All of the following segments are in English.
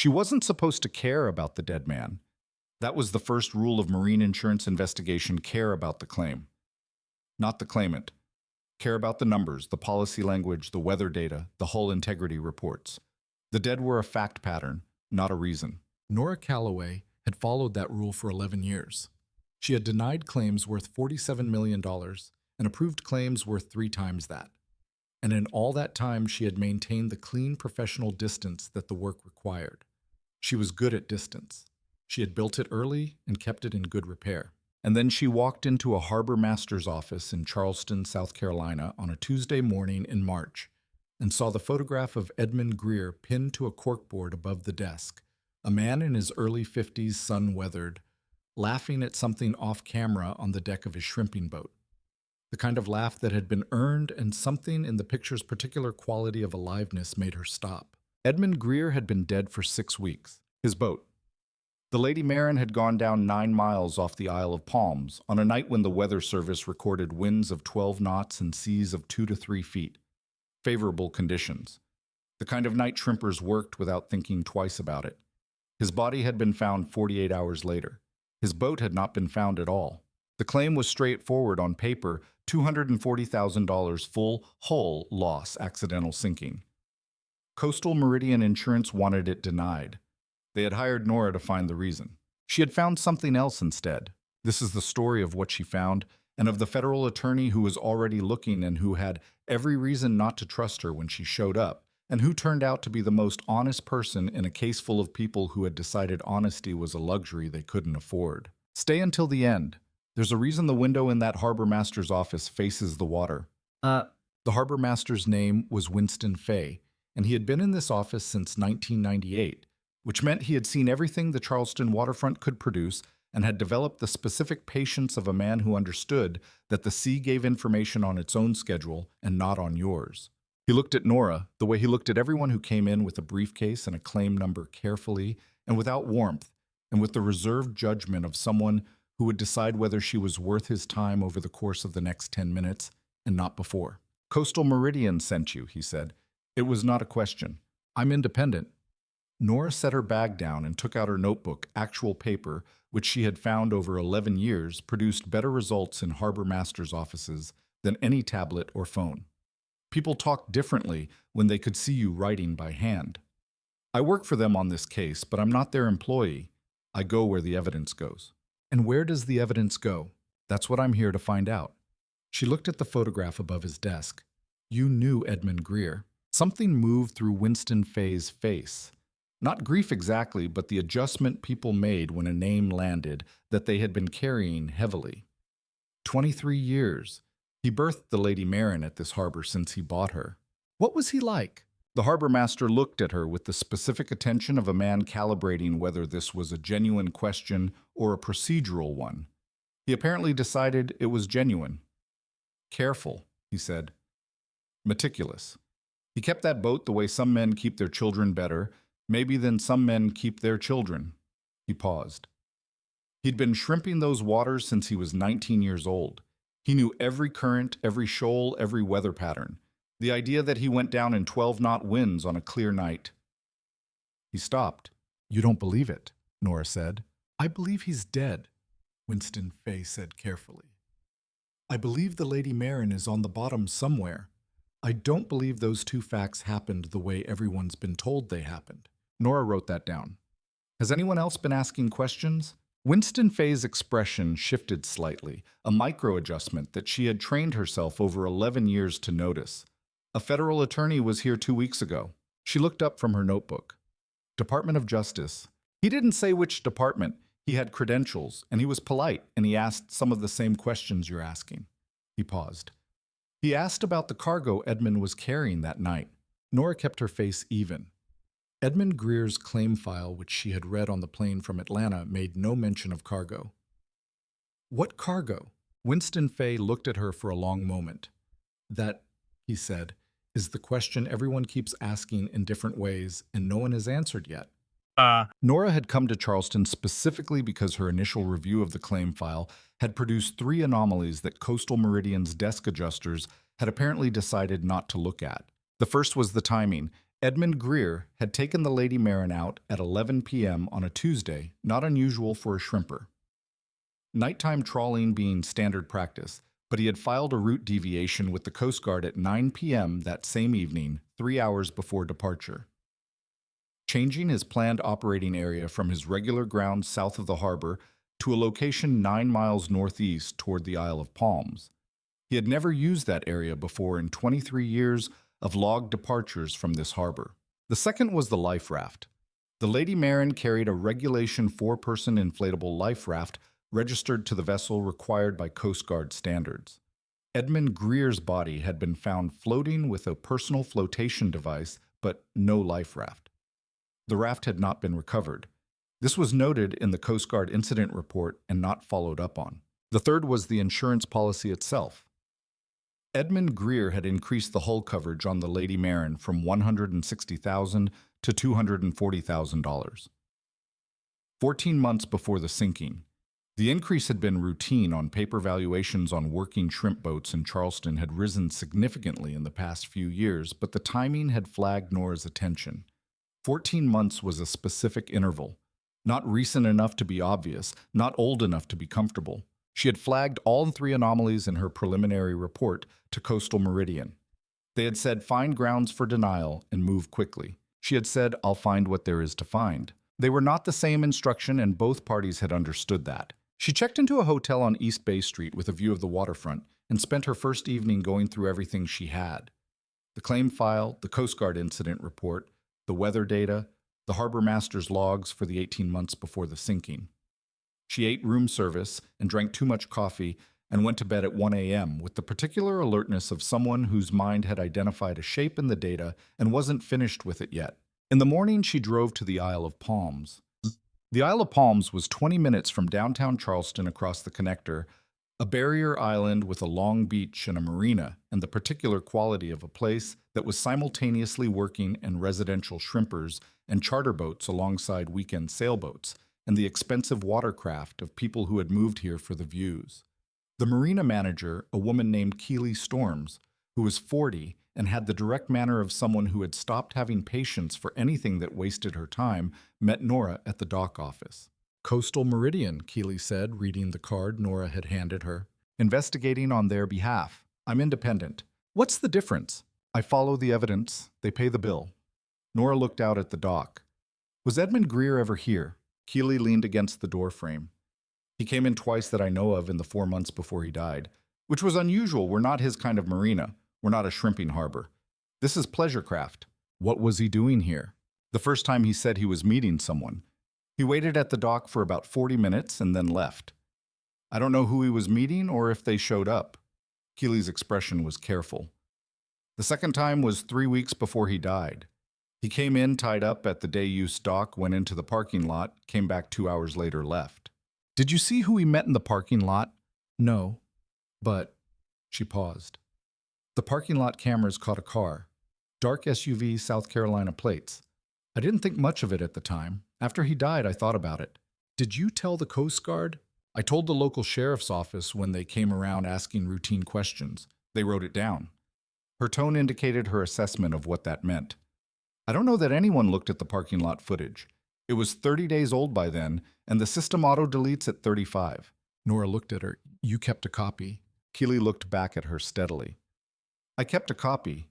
She wasn't supposed to care about the dead man. That was the first rule of marine insurance investigation: care about the claim, not the claimant. Care about the numbers, the policy language, the weather data, the hull integrity reports. The dead were a fact pattern, not a reason. Nora Calloway had followed that rule for 11 years. She had denied claims worth $47 million and approved claims worth 3 times that. And in all that time, she had maintained the clean professional distance that the work required. She was good at distance. She had built it early and kept it in good repair. And then she walked into a harbor master's office in Charleston, South Carolina on a Tuesday morning in March and saw the photograph of Edmund Greer pinned to a corkboard above the desk, a man in his early 50s, sun-weathered, laughing at something off camera on the deck of his shrimping boat. The kind of laugh that had been earned, and something in the picture's particular quality of aliveness made her stop. Edmund Greer had been dead for 6 weeks. His boat, the Lady Marin, had gone down 9 miles off the Isle of Palms on a night when the Weather Service recorded winds of 12 knots and seas of 2 to 3 feet. Favorable conditions. The kind of night shrimpers worked without thinking twice about it. His body had been found 48 hours later. His boat had not been found at all. The claim was straightforward on paper: $240,000 full hull loss, accidental sinking. Coastal Meridian Insurance wanted it denied. They had hired Nora to find the reason. She had found something else instead. This is the story of what she found, and of the federal attorney who was already looking and who had every reason not to trust her when she showed up, and who turned out to be the most honest person in a case full of people who had decided honesty was a luxury they couldn't afford. Stay until the end. There's a reason the window in that harbor master's office faces the water. The harbor master's name was Winston Fay, and he had been in this office since 1998, which meant he had seen everything the Charleston waterfront could produce and had developed the specific patience of a man who understood that the sea gave information on its own schedule and not on yours. He looked at Nora the way he looked at everyone who came in with a briefcase and a claim number, carefully and without warmth, and with the reserved judgment of someone who would decide whether she was worth his time over the course of the next 10 minutes and not before. "Coastal Meridian sent you," he said. "It was not a question. I'm independent." Nora set her bag down and took out her notebook. Actual paper, which she had found over 11 years, produced better results in harbor masters' offices than any tablet or phone. People talked differently when they could see you writing by hand. "I work for them on this case, but I'm not their employee. I go where the evidence goes." "And where does the evidence go?" "That's what I'm here to find out." She looked at the photograph above his desk. You knew Edmund Greer. Something moved through Winston Fay's face. Not grief exactly, but the adjustment people made when a name landed that they had been carrying heavily. 23 years. He birthed the Lady Marin at this harbor since he bought her. What was he like? The harbor master looked at her with the specific attention of a man calibrating whether this was a genuine question or a procedural one. He apparently decided it was genuine. "Careful," he said. "Meticulous. He kept that boat the way some men keep their children better, maybe than some men keep their children." He paused. He'd been shrimping those waters since he was 19 years old. He knew every current, every shoal, every weather pattern. The idea that he went down in 12-knot winds on a clear night. He stopped. "You don't believe it," Nora said. "I believe he's dead," Winston Fay said carefully. "I believe the Lady Marin is on the bottom somewhere. I don't believe those 2 facts happened the way everyone's been told they happened." Nora wrote that down. "Has anyone else been asking questions?" Winston Fay's expression shifted slightly, a micro-adjustment that she had trained herself over 11 years to notice. "A federal attorney was here 2 weeks ago." She looked up from her notebook. "Department of Justice." He didn't say which department. He had credentials, and he was polite, and he asked some of the same questions you're asking. He paused. He asked about the cargo Edmund was carrying that night. Nora kept her face even. Edmund Greer's claim file, which she had read on the plane from Atlanta, made no mention of cargo. "What cargo?" Winston Fay looked at her for a long moment. "That," he said, "is the question everyone keeps asking in different ways, and no one has answered yet." Nora had come to Charleston specifically because her initial review of the claim file had produced 3 anomalies that Coastal Meridian's desk adjusters had apparently decided not to look at. The first was the timing. Edmund Greer had taken the Lady Marin out at 11 p.m. on a Tuesday, not unusual for a shrimper. Nighttime trawling being standard practice, but he had filed a route deviation with the Coast Guard at 9 p.m. that same evening, 3 hours before departure. Changing his planned operating area from his regular ground south of the harbor to a location 9 miles northeast toward the Isle of Palms. He had never used that area before in 23 years of logged departures from this harbor. The second was the life raft. The Lady Marin carried a Regulation 4-person inflatable life raft registered to the vessel required by Coast Guard standards. Edmund Greer's body had been found floating with a personal flotation device, but no life raft. The raft had not been recovered. This was noted in the Coast Guard incident report and not followed up on. The third was the insurance policy itself. Edmund Greer had increased the hull coverage on the Lady Marin from $160,000 to $240,000. 14 months before the sinking, the increase had been routine on paper valuations on working shrimp boats in Charleston had risen significantly in the past few years, but the timing had flagged Nora's attention. 14 months was a specific interval, not recent enough to be obvious, not old enough to be comfortable. She had flagged all 3 anomalies in her preliminary report to Coastal Meridian. They had said, find grounds for denial and move quickly. She had said, I'll find what there is to find. They were not the same instruction, and both parties had understood that. She checked into a hotel on East Bay Street with a view of the waterfront and spent her first evening going through everything she had. The claim file, the Coast Guard incident report, the weather data, the harbor master's logs for the 18 months before the sinking. She ate room service and drank too much coffee and went to bed at 1 a.m. with the particular alertness of someone whose mind had identified a shape in the data and wasn't finished with it yet. In the morning, she drove to the Isle of Palms. The Isle of Palms was 20 minutes from downtown Charleston across the connector, a barrier island with a long beach and a marina, and the particular quality of a place that was simultaneously working in residential shrimpers and charter boats alongside weekend sailboats, and the expensive watercraft of people who had moved here for the views. The marina manager, a woman named Keely Storms, who was 40 and had the direct manner of someone who had stopped having patience for anything that wasted her time, met Nora at the dock office. Coastal Meridian, Keely said, reading the card Nora had handed her. Investigating on their behalf. I'm independent. What's the difference? I follow the evidence. They pay the bill. Nora looked out at the dock. Was Edmund Greer ever here? Keely leaned against the doorframe. He came in twice that I know of in the 4 months before he died, which was unusual. We're not his kind of marina. We're not a shrimping harbor. This is pleasure craft. What was he doing here? The first time he said he was meeting someone. He waited at the dock for about 40 minutes and then left. I don't know who he was meeting or if they showed up. Keely's expression was careful. The second time was 3 weeks before he died. He came in tied up at the day-use dock, went into the parking lot, came back 2 hours later, left. Did you see who he met in the parking lot? No. But... She paused. The parking lot cameras caught a car. Dark SUV, South Carolina plates. I didn't think much of it at the time. After he died, I thought about it. Did you tell the Coast Guard? I told the local sheriff's office when they came around asking routine questions. They wrote it down. Her tone indicated her assessment of what that meant. I don't know that anyone looked at the parking lot footage. It was 30 days old by then, and the system auto-deletes at 35. Nora looked at her. You kept a copy. Keely looked back at her steadily. I kept a copy.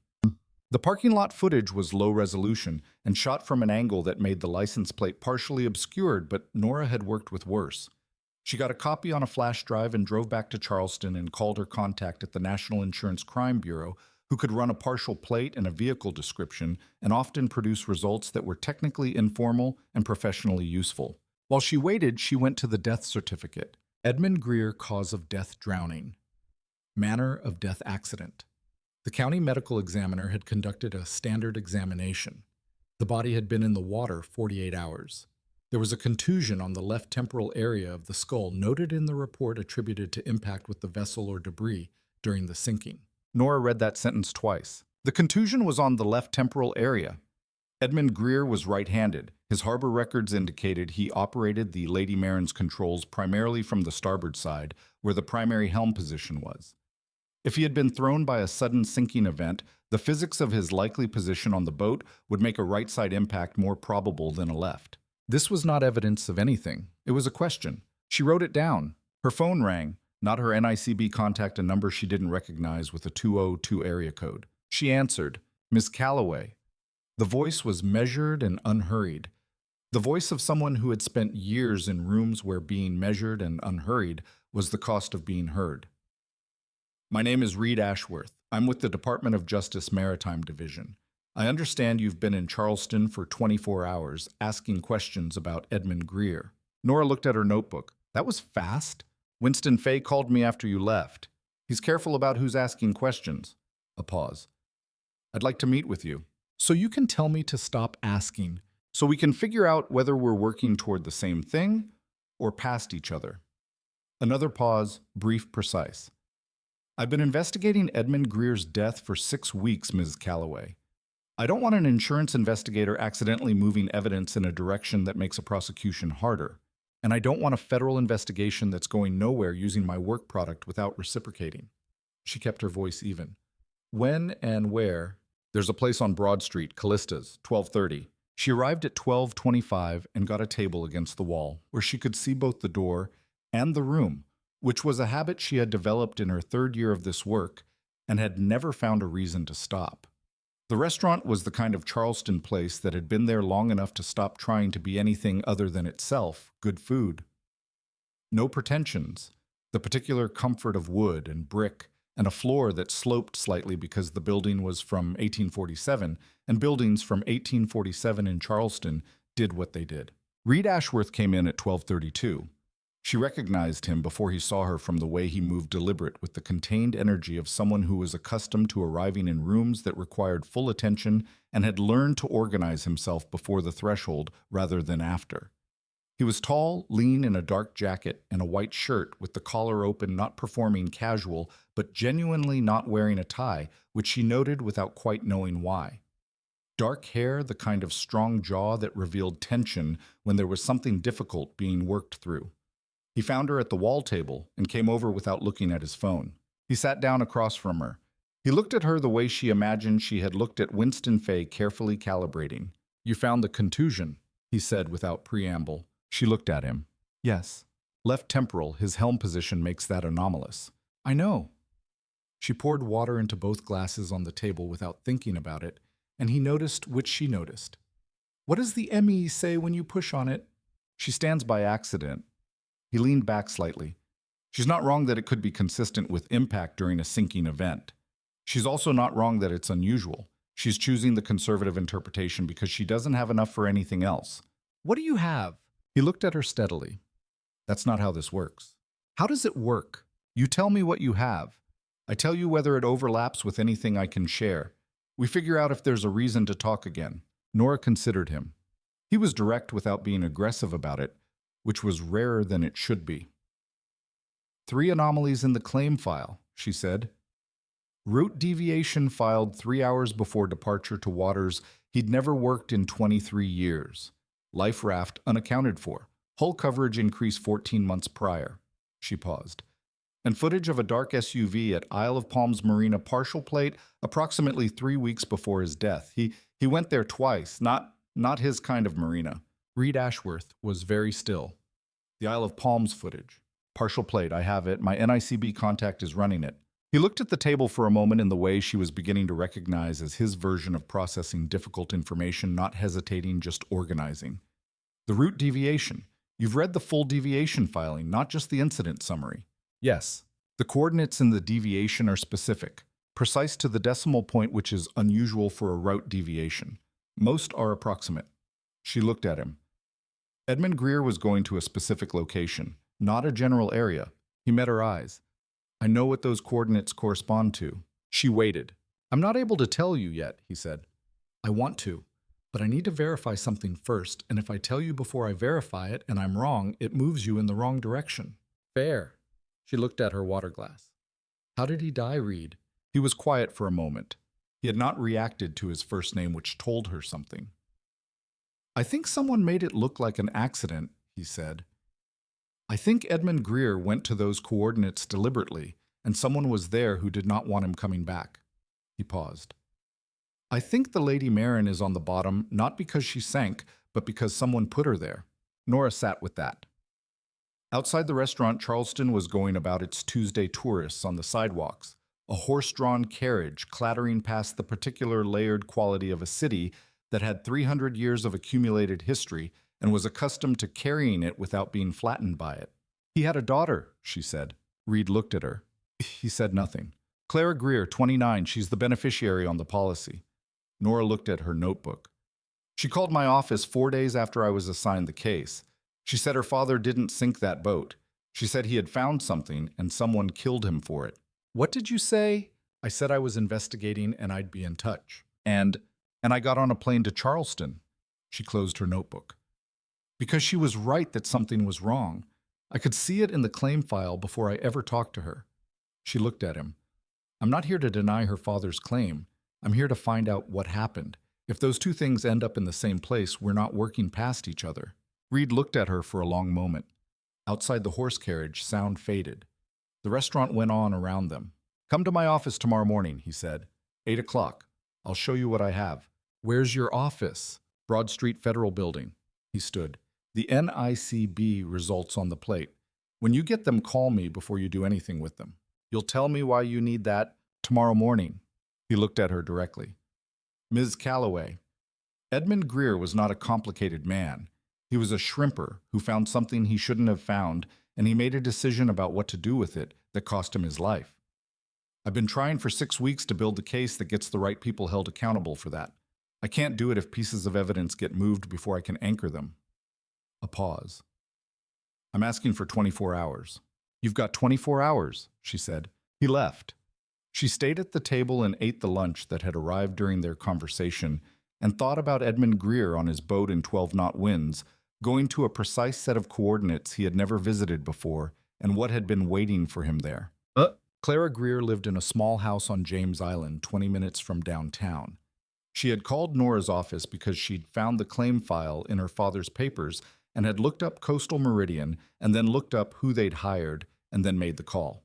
The parking lot footage was low resolution and shot from an angle that made the license plate partially obscured, but Nora had worked with worse. She got a copy on a flash drive and drove back to Charleston and called her contact at the National Insurance Crime Bureau, who could run a partial plate and a vehicle description and often produce results that were technically informal and professionally useful. While she waited, she went to the death certificate. Edmund Greer, cause of death drowning. Manner of death accident. The county medical examiner had conducted a standard examination. The body had been in the water 48 hours. There was a contusion on the left temporal area of the skull noted in the report attributed to impact with the vessel or debris during the sinking. Nora read that sentence twice. The contusion was on the left temporal area. Edmund Greer was right-handed. His harbor records indicated he operated the Lady Marin's controls primarily from the starboard side, where the primary helm position was. If he had been thrown by a sudden sinking event, The physics of his likely position on the boat would make a right-side impact more probable than a left. This was not evidence of anything. It was a question. She wrote it down. Her phone rang, not her NICB contact, a number she didn't recognize with a 202 area code. She answered, "Miss Calloway." The voice was measured and unhurried. The voice of someone who had spent years in rooms where being measured and unhurried was the cost of being heard. "My name is Reed Ashworth. I'm with the Department of Justice Maritime Division. I understand you've been in Charleston for 24 hours asking questions about Edmund Greer." Nora looked at her notebook. "That was fast. Winston Fay called me after you left. He's careful about who's asking questions." A pause. "I'd like to meet with you. So you can tell me to stop asking, so we can figure out whether we're working toward the same thing or past each other." Another pause, brief, precise. "I've been investigating Edmund Greer's death for 6 weeks, Ms. Calloway. I don't want an insurance investigator accidentally moving evidence in a direction that makes a prosecution harder. And I don't want a federal investigation that's going nowhere using my work product without reciprocating." She kept her voice even. "When and where?" "There's a place on Broad Street, Callista's, 12:30. She arrived at 12:25 and got a table against the wall, where she could see both the door and the room, which was a habit she had developed in her 3rd year of this work and had never found a reason to stop. The restaurant was the kind of Charleston place that had been there long enough to stop trying to be anything other than itself, good food. No pretensions, the particular comfort of wood and brick, and a floor that sloped slightly because the building was from 1847, and buildings from 1847 in Charleston did what they did. Reed Ashworth came in at 12:32. She recognized him before he saw her from the way he moved, deliberate, with the contained energy of someone who was accustomed to arriving in rooms that required full attention and had learned to organize himself before the threshold rather than after. He was tall, lean, in a dark jacket and a white shirt with the collar open, not performing casual, but genuinely not wearing a tie, which she noted without quite knowing why. Dark hair, the kind of strong jaw that revealed tension when there was something difficult being worked through. He found her at the wall table and came over without looking at his phone. He sat down across from her. He looked at her the way she imagined she had looked at Winston Fay, carefully calibrating. "You found the contusion," he said without preamble. She looked at him. "Yes. Left temporal, his helm position makes that anomalous." "I know." She poured water into both glasses on the table without thinking about it, and he noticed which she noticed. "What does the ME say when you push on it?" "She stands by accident." He leaned back slightly. "She's not wrong that it could be consistent with impact during a sinking event. She's also not wrong that it's unusual. She's choosing the conservative interpretation because she doesn't have enough for anything else." "What do you have?" He looked at her steadily. "That's not how this works." "How does it work?" "You tell me what you have. I tell you whether it overlaps with anything I can share. We figure out if there's a reason to talk again." Nora considered him. He was direct without being aggressive about it, which was rarer than it should be. 3 anomalies in the claim file, she said. Route deviation filed 3 hours before departure to waters he'd never worked in 23 years. Life raft unaccounted for. Hull coverage increase 14 months prior. She paused. And footage of a dark SUV at Isle of Palms Marina partial plate approximately 3 weeks before his death. He went there twice, not his kind of marina. Reed Ashworth was very still. The Isle of Palms footage. Partial plate, I have it. My NICB contact is running it. He looked at the table for a moment in the way she was beginning to recognize as his version of processing difficult information, not hesitating, just organizing. The route deviation. You've read the full deviation filing, not just the incident summary. Yes. The coordinates in the deviation are specific, precise to the decimal point, which is unusual for a route deviation. Most are approximate. She looked at him. Edmund Greer was going to a specific location, not a general area. He met her eyes. I know what those coordinates correspond to. She waited. I'm not able to tell you yet, he said. I want to, but I need to verify something first, and if I tell you before I verify it and I'm wrong, it moves you in the wrong direction. Fair. She looked at her water glass. How did he die, Reed? He was quiet for a moment. He had not reacted to his first name, which told her something. I think someone made it look like an accident, he said. I think Edmund Greer went to those coordinates deliberately, and someone was there who did not want him coming back. He paused. I think the Lady Marin is on the bottom not because she sank, but because someone put her there. Nora sat with that. Outside the restaurant, Charleston was going about its Tuesday tourists on the sidewalks, a horse-drawn carriage clattering past the particular layered quality of a city that had 300 years of accumulated history and was accustomed to carrying it without being flattened by it. He had a daughter, she said. Reed looked at her. He said nothing. Clara Greer, 29, she's the beneficiary on the policy. Nora looked at her notebook. She called my office 4 days after I was assigned the case. She said her father didn't sink that boat. She said he had found something and someone killed him for it. What did you say? I said I was investigating and I'd be in touch. And I got on a plane to Charleston. She closed her notebook. Because she was right that something was wrong. I could see it in the claim file before I ever talked to her. She looked at him. I'm not here to deny her father's claim. I'm here to find out what happened. If those two things end up in the same place, we're not working past each other. Reed looked at her for a long moment. Outside the horse carriage, sound faded. The restaurant went on around them. Come to my office tomorrow morning, he said. 8 o'clock. I'll show you what I have. Where's your office? Broad Street Federal Building. He stood. The NICB results on the plate. When you get them, call me before you do anything with them. You'll tell me why you need that tomorrow morning. He looked at her directly. Ms. Calloway. Edmund Greer was not a complicated man. He was a shrimper who found something he shouldn't have found, and he made a decision about what to do with it that cost him his life. I've been trying for 6 weeks to build the case that gets the right people held accountable for that. I can't do it if pieces of evidence get moved before I can anchor them. A pause. I'm asking for 24 hours. You've got 24 hours, she said. He left. She stayed at the table and ate the lunch that had arrived during their conversation and thought about Edmund Greer on his boat in 12-knot winds, going to a precise set of coordinates he had never visited before and what had been waiting for him there. Clara Greer lived in a small house on James Island, 20 minutes from downtown. She had called Nora's office because she'd found the claim file in her father's papers and had looked up Coastal Meridian and then looked up who they'd hired and then made the call.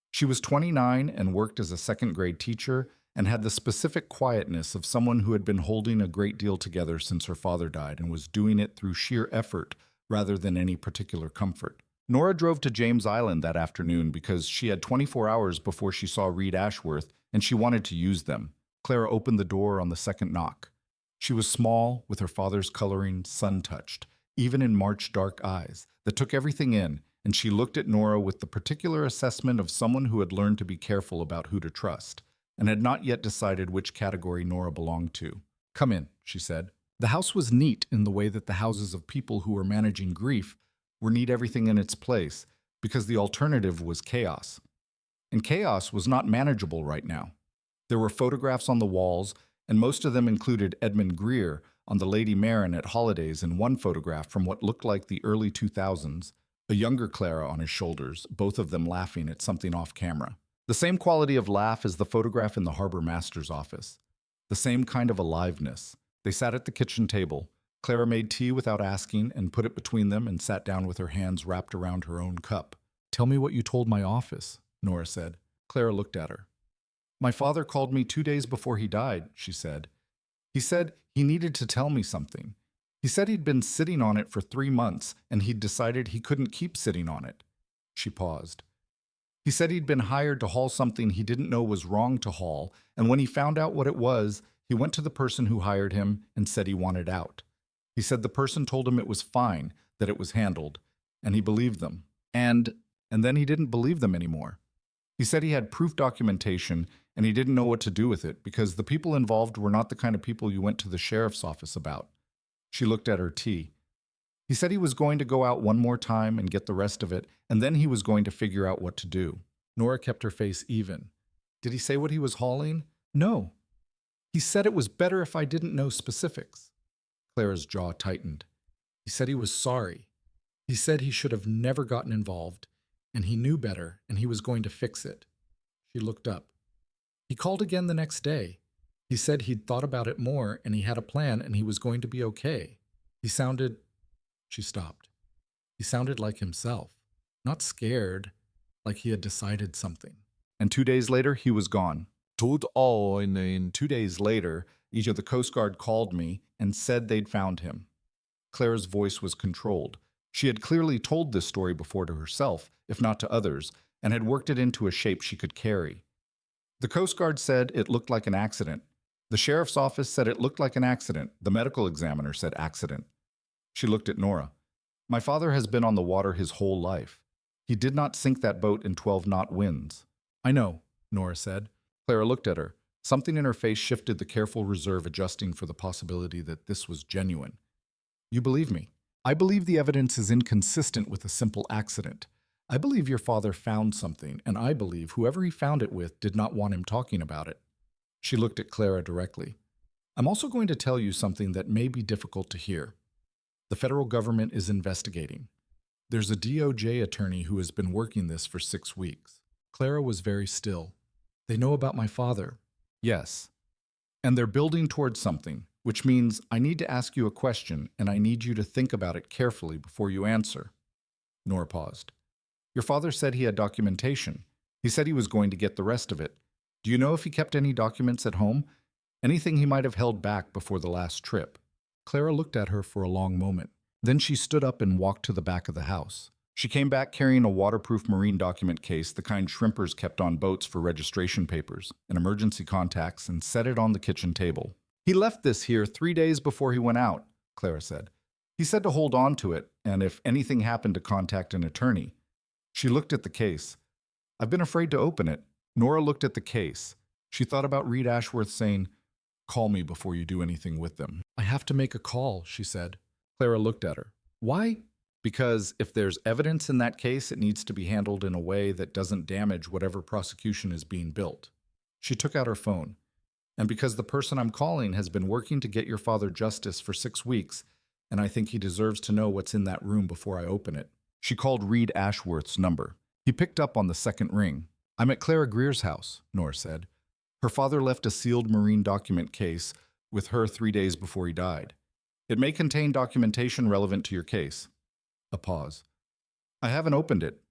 She was 29 and worked as a second-grade teacher and had the specific quietness of someone who had been holding a great deal together since her father died and was doing it through sheer effort rather than any particular comfort. Nora drove to James Island that afternoon because she had 24 hours before she saw Reed Ashworth and she wanted to use them. Clara opened the door on the second knock. She was small, with her father's coloring sun-touched, even in March dark eyes, that took everything in, and she looked at Nora with the particular assessment of someone who had learned to be careful about who to trust, and had not yet decided which category Nora belonged to. Come in, she said. The house was neat in the way that the houses of people who were managing grief were neat everything in its place, because the alternative was chaos. And chaos was not manageable right now. There were photographs on the walls, and most of them included Edmund Greer on the Lady Marin at holidays and one photograph from what looked like the early 2000s, a younger Clara on his shoulders, both of them laughing at something off camera. The same quality of laugh as the photograph in the harbor master's office. The same kind of aliveness. They sat at the kitchen table. Clara made tea without asking and put it between them and sat down with her hands wrapped around her own cup. Tell me what you told my office, Nora said. Clara looked at her. My father called me 2 days before he died, she said. He said he needed to tell me something. He said he'd been sitting on it for 3 months and he'd decided he couldn't keep sitting on it. She paused. He said he'd been hired to haul something he didn't know was wrong to haul, and when he found out what it was, he went to the person who hired him and said he wanted out. He said the person told him it was fine, that it was handled, and he believed them. And then he didn't believe them anymore. He said he had proof documentation and he didn't know what to do with it because the people involved were not the kind of people you went to the sheriff's office about. She looked at her tea. He said he was going to go out one more time and get the rest of it, and then he was going to figure out what to do. Nora kept her face even. Did he say what he was hauling? No. He said it was better if I didn't know specifics. Clara's jaw tightened. He said he was sorry. He said he should have never gotten involved, and he knew better, and he was going to fix it. She looked up. He called again the next day. He said he'd thought about it more, and he had a plan, and he was going to be okay. He sounded... She stopped. He sounded like himself, not scared, like he had decided something. And 2 days later, he was gone. 2 days later, Either the Coast Guard called me and said they'd found him. Clara's voice was controlled. She had clearly told this story before to herself, if not to others, and had worked it into a shape she could carry. The Coast Guard said it looked like an accident. The sheriff's office said it looked like an accident. The medical examiner said accident. She looked at Nora. My father has been on the water his whole life. He did not sink that boat in 12-knot winds. I know, Nora said. Clara looked at her. Something in her face shifted, the careful reserve adjusting for the possibility that this was genuine. You believe me? I believe the evidence is inconsistent with a simple accident. I believe your father found something, and I believe whoever he found it with did not want him talking about it. She looked at Clara directly. I'm also going to tell you something that may be difficult to hear. The federal government is investigating. There's a DOJ attorney who has been working this for 6 weeks. Clara was very still. They know about my father. Yes. And they're building towards something, which means I need to ask you a question, and I need you to think about it carefully before you answer. Nora paused. Your father said he had documentation. He said he was going to get the rest of it. Do you know if he kept any documents at home? Anything he might have held back before the last trip? Clara looked at her for a long moment. Then she stood up and walked to the back of the house. She came back carrying a waterproof marine document case, the kind shrimpers kept on boats for registration papers and emergency contacts, and set it on the kitchen table. He left this here 3 days before he went out, Clara said. He said to hold on to it, and if anything happened to contact an attorney. She looked at the case. I've been afraid to open it. Nora looked at the case. She thought about Reed Ashworth saying, call me before you do anything with them. I have to make a call, she said. Clara looked at her. Why? Because if there's evidence in that case, it needs to be handled in a way that doesn't damage whatever prosecution is being built. She took out her phone. And because the person I'm calling has been working to get your father justice for 6 weeks, and I think he deserves to know what's in that room before I open it. She called Reed Ashworth's number. He picked up on the second ring. I'm at Clara Greer's house, Nora said. Her father left a sealed marine document case with her 3 days before he died. It may contain documentation relevant to your case. A pause. I haven't opened it.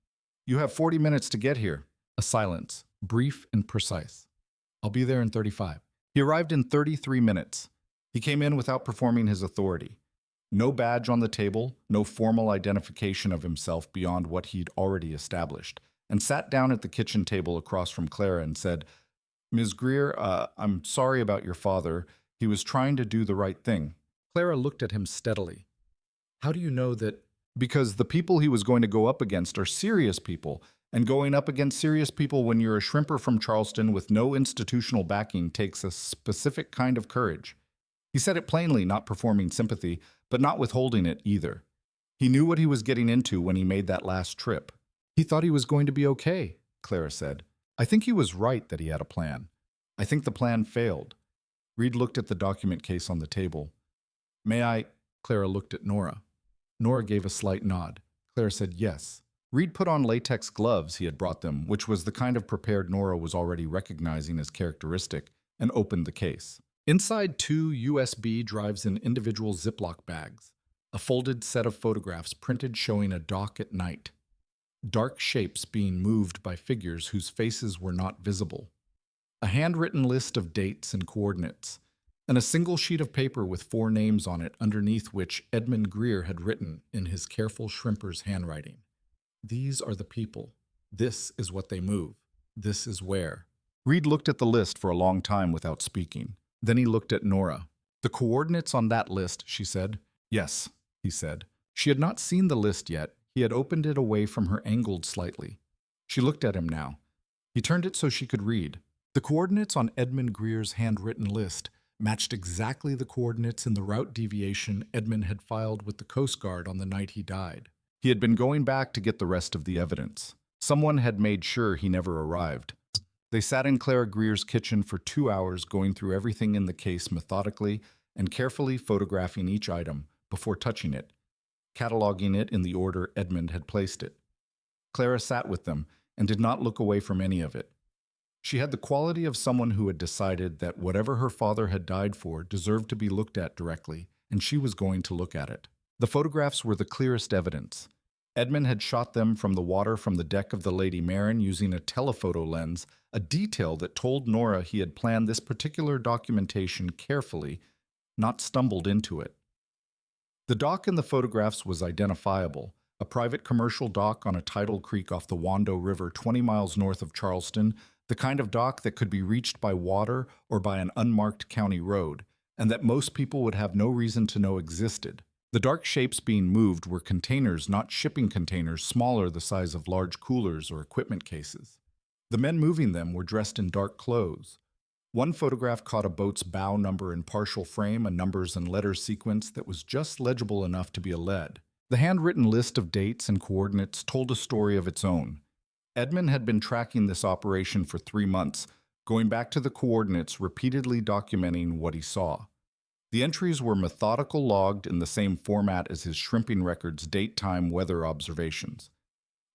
You have 40 minutes to get here. A silence, brief and precise. I'll be there in 35. He arrived in 33 minutes. He came in without performing his authority. No badge on the table, no formal identification of himself beyond what he'd already established, and sat down at the kitchen table across from Clara and said, Ms. Greer, I'm sorry about your father. He was trying to do the right thing. Clara looked at him steadily. How do you know that? Because the people he was going to go up against are serious people, and going up against serious people when you're a shrimper from Charleston with no institutional backing takes a specific kind of courage. He said it plainly, not performing sympathy, but not withholding it either. He knew what he was getting into when he made that last trip. He thought he was going to be okay, Clara said. I think he was right that he had a plan. I think the plan failed. Reed looked at the document case on the table. May I? Clara looked at Nora. Nora gave a slight nod. Clara said yes. Reed put on latex gloves he had brought them, which was the kind of prepared Nora was already recognizing as characteristic, and opened the case. Inside 2 USB drives in individual Ziploc bags, a folded set of photographs printed showing a dock at night. Dark shapes being moved by figures whose faces were not visible. A handwritten list of dates and coordinates, and a single sheet of paper with 4 names on it underneath which Edmund Greer had written in his careful shrimper's handwriting. These are the people. This is what they move. This is where. Reed looked at the list for a long time without speaking. Then he looked at Nora. The coordinates on that list, she said. Yes, he said. She had not seen the list yet. He had opened it away from her, angled slightly. She looked at him now. He turned it so she could read. The coordinates on Edmund Greer's handwritten list matched exactly the coordinates in the route deviation Edmund had filed with the Coast Guard on the night he died. He had been going back to get the rest of the evidence. Someone had made sure he never arrived. They sat in Clara Greer's kitchen for 2 hours, going through everything in the case methodically and carefully photographing each item before touching it, cataloging it in the order Edmund had placed it. Clara sat with them and did not look away from any of it. She had the quality of someone who had decided that whatever her father had died for deserved to be looked at directly, and she was going to look at it. The photographs were the clearest evidence. Edmund had shot them from the water from the deck of the Lady Marin using a telephoto lens, a detail that told Nora he had planned this particular documentation carefully, not stumbled into it. The dock in the photographs was identifiable, a private commercial dock on a tidal creek off the Wando River 20 miles north of Charleston, the kind of dock that could be reached by water or by an unmarked county road, and that most people would have no reason to know existed. The dark shapes being moved were containers, not shipping containers, smaller the size of large coolers or equipment cases. The men moving them were dressed in dark clothes. One photograph caught a boat's bow number in partial frame, a numbers and letters sequence that was just legible enough to be a lead. The handwritten list of dates and coordinates told a story of its own. Edmund had been tracking this operation for 3 months, going back to the coordinates, repeatedly documenting what he saw. The entries were methodical, logged in the same format as his shrimping records, date, time, weather observations.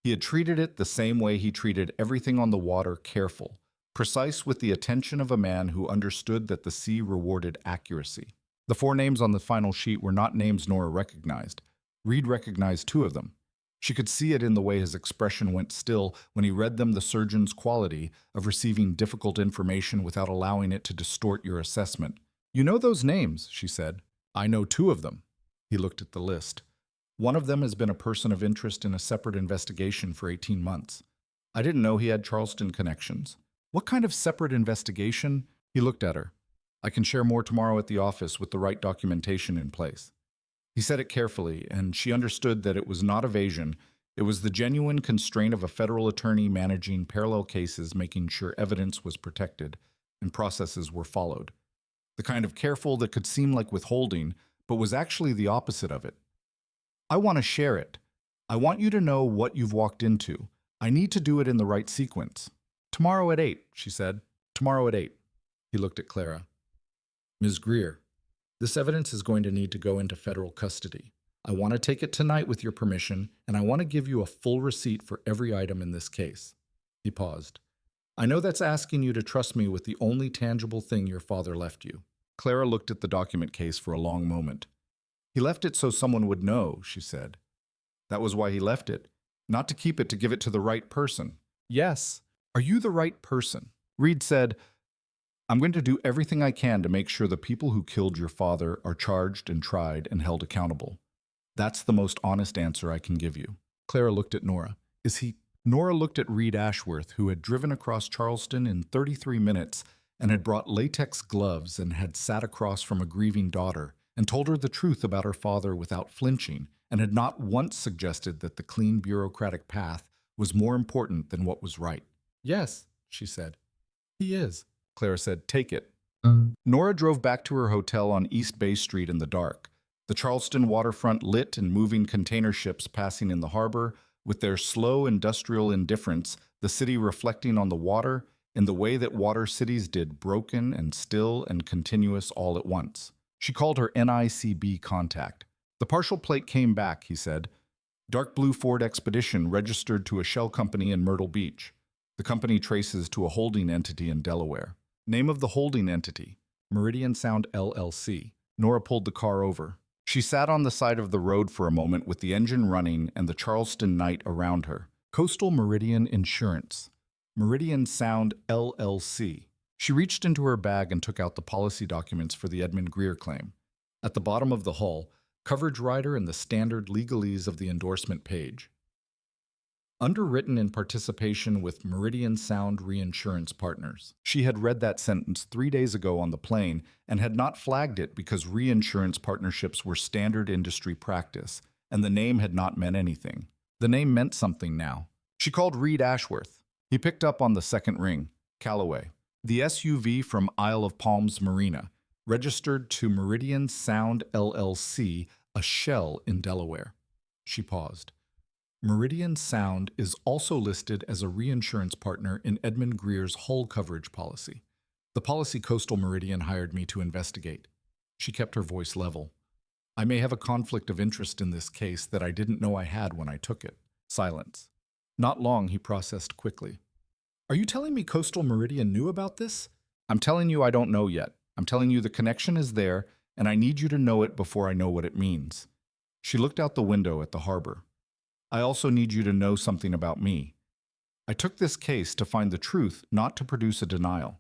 He had treated it the same way he treated everything on the water, careful, precise, with the attention of a man who understood that the sea rewarded accuracy. The 4 names on the final sheet were not names Nora recognized. Reed recognized 2 of them. She could see it in the way his expression went still when he read them, the surgeon's quality of receiving difficult information without allowing it to distort your assessment. "You know those names," she said. "I know 2 of them." He looked at the list. "One of them has been a person of interest in a separate investigation for 18 months. I didn't know he had Charleston connections." "What kind of separate investigation?" He looked at her. "I can share more tomorrow at the office with the right documentation in place." He said it carefully, and she understood that it was not evasion. It was the genuine constraint of a federal attorney managing parallel cases, making sure evidence was protected and processes were followed. The kind of careful that could seem like withholding, but was actually the opposite of it. "I want to share it. I want you to know what you've walked into. I need to do it in the right sequence." "Tomorrow at 8, she said. "Tomorrow at 8. He looked at Clara. "Ms. Greer, this evidence is going to need to go into federal custody. I want to take it tonight with your permission, and I want to give you a full receipt for every item in this case." He paused. "I know that's asking you to trust me with the only tangible thing your father left you." Clara looked at the document case for a long moment. "He left it so someone would know," she said. "That was why he left it. Not to keep it, to give it to the right person." "Yes. Are you the right person?" Reed said, "I'm going to do everything I can to make sure the people who killed your father are charged and tried and held accountable. That's the most honest answer I can give you." Clara looked at Nora. "Is he—" Nora looked at Reed Ashworth, who had driven across Charleston in 33 minutes and had brought latex gloves and had sat across from a grieving daughter and told her the truth about her father without flinching, and had not once suggested that the clean bureaucratic path was more important than what was right. "Yes," she said. "He is." Clara said, "Take it." Nora drove back to her hotel on East Bay Street in the dark. The Charleston waterfront lit and moving container ships passing in the harbor, with their slow industrial indifference, the city reflecting on the water in the way that water cities did, broken and still and continuous all at once. She called her NICB contact. "The partial plate came back," he said. "Dark blue Ford Expedition registered to a shell company in Myrtle Beach. The company traces to a holding entity in Delaware. Name of the holding entity: Meridian Sound LLC. Nora pulled the car over. She sat on the side of the road for a moment with the engine running and the Charleston night around her. Coastal Meridian Insurance. Meridian Sound LLC. She reached into her bag and took out the policy documents for the Edmund Greer claim. At the bottom of the hull, coverage rider and the standard legalese of the endorsement page. Underwritten in participation with Meridian Sound Reinsurance Partners. She had read that sentence 3 days ago on the plane and had not flagged it because reinsurance partnerships were standard industry practice, and the name had not meant anything. The name meant something now. She called Reed Ashworth. He picked up on the second ring. Calloway. The SUV from Isle of Palms Marina, registered to Meridian Sound LLC, a shell in Delaware. She paused. Meridian Sound is also listed as a reinsurance partner in Edmund Greer's hull coverage policy. The policy Coastal Meridian hired me to investigate. She kept her voice level. I may have a conflict of interest in this case that I didn't know I had when I took it. Silence. Not long, he processed quickly. Are you telling me Coastal Meridian knew about this? I'm telling you I don't know yet. I'm telling you the connection is there, and I need you to know it before I know what it means. She looked out the window at the harbor. I also need you to know something about me. I took this case to find the truth, not to produce a denial.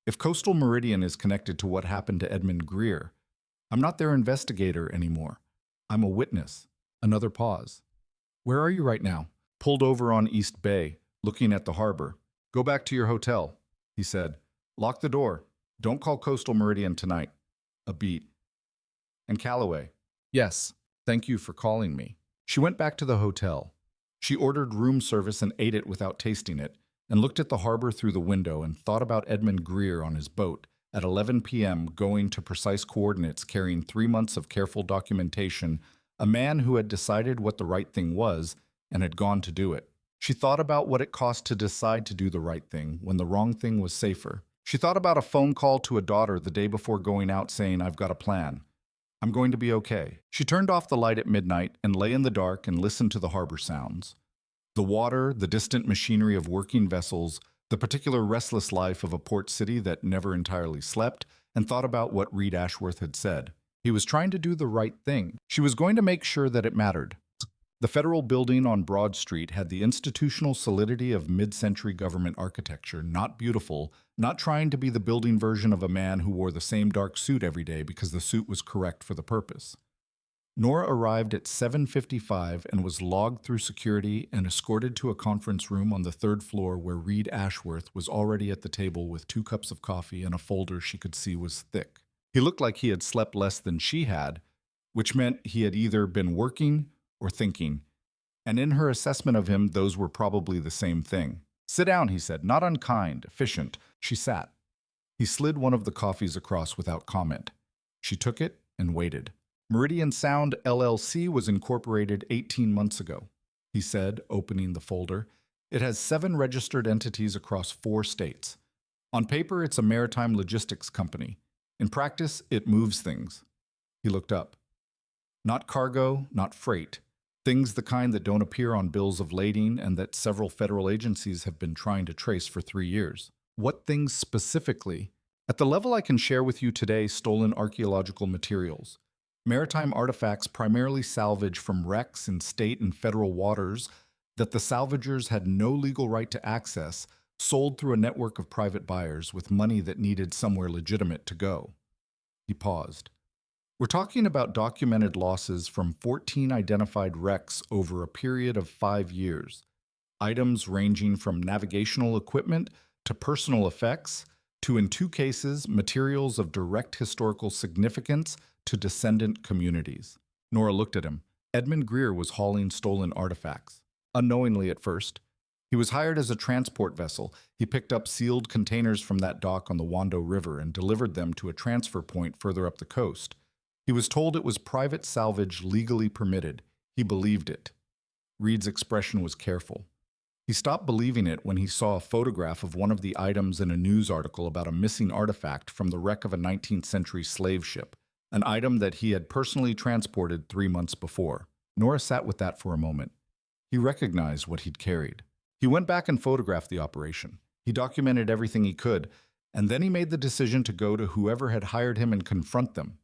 If Coastal Meridian is connected to what happened to Edmund Greer, I'm not their investigator anymore. I'm a witness." Another pause. "Where are you right now?" "Pulled over on East Bay, looking at the harbor." "Go back to your hotel," he said. "Lock the door. Don't call Coastal Meridian tonight." A beat. "And Calloway." "Yes, thank you for calling me." She went back to the hotel. She ordered room service and ate it without tasting it, and looked at the harbor through the window and thought about Edmund Greer on his boat at 11 p.m. going to precise coordinates carrying 3 months of careful documentation, a man who had decided what the right thing was and had gone to do it. She thought about what it cost to decide to do the right thing when the wrong thing was safer. She thought about a phone call to a daughter the day before going out saying, "I've got a plan. I'm going to be okay." She turned off the light at midnight and lay in the dark and listened to the harbor sounds. The water, the distant machinery of working vessels, the particular restless life of a port city that never entirely slept, and thought about what Reed Ashworth had said. He was trying to do the right thing. She was going to make sure that it mattered. The federal building on Broad Street had the institutional solidity of mid-century government architecture, not beautiful, not trying to be the building version of a man who wore the same dark suit every day because the suit was correct for the purpose. Nora arrived at 7:55 and was logged through security and escorted to a conference room on the 3rd floor where Reed Ashworth was already at the table with 2 cups of coffee and a folder she could see was thick. He looked like he had slept less than she had, which meant he had either been working or thinking, and in her assessment of him, those were probably the same thing. "Sit down," he said, not unkind, efficient. She sat. He slid one of the coffees across without comment. She took it and waited. "Meridian Sound LLC was incorporated 18 months ago," he said, opening the folder. "It has 7 registered entities across 4 states. On paper, it's a maritime logistics company. In practice, it moves things." He looked up. "Not cargo, not freight. Things the kind that don't appear on bills of lading and that several federal agencies have been trying to trace for 3 years." "What things specifically?" "At the level I can share with you today, stolen archaeological materials. Maritime artifacts primarily salvaged from wrecks in state and federal waters that the salvagers had no legal right to access, sold through a network of private buyers with money that needed somewhere legitimate to go." He paused. "We're talking about documented losses from 14 identified wrecks over a period of 5 years. Items ranging from navigational equipment to personal effects to, in 2 cases, materials of direct historical significance to descendant communities." Nora looked at him. Edmund Greer was hauling stolen artifacts. Unknowingly at first. He was hired as a transport vessel. He picked up sealed containers from that dock on the Wando River and delivered them to a transfer point further up the coast. He was told it was private salvage legally permitted. He believed it. Reed's expression was careful. He stopped believing it when he saw a photograph of one of the items in a news article about a missing artifact from the wreck of a 19th century slave ship, an item that he had personally transported 3 months before. Nora sat with that for a moment. He recognized what he'd carried. He went back and photographed the operation. He documented everything he could, and then he made the decision to go to whoever had hired him and confront them.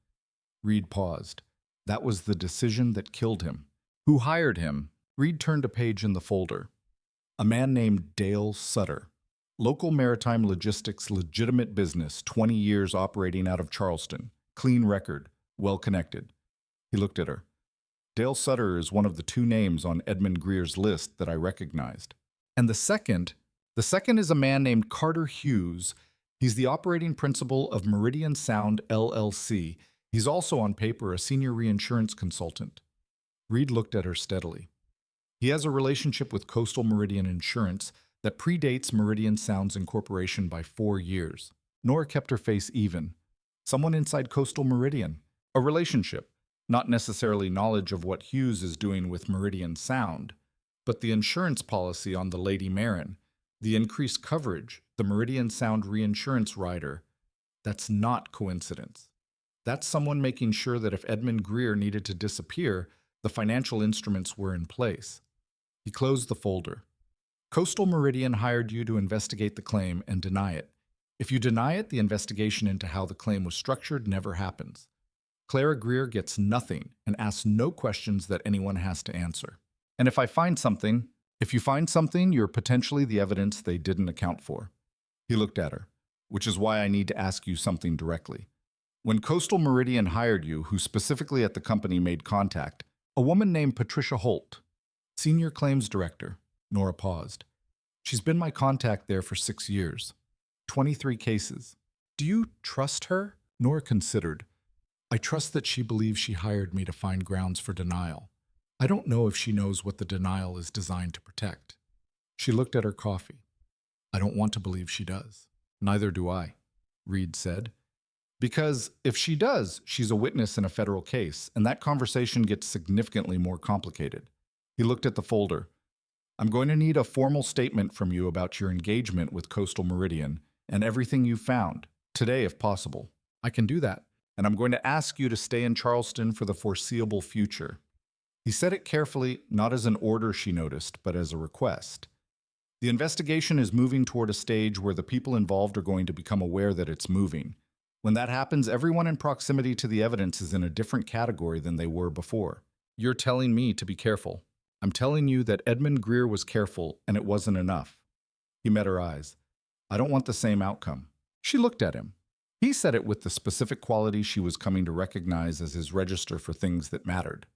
Reed paused. That was the decision that killed him. Who hired him? Reed turned a page in the folder. A man named Dale Sutter. Local maritime logistics legitimate business, 20 years operating out of Charleston. Clean record, well connected. He looked at her. Dale Sutter is one of the 2 names on Edmund Greer's list that I recognized. And the second is a man named Carter Hughes. He's the operating principal of Meridian Sound LLC. He's also on paper a senior reinsurance consultant. Reed looked at her steadily. He has a relationship with Coastal Meridian Insurance that predates Meridian Sound's incorporation by 4 years. Nora kept her face even. Someone inside Coastal Meridian. A relationship. Not necessarily knowledge of what Hughes is doing with Meridian Sound, but the insurance policy on the Lady Marin, the increased coverage, the Meridian Sound reinsurance rider. That's not coincidence. That's someone making sure that if Edmund Greer needed to disappear, the financial instruments were in place. He closed the folder. Coastal Meridian hired you to investigate the claim and deny it. If you deny it, the investigation into how the claim was structured never happens. Clara Greer gets nothing and asks no questions that anyone has to answer. And if you find something, you're potentially the evidence they didn't account for. He looked at her, which is why I need to ask you something directly. When Coastal Meridian hired you, who specifically at the company made contact? A woman named Patricia Holt, Senior Claims Director. Nora paused. She's been my contact there for 6 years. 23 cases. Do you trust her? Nora considered. I trust that she believes she hired me to find grounds for denial. I don't know if she knows what the denial is designed to protect. She looked at her coffee. I don't want to believe she does. Neither do I, Reed said. Because if she does, she's a witness in a federal case, and that conversation gets significantly more complicated. He looked at the folder. I'm going to need a formal statement from you about your engagement with Coastal Meridian and everything you found, today if possible. I can do that, and I'm going to ask you to stay in Charleston for the foreseeable future. He said it carefully, not as an order, she noticed, but as a request. The investigation is moving toward a stage where the people involved are going to become aware that it's moving. When that happens, everyone in proximity to the evidence is in a different category than they were before. You're telling me to be careful. I'm telling you that Edmund Greer was careful, and it wasn't enough. He met her eyes. I don't want the same outcome. She looked at him. He said it with the specific quality she was coming to recognize as his register for things that mattered.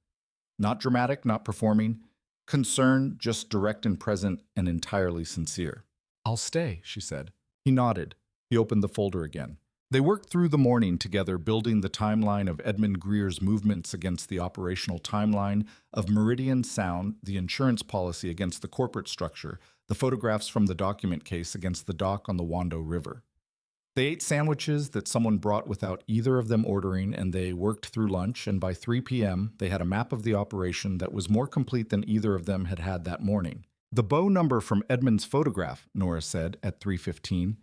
Not dramatic, not performing. Concern, just direct and present and entirely sincere. I'll stay, she said. He nodded. He opened the folder again. They worked through the morning together, building the timeline of Edmund Greer's movements against the operational timeline of Meridian Sound, the insurance policy against the corporate structure, the photographs from the document case against the dock on the Wando River. They ate sandwiches that someone brought without either of them ordering, and they worked through lunch, and by 3 p.m., they had a map of the operation that was more complete than either of them had had that morning. The bow number from Edmund's photograph, Nora said at 3:15.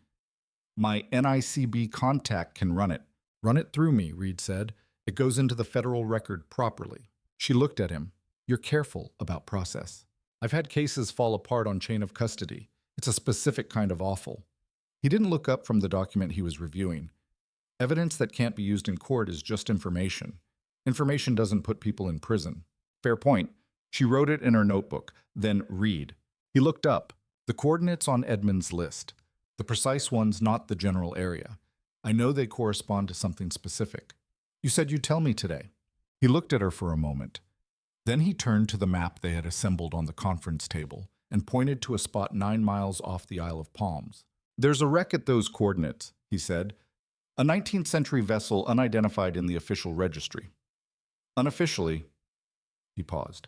My NICB contact can run it. Run it through me, Reed said. It goes into the federal record properly. She looked at him. You're careful about process. I've had cases fall apart on chain of custody. It's a specific kind of awful. He didn't look up from the document he was reviewing. Evidence that can't be used in court is just information. Information doesn't put people in prison. Fair point. She wrote it in her notebook. Then read. He looked up. The coordinates on Edmund's list. The precise ones, not the general area. I know they correspond to something specific. You said you'd tell me today. He looked at her for a moment. Then he turned to the map they had assembled on the conference table and pointed to a spot 9 miles off the Isle of Palms. There's a wreck at those coordinates, he said. A 19th century vessel unidentified in the official registry. Unofficially, he paused.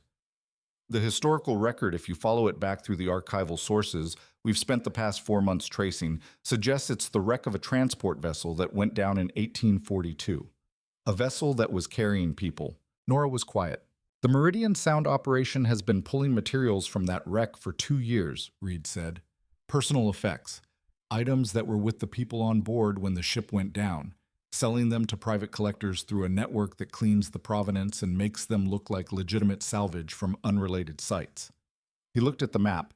The historical record, if you follow it back through the archival sources we've spent the past 4 months tracing, suggests it's the wreck of a transport vessel that went down in 1842. A vessel that was carrying people. Nora was quiet. The Meridian Sound operation has been pulling materials from that wreck for 2 years, Reed said. Personal effects. Items that were with the people on board when the ship went down, selling them to private collectors through a network that cleans the provenance and makes them look like legitimate salvage from unrelated sites. He looked at the map.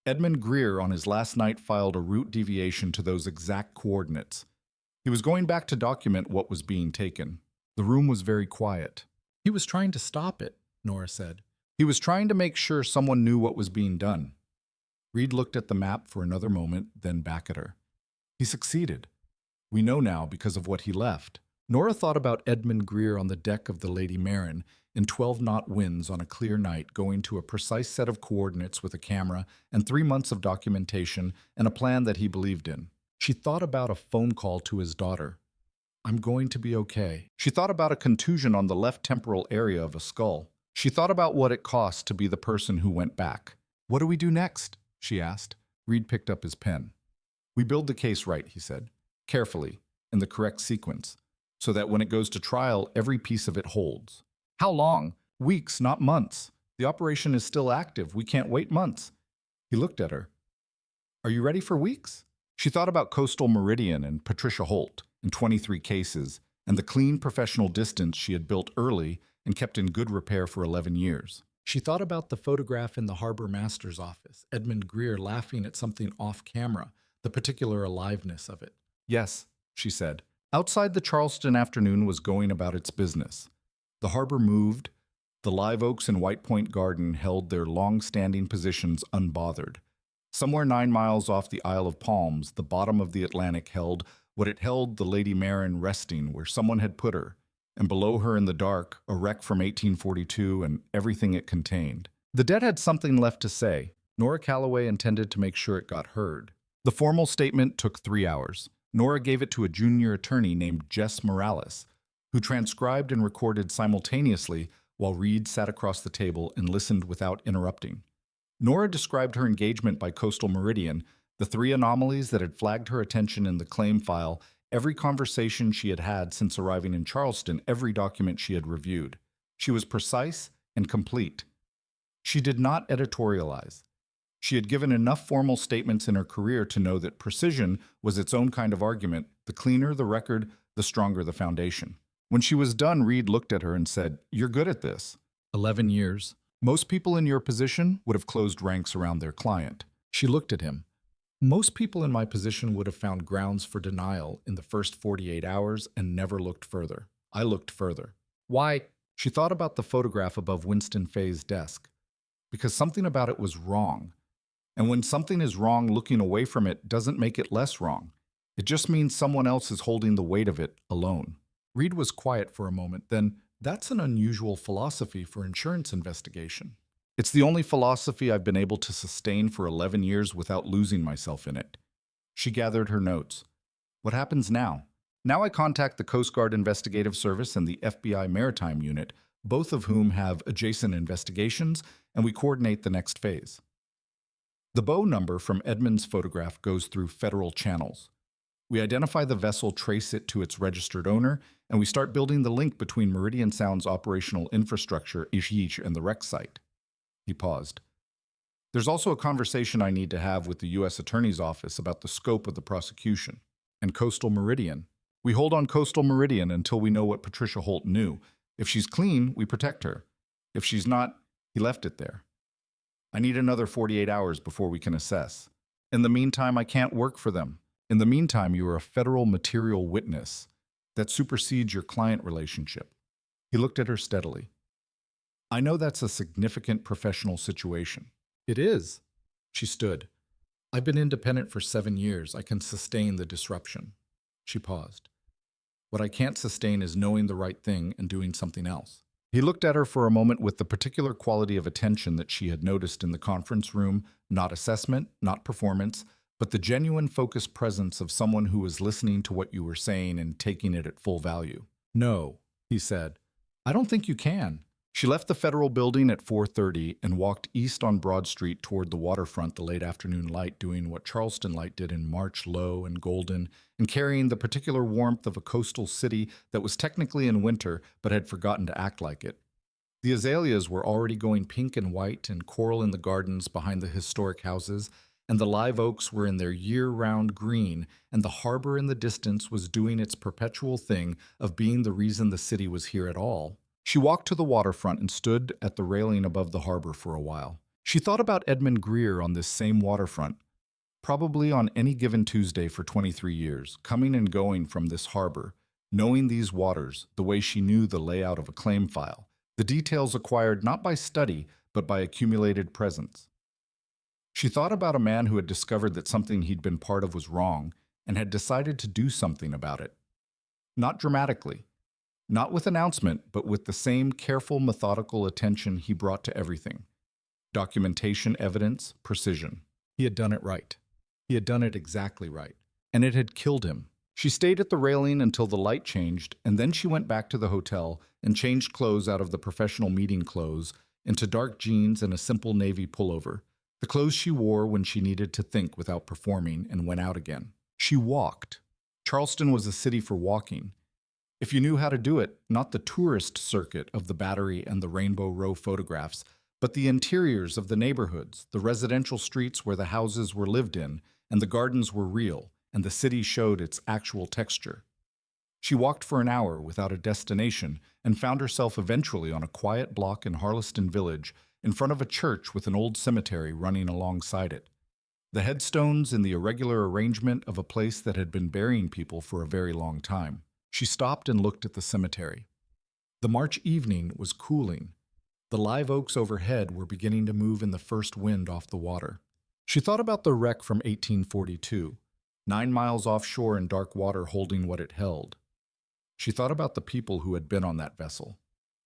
Edmund Greer on his last night filed a route deviation to those exact coordinates. He was going back to document what was being taken. The room was very quiet. He was trying to stop it, Nora said. He was trying to make sure someone knew what was being done. Reed looked at the map for another moment, then back at her. He succeeded. We know now because of what he left. Nora thought about Edmund Greer on the deck of the Lady Marin in 12-knot winds on a clear night, going to a precise set of coordinates with a camera and 3 months of documentation and a plan that he believed in. She thought about a phone call to his daughter. I'm going to be okay. She thought about a contusion on the left temporal area of a skull. She thought about what it cost to be the person who went back. What do we do next? She asked. Reed picked up his pen. We build the case right, he said. Carefully, in the correct sequence, so that when it goes to trial, every piece of it holds. How long? Weeks, not months. The operation is still active. We can't wait months. He looked at her. Are you ready for weeks? She thought about Coastal Meridian and Patricia Holt in 23 cases and the clean professional distance she had built early and kept in good repair for 11 years. She thought about the photograph in the harbor master's office, Edmund Greer laughing at something off camera, the particular aliveness of it. Yes, she said. Outside, the Charleston afternoon was going about its business. The harbor moved. The live oaks in White Point Garden held their long-standing positions unbothered. Somewhere 9 miles off the Isle of Palms, the bottom of the Atlantic held what it held the Lady Marin resting where someone had put her, and below her in the dark, a wreck from 1842 and everything it contained. The dead had something left to say. Nora Calloway intended to make sure it got heard. The formal statement took 3 hours. Nora gave it to a junior attorney named Jess Morales, who transcribed and recorded simultaneously while Reed sat across the table and listened without interrupting. Nora described her engagement by coastal meridian, the 3 anomalies that had flagged her attention in the claim file, every conversation she had had since arriving in Charleston, every document she had reviewed. She was precise and complete. She did not editorialize. She had given enough formal statements in her career to know that precision was its own kind of argument. The cleaner the record, the stronger the foundation. When she was done, Reed looked at her and said, "You're good at this." 11 years. Most people in your position would have closed ranks around their client. She looked at him. Most people in my position would have found grounds for denial in the first 48 hours and never looked further. I looked further. Why? She thought about the photograph above Winston Fay's desk. Because something about it was wrong. And when something is wrong, looking away from it doesn't make it less wrong. It just means someone else is holding the weight of it alone. Reed was quiet for a moment, then, "That's an unusual philosophy for insurance investigation." "It's the only philosophy I've been able to sustain for 11 years without losing myself in it." She gathered her notes. "What happens now?" "Now I contact the Coast Guard Investigative Service and the FBI Maritime Unit, both of whom have adjacent investigations, and we coordinate the next phase." The bow number from Edmund's photograph goes through federal channels. We identify the vessel, trace it to its registered owner, and we start building the link between Meridian Sound's operational infrastructure and the wreck site. He paused. "There's also a conversation I need to have with the U.S. Attorney's Office about the scope of the prosecution. And Coastal Meridian. We hold on Coastal Meridian until we know what Patricia Holt knew. If she's clean, we protect her. If she's not," he left it there. "I need another 48 hours before we can assess. In the meantime, I can't work for them. In the meantime, you are a federal material witness. That supersedes your client relationship." He looked at her steadily. "I know that's a significant professional situation." "It is." She stood. "I've been independent for 7 years. I can sustain the disruption." She paused. "What I can't sustain is knowing the right thing and doing something else." He looked at her for a moment with the particular quality of attention that she had noticed in the conference room, not assessment, not performance, but the genuine focused presence of someone who was listening to what you were saying and taking it at full value. "No," he said. "I don't think you can." She left the federal building at 4:30 and walked east on Broad Street toward the waterfront, the late afternoon light doing what Charleston light did in March, low and golden, and carrying the particular warmth of a coastal city that was technically in winter but had forgotten to act like it. The azaleas were already going pink and white and coral in the gardens behind the historic houses, and the live oaks were in their year-round green, and the harbor in the distance was doing its perpetual thing of being the reason the city was here at all. She walked to the waterfront and stood at the railing above the harbor for a while. She thought about Edmund Greer on this same waterfront, probably on any given Tuesday for 23 years, coming and going from this harbor, knowing these waters the way she knew the layout of a claim file, the details acquired not by study but by accumulated presence. She thought about a man who had discovered that something he'd been part of was wrong and had decided to do something about it. Not dramatically, not with announcement, but with the same careful, methodical attention he brought to everything. Documentation, evidence, precision. He had done it right. He had done it exactly right. And it had killed him. She stayed at the railing until the light changed, and then she went back to the hotel and changed clothes out of the professional meeting clothes into dark jeans and a simple navy pullover, the clothes she wore when she needed to think without performing, and went out again. She walked. Charleston was a city for walking. If you knew how to do it, not the tourist circuit of the Battery and the Rainbow Row photographs, but the interiors of the neighborhoods, the residential streets where the houses were lived in, and the gardens were real, and the city showed its actual texture. She walked for an hour without a destination and found herself eventually on a quiet block in Charleston Village, in front of a church with an old cemetery running alongside it. The headstones in the irregular arrangement of a place that had been burying people for a very long time. She stopped and looked at the cemetery. The March evening was cooling. The live oaks overhead were beginning to move in the first wind off the water. She thought about the wreck from 1842, 9 miles offshore in dark water holding what it held. She thought about the people who had been on that vessel.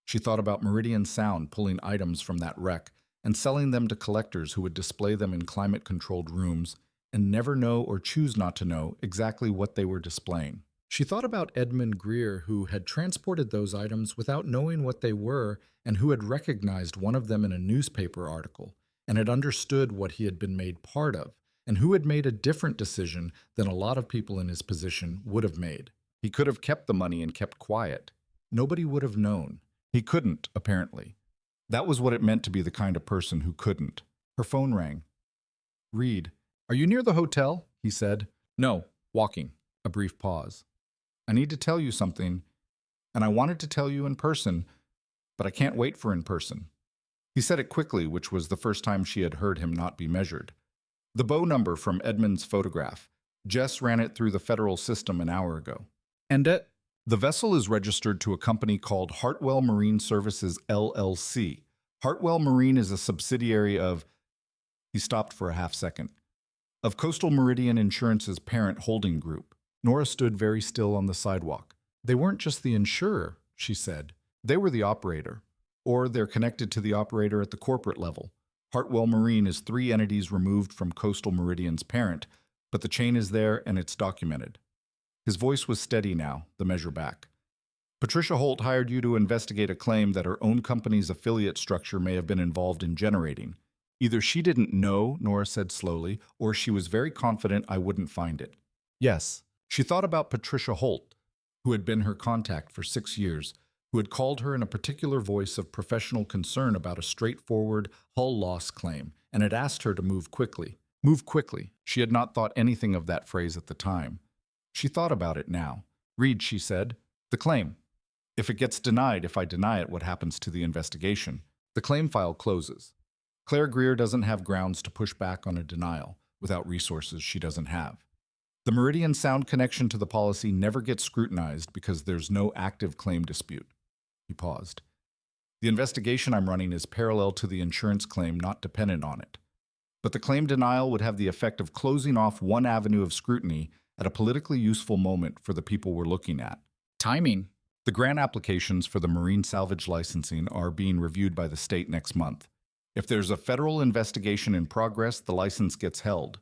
She thought about Meridian Sound pulling items from that wreck and selling them to collectors who would display them in climate-controlled rooms and never know or choose not to know exactly what they were displaying. She thought about Edmund Greer, who had transported those items without knowing what they were and who had recognized one of them in a newspaper article and had understood what he had been made part of, and who had made a different decision than a lot of people in his position would have made. He could have kept the money and kept quiet. Nobody would have known. He couldn't, apparently. That was what it meant to be the kind of person who couldn't. Her phone rang. "Reed, are you near the hotel?" he said. "No, walking." A brief pause. "I need to tell you something, and I wanted to tell you in person, but I can't wait for in person." He said it quickly, which was the first time she had heard him not be measured. The bow number from Edmund's photograph. Jess ran it through the federal system an hour ago. "And the vessel is registered to a company called Hartwell Marine Services, LLC. Hartwell Marine is a subsidiary of—" He stopped for a half second. "Of Coastal Meridian Insurance's parent holding group." Nora stood very still on the sidewalk. "They weren't just the insurer," she said. "They were the operator. Or they're connected to the operator at the corporate level. Hartwell Marine is 3 entities removed from Coastal Meridian's parent, but the chain is there and it's documented." His voice was steady now, the measure back. "Patricia Holt hired you to investigate a claim that her own company's affiliate structure may have been involved in generating. Either she didn't know," Nora said slowly, "or she was very confident I wouldn't find it." Yes, she thought about Patricia Holt, who had been her contact for 6 years, who had called her in a particular voice of professional concern about a straightforward hull loss claim, and had asked her to move quickly. Move quickly. She had not thought anything of that phrase at the time. She thought about it now. "Reed," she said, "the claim. If it gets denied, if I deny it, what happens to the investigation? The claim file closes. Claire Greer doesn't have grounds to push back on a denial without resources she doesn't have. The Meridian Sound connection to the policy never gets scrutinized because there's no active claim dispute." He paused. "The investigation I'm running is parallel to the insurance claim, not dependent on it. But the claim denial would have the effect of closing off one avenue of scrutiny at a politically useful moment for the people we're looking at. Timing. The grant applications for the marine salvage licensing are being reviewed by the state next month. If there's a federal investigation in progress, the license gets held.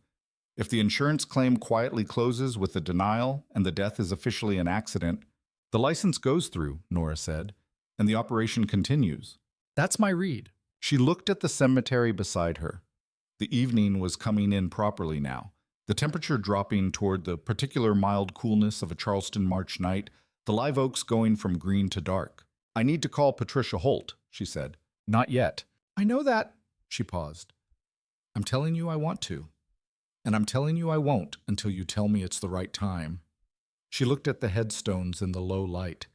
If the insurance claim quietly closes with the denial and the death is officially an accident, the license goes through," Nora said, "and the operation continues." "That's my read." She looked at the cemetery beside her. The evening was coming in properly now, the temperature dropping toward the particular mild coolness of a Charleston March night, the live oaks going from green to dark. "I need to call Patricia Holt," she said. "Not yet." "I know that." She paused. "I'm telling you I want to. And I'm telling you I won't until you tell me it's the right time." She looked at the headstones in the low light.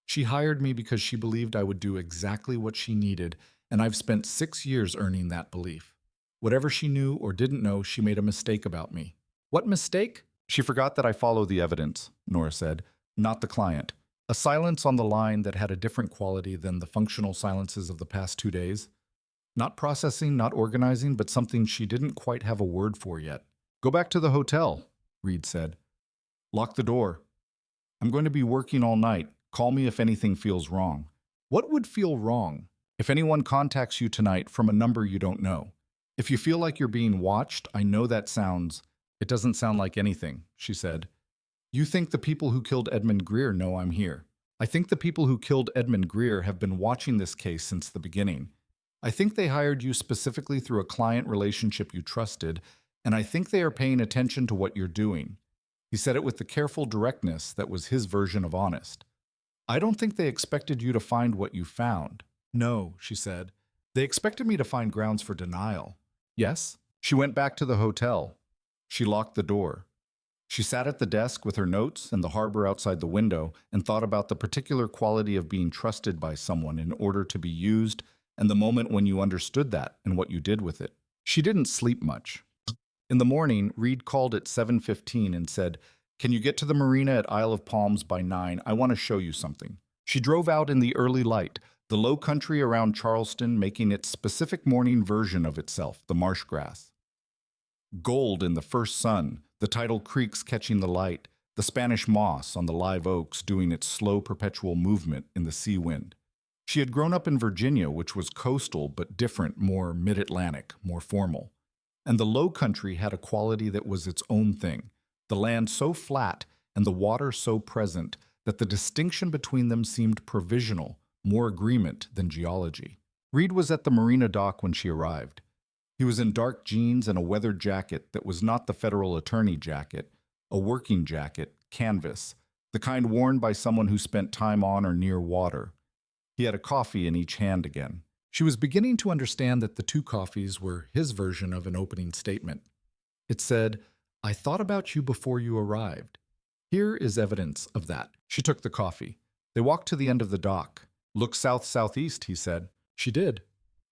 "She hired me because she believed I would do exactly what she needed, and I've spent 6 years earning that belief. Whatever she knew or didn't know, she made a mistake about me." "What mistake?" "She forgot that I follow the evidence," Nora said, "not the client. A silence on the line that had a different quality than the functional silences of the past 2 days. Not processing, not organizing, but something she didn't quite have a word for yet. "Go back to the hotel," Reed said. "Lock the door. I'm going to be working all night. Call me if anything feels wrong." "What would feel wrong?" "If anyone contacts you tonight from a number you don't know. If you feel like you're being watched, I know that sounds—" "It doesn't sound like anything," she said. "You think the people who killed Edmund Greer know I'm here. I think the people who killed Edmund Greer have been watching this case since the beginning. I think they hired you specifically through a client relationship you trusted, and I think they are paying attention to what you're doing." He said it with the careful directness that was his version of honest. "I don't think they expected you to find what you found." "No," she said. "They expected me to find grounds for denial." "Yes?" She went back to the hotel. She locked the door. She sat at the desk with her notes and the harbor outside the window and thought about the particular quality of being trusted by someone in order to be used and the moment when you understood that and what you did with it. She didn't sleep much. In the morning, Reed called at 7:15 and said, "Can you get to the marina at Isle of Palms by 9? I want to show you something." She drove out in the early light, the low country around Charleston making its specific morning version of itself, the marsh grass. Gold in the first sun, the tidal creeks catching the light, the Spanish moss on the live oaks doing its slow perpetual movement in the sea wind. She had grown up in Virginia, which was coastal but different, more mid-Atlantic, more formal. And the low country had a quality that was its own thing, the land so flat and the water so present that the distinction between them seemed provisional, more agreement than geology. Reed was at the marina dock when she arrived. He was in dark jeans and a weathered jacket that was not the federal attorney jacket, a working jacket, canvas, the kind worn by someone who spent time on or near water. He had a coffee in each hand again. She was beginning to understand that the two coffees were his version of an opening statement. It said, "I thought about you before you arrived. Here is evidence of that." She took the coffee. They walked to the end of the dock. "Look south-southeast," he said. She did.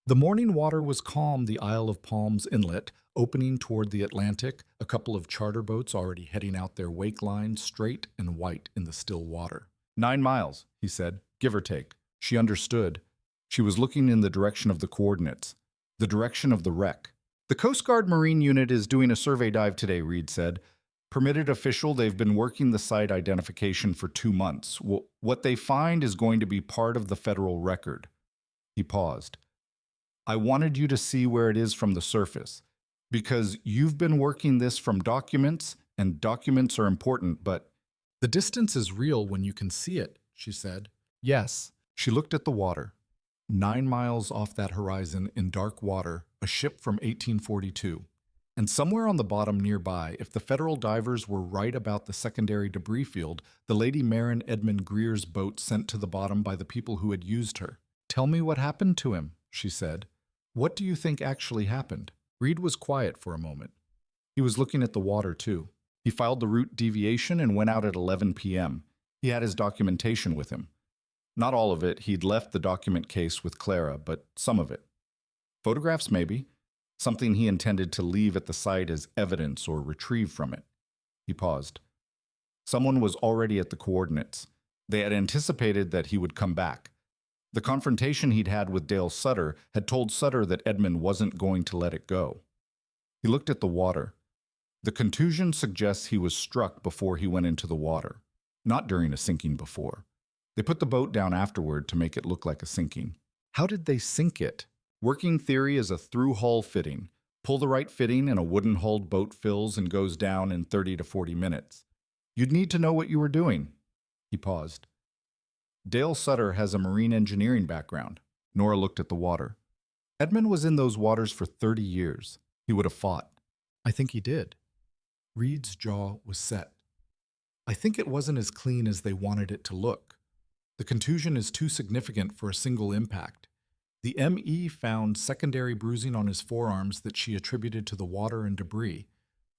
The morning water was calm, the Isle of Palms inlet, opening toward the Atlantic, a couple of charter boats already heading out their wake lines, straight and white in the still water. 9 miles, he said, give or take. She understood. She was looking in the direction of the coordinates, the direction of the wreck. "The Coast Guard Marine Unit is doing a survey dive today," Reed said. "Permitted official, they've been working the site identification for 2 months. What they find is going to be part of the federal record." He paused. "I wanted you to see where it is from the surface, because you've been working this from documents, and documents are important, but—" "The distance is real when you can see it," she said. "Yes." She looked at the water. 9 miles off that horizon in dark water, a ship from 1842. And somewhere on the bottom nearby, if the federal divers were right about the secondary debris field, the Lady Marin Edmund Greer's boat sent to the bottom by the people who had used her. "Tell me what happened to him," she said. "What do you think actually happened?" Reed was quiet for a moment. He was looking at the water, too. He filed the route deviation and went out at 11 p.m. He had his documentation with him. Not all of it. He'd left the document case with Clara, but some of it. Photographs, maybe. Something he intended to leave at the site as evidence or retrieve from it. He paused. Someone was already at the coordinates. They had anticipated that he would come back. The confrontation he'd had with Dale Sutter had told Sutter that Edmund wasn't going to let it go. He looked at the water. The contusion suggests he was struck before he went into the water, not during a sinking before. They put the boat down afterward to make it look like a sinking. How did they sink it? Working theory is a through-hull fitting. Pull the right fitting and a wooden-hulled boat fills and goes down in 30 to 40 minutes. You'd need to know what you were doing. He paused. Dale Sutter has a marine engineering background. Nora looked at the water. Edmund was in those waters for 30 years. He would have fought. I think he did. Reed's jaw was set. I think it wasn't as clean as they wanted it to look. The contusion is too significant for a single impact. The ME found secondary bruising on his forearms that she attributed to the water and debris.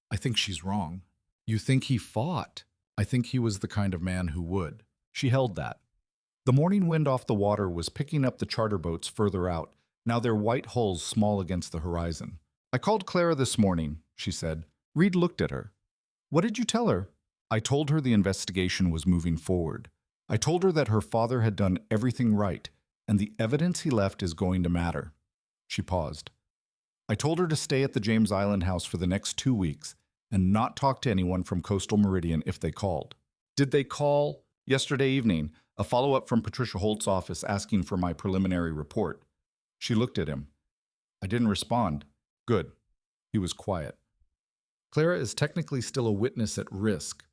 I think she's wrong. You think he fought? I think he was the kind of man who would. She held that. The morning wind off the water was picking up the charter boats further out, now their white hulls small against the horizon. I called Clara this morning, she said. Reed looked at her. What did you tell her? I told her the investigation was moving forward. I told her that her father had done everything right, and the evidence he left is going to matter. She paused. I told her to stay at the James Island house for the next 2 weeks and not talk to anyone from Coastal Meridian if they called. Did they call? Yesterday evening, a follow-up from Patricia Holt's office asking for my preliminary report. She looked at him. I didn't respond. Good. He was quiet. Clara is technically still a witness at risk.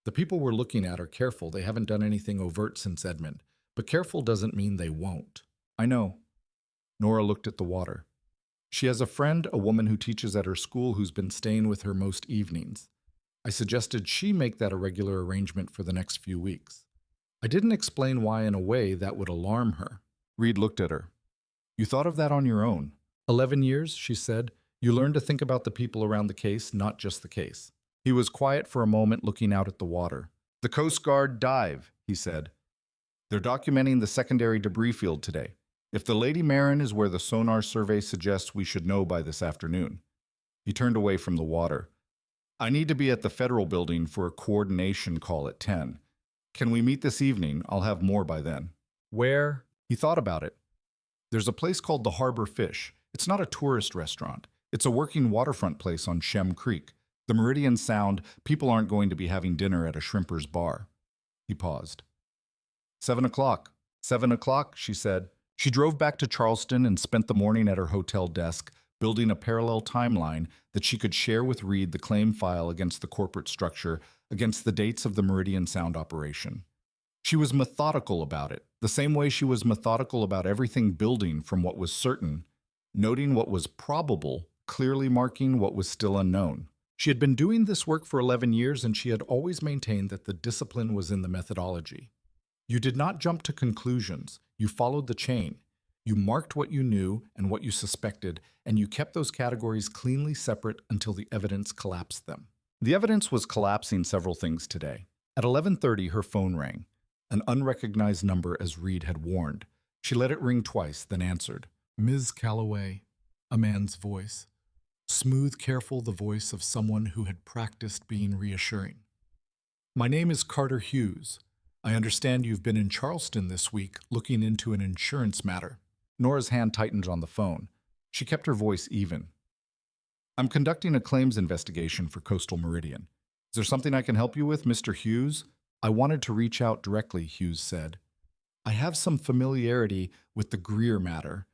The people we're looking at are careful. They haven't done anything overt since Edmund. But careful doesn't mean they won't. I know. Nora looked at the water. She has a friend, a woman who teaches at her school who's been staying with her most evenings. I suggested she make that a regular arrangement for the next few weeks. I didn't explain why in a way that would alarm her. Reed looked at her. You thought of that on your own. 11 years, she said. You learned to think about the people around the case, not just the case. He was quiet for a moment, looking out at the water. The Coast Guard dive, he said. They're documenting the secondary debris field today. If the Lady Marin is where the sonar survey suggests we should know by this afternoon. He turned away from the water. I need to be at the Federal Building for a coordination call at 10. Can we meet this evening? I'll have more by then. Where? He thought about it. There's a place called the Harbor Fish. It's not a tourist restaurant. It's a working waterfront place on Shem Creek. The Meridian Sound, people aren't going to be having dinner at a shrimper's bar. He paused. 7 o'clock. 7 o'clock, she said. She drove back to Charleston and spent the morning at her hotel desk, building a parallel timeline that she could share with Reed the claim file against the corporate structure, against the dates of the Meridian Sound operation. She was methodical about it, the same way she was methodical about everything building from what was certain, noting what was probable, clearly marking what was still unknown. She had been doing this work for 11 years, and she had always maintained that the discipline was in the methodology. You did not jump to conclusions. You followed the chain. You marked what you knew and what you suspected, and you kept those categories cleanly separate until the evidence collapsed them. The evidence was collapsing several things today. At 11:30, her phone rang. An unrecognized number, as Reed had warned. She let it ring twice, then answered. Ms. Calloway, a man's voice. Smooth, careful, the voice of someone who had practiced being reassuring. My name is Carter Hughes. I understand you've been in Charleston this week looking into an insurance matter. Nora's hand tightened on the phone. She kept her voice even. I'm conducting a claims investigation for Coastal Meridian. Is there something I can help you with, Mr. Hughes? I wanted to reach out directly, Hughes said. I have some familiarity with the Greer matter,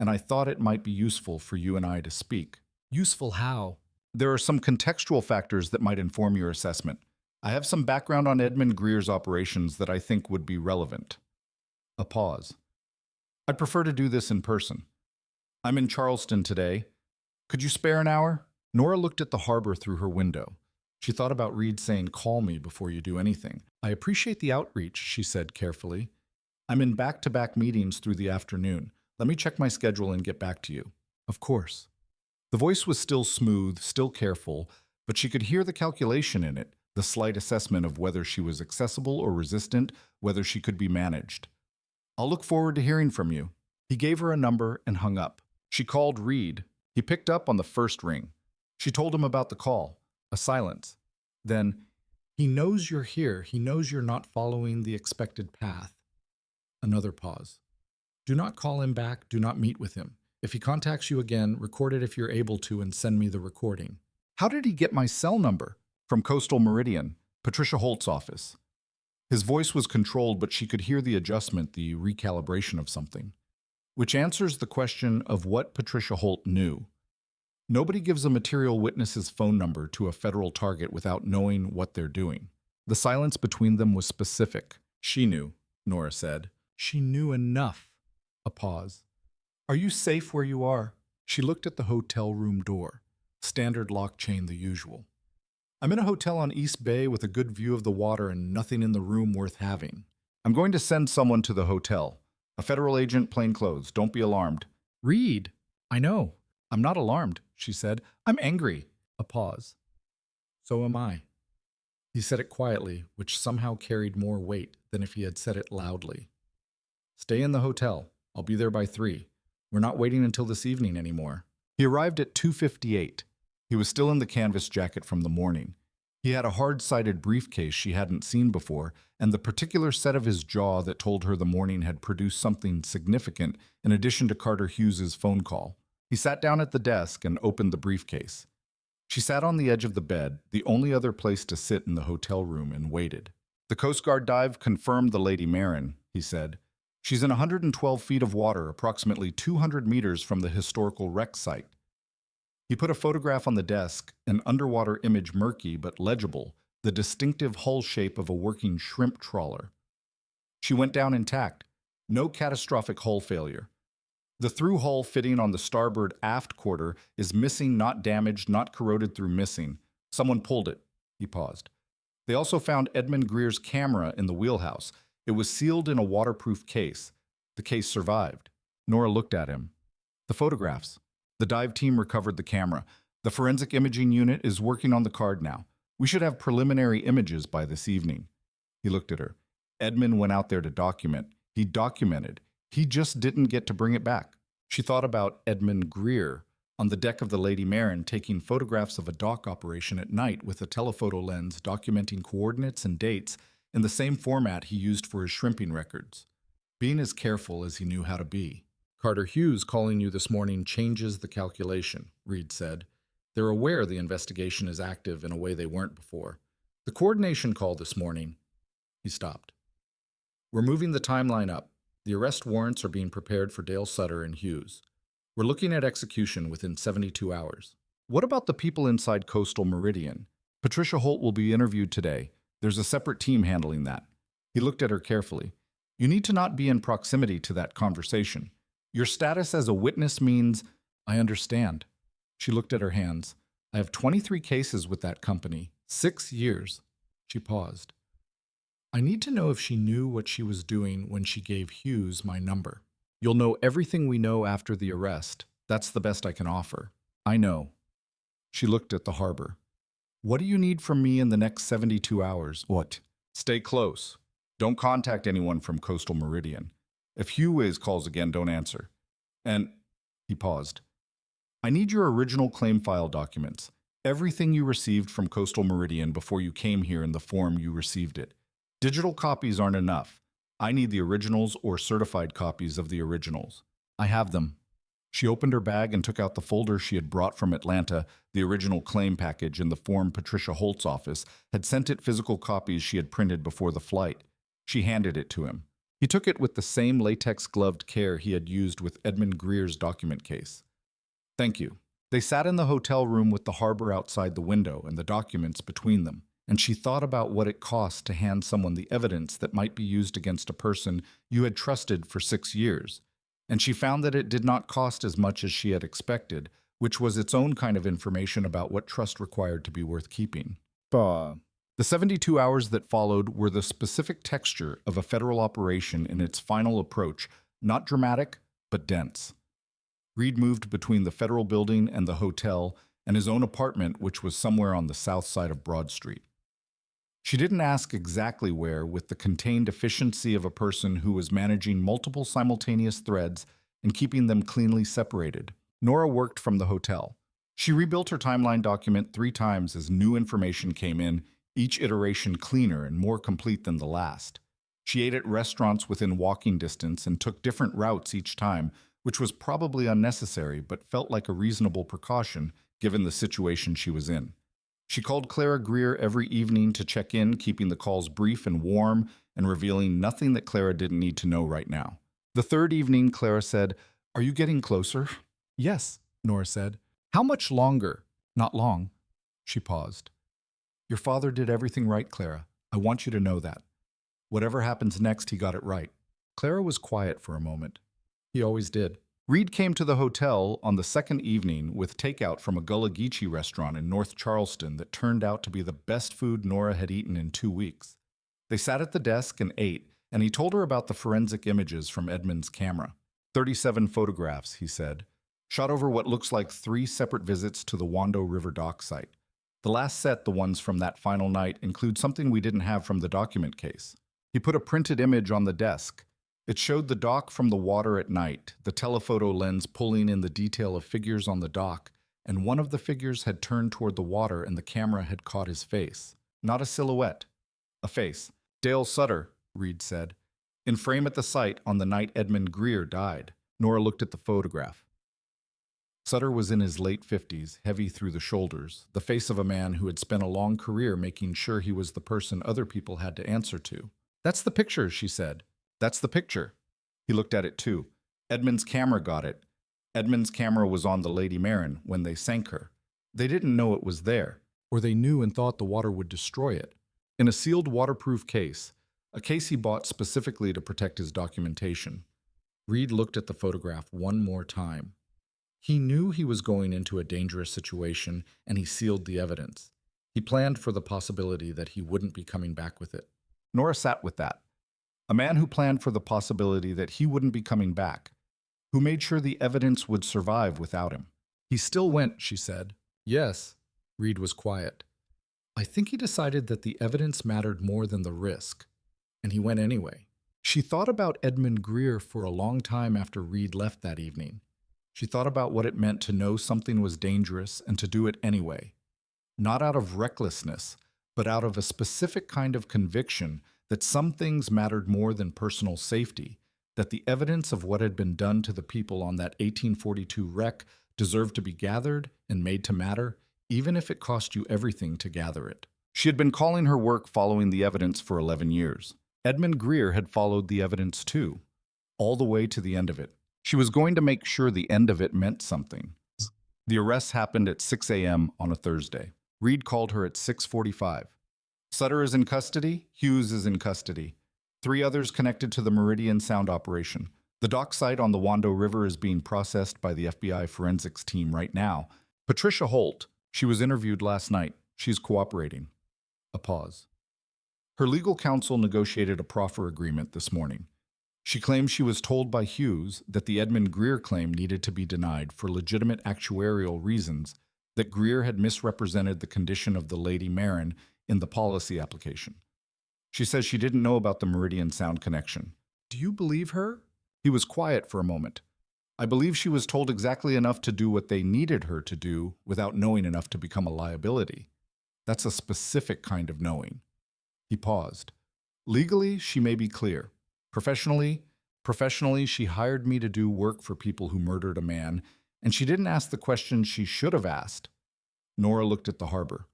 and I thought it might be useful for you and I to speak. Useful how? There are some contextual factors that might inform your assessment. I have some background on Edmund Greer's operations that I think would be relevant. A pause. I'd prefer to do this in person. I'm in Charleston today. Could you spare an hour? Nora looked at the harbor through her window. She thought about Reed saying, call me before you do anything. I appreciate the outreach, she said carefully. I'm in back-to-back meetings through the afternoon. Let me check my schedule and get back to you. Of course. The voice was still smooth, still careful, but she could hear the calculation in it, the slight assessment of whether she was accessible or resistant, whether she could be managed. I'll look forward to hearing from you. He gave her a number and hung up. She called Reed. He picked up on the first ring. She told him about the call. A silence. Then, he knows you're here. He knows you're not following the expected path. Another pause. Do not call him back. Do not meet with him. If he contacts you again, record it if you're able to and send me the recording. How did he get my cell number? From Coastal Meridian, Patricia Holt's office. His voice was controlled, but she could hear the adjustment, the recalibration of something. Which answers the question of what Patricia Holt knew. Nobody gives a material witness's phone number to a federal target without knowing what they're doing. The silence between them was specific. She knew, Nora said. She knew enough. A pause. Are you safe where you are? She looked at the hotel room door. Standard lock chain, the usual. I'm in a hotel on East Bay with a good view of the water and nothing in the room worth having. I'm going to send someone to the hotel. A federal agent, plainclothes. Don't be alarmed. Reed. I know. I'm not alarmed, she said. I'm angry. A pause. So am I. He said it quietly, which somehow carried more weight than if he had said it loudly. Stay in the hotel. I'll be there by 3. We're not waiting until this evening anymore. He arrived at 2:58. He was still in the canvas jacket from the morning. He had a hard-sided briefcase she hadn't seen before, and the particular set of his jaw that told her the morning had produced something significant in addition to Carter Hughes's phone call. He sat down at the desk and opened the briefcase. She sat on the edge of the bed, the only other place to sit in the hotel room, and waited. The Coast Guard dive confirmed the Lady Marin, he said. She's in 112 feet of water, approximately 200 meters from the historical wreck site. He put a photograph on the desk, an underwater image murky but legible, the distinctive hull shape of a working shrimp trawler. She went down intact. No catastrophic hull failure. The through hull fitting on the starboard aft quarter is missing, not damaged, not corroded through missing. Someone pulled it. He paused. They also found Edmund Greer's camera in the wheelhouse. It was sealed in a waterproof case. The case survived. Nora looked at him. The photographs. The dive team recovered the camera. The forensic imaging unit is working on the card now. We should have preliminary images by this evening. He looked at her. Edmund went out there to document. He documented. He just didn't get to bring it back. She thought about Edmund Greer on the deck of the Lady Marin taking photographs of a dock operation at night with a telephoto lens documenting coordinates and dates in the same format he used for his shrimping records. being as careful as he knew how to be. Carter Hughes calling you this morning changes the calculation, Reed said. They're aware the investigation is active in a way they weren't before. The coordination call this morning. He stopped. We're moving the timeline up. The arrest warrants are being prepared for Dale Sutter and Hughes. We're looking at execution within 72 hours. What about the people inside Coastal Meridian? Patricia Holt will be interviewed today. There's a separate team handling that. He looked at her carefully. You need to not be in proximity to that conversation. Your status as a witness means, I understand. She looked at her hands. I have 23 cases with that company. 6 years. She paused. I need to know if she knew what she was doing when she gave Hughes my number. You'll know everything we know after the arrest. That's the best I can offer. I know. She looked at the harbor. What do you need from me in the next 72 hours? What? Stay close. Don't contact anyone from Coastal Meridian. If Hughes calls again, don't answer. And he paused. I need your original claim file documents. Everything you received from Coastal Meridian before you came here in the form you received it. Digital copies aren't enough. I need the originals or certified copies of the originals. I have them. She opened her bag and took out the folder she had brought from Atlanta, the original claim package in the form Patricia Holt's office had sent it physical copies she had printed before the flight. She handed it to him. He took it with the same latex-gloved care he had used with Edmund Greer's document case. Thank you. They sat in the hotel room with the harbor outside the window and the documents between them, and she thought about what it cost to hand someone the evidence that might be used against a person you had trusted for 6 years. And she found that it did not cost as much as she had expected, which was its own kind of information about what trust required to be worth keeping. The 72 hours that followed were the specific texture of a federal operation in its final approach, not dramatic, but dense. Reed moved between the federal building and the hotel and his own apartment, which was somewhere on the south side of Broad Street. She didn't ask exactly where, with the contained efficiency of a person who was managing multiple simultaneous threads and keeping them cleanly separated. Nora worked from the hotel. She rebuilt her timeline document 3 times as new information came in, each iteration cleaner and more complete than the last. She ate at restaurants within walking distance and took different routes each time, which was probably unnecessary but felt like a reasonable precaution given the situation she was in. She called Clara Greer every evening to check in, keeping the calls brief and warm and revealing nothing that Clara didn't need to know right now. The 3rd evening, Clara said, Are you getting closer? Yes, Nora said. How much longer? Not long. She paused. Your father did everything right, Clara. I want you to know that. Whatever happens next, he got it right. Clara was quiet for a moment. He always did. Reed came to the hotel on the 2nd evening with takeout from a Gullah Geechee restaurant in North Charleston that turned out to be the best food Nora had eaten in 2 weeks. They sat at the desk and ate, and he told her about the forensic images from Edmund's camera. 37 photographs, he said, shot over what looks like 3 separate visits to the Wando River dock site. The last set, the ones from that final night, include something we didn't have from the document case. He put a printed image on the desk. It showed the dock from the water at night, the telephoto lens pulling in the detail of figures on the dock, and one of the figures had turned toward the water and the camera had caught his face. Not a silhouette. A face. Dale Sutter, Reed said. In frame at the site on the night Edmund Greer died. Nora looked at the photograph. Sutter was in his late 50s, heavy through the shoulders, the face of a man who had spent a long career making sure he was the person other people had to answer to. That's the picture, she said. That's the picture. He looked at it too. Edmund's camera got it. Edmund's camera was on the Lady Marin when they sank her. They didn't know it was there, or they knew and thought the water would destroy it. In a sealed waterproof case, a case he bought specifically to protect his documentation. Reed looked at the photograph one more time. He knew he was going into a dangerous situation, and he sealed the evidence. He planned for the possibility that he wouldn't be coming back with it. Nora sat with that. A man who planned for the possibility that he wouldn't be coming back, who made sure the evidence would survive without him. He still went, she said. Yes. Reed was quiet. I think he decided that the evidence mattered more than the risk, and he went anyway. She thought about Edmund Greer for a long time after Reed left that evening. She thought about what it meant to know something was dangerous and to do it anyway. Not out of recklessness, but out of a specific kind of conviction that some things mattered more than personal safety, that the evidence of what had been done to the people on that 1842 wreck deserved to be gathered and made to matter, even if it cost you everything to gather it. She had been calling her work following the evidence for 11 years. Edmund Greer had followed the evidence too, all the way to the end of it. She was going to make sure the end of it meant something. The arrests happened at 6 a.m. on a Thursday. Reed called her at 6:45. Sutter is in custody. Hughes is in custody. 3 others connected to the Meridian Sound operation. The dock site on the Wando River is being processed by the FBI forensics team right now. Patricia Holt, she was interviewed last night. She's cooperating. A pause. Her legal counsel negotiated a proffer agreement this morning. She claims she was told by Hughes that the Edmund Greer claim needed to be denied for legitimate actuarial reasons, that Greer had misrepresented the condition of the Lady Marin in the policy application. She says she didn't know about the Meridian Sound connection. Do you believe her? He was quiet for a moment. I believe she was told exactly enough to do what they needed her to do without knowing enough to become a liability. That's a specific kind of knowing. He paused. Legally, she may be clear. Professionally, she hired me to do work for people who murdered a man, and she didn't ask the questions she should have asked. Nora looked at the harbor.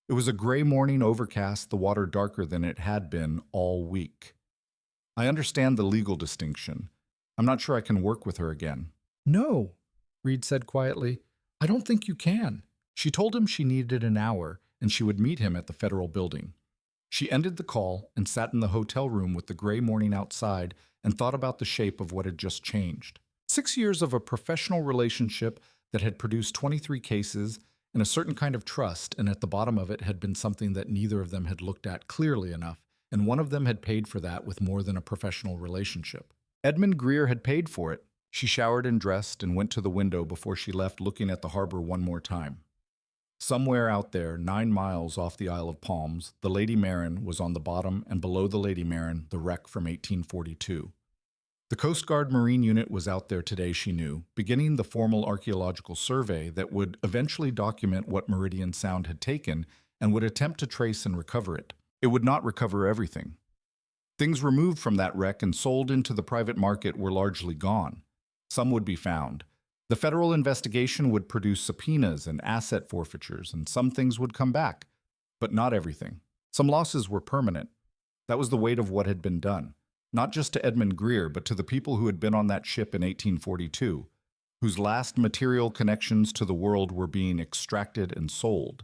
It was a gray morning, overcast, the water darker than it had been all week. I understand the legal distinction. I'm not sure I can work with her again. No, Reed said quietly. I don't think you can. She told him she needed an hour, and she would meet him at the federal building. She ended the call and sat in the hotel room with the gray morning outside and thought about the shape of what had just changed. 6 years of a professional relationship that had produced 23 cases and a certain kind of trust, and at the bottom of it had been something that neither of them had looked at clearly enough, and one of them had paid for that with more than a professional relationship. Edmund Greer had paid for it. She showered and dressed and went to the window before she left, looking at the harbor one more time. Somewhere out there, 9 miles off the Isle of Palms, the Lady Marin was on the bottom, and below the Lady Marin, the wreck from 1842. The Coast Guard Marine Unit was out there today, she knew, beginning the formal archaeological survey that would eventually document what Meridian Sound had taken and would attempt to trace and recover it. It would not recover everything. Things removed from that wreck and sold into the private market were largely gone. Some would be found. The federal investigation would produce subpoenas and asset forfeitures, and some things would come back, but not everything. Some losses were permanent. That was the weight of what had been done, not just to Edmund Greer, but to the people who had been on that ship in 1842, whose last material connections to the world were being extracted and sold,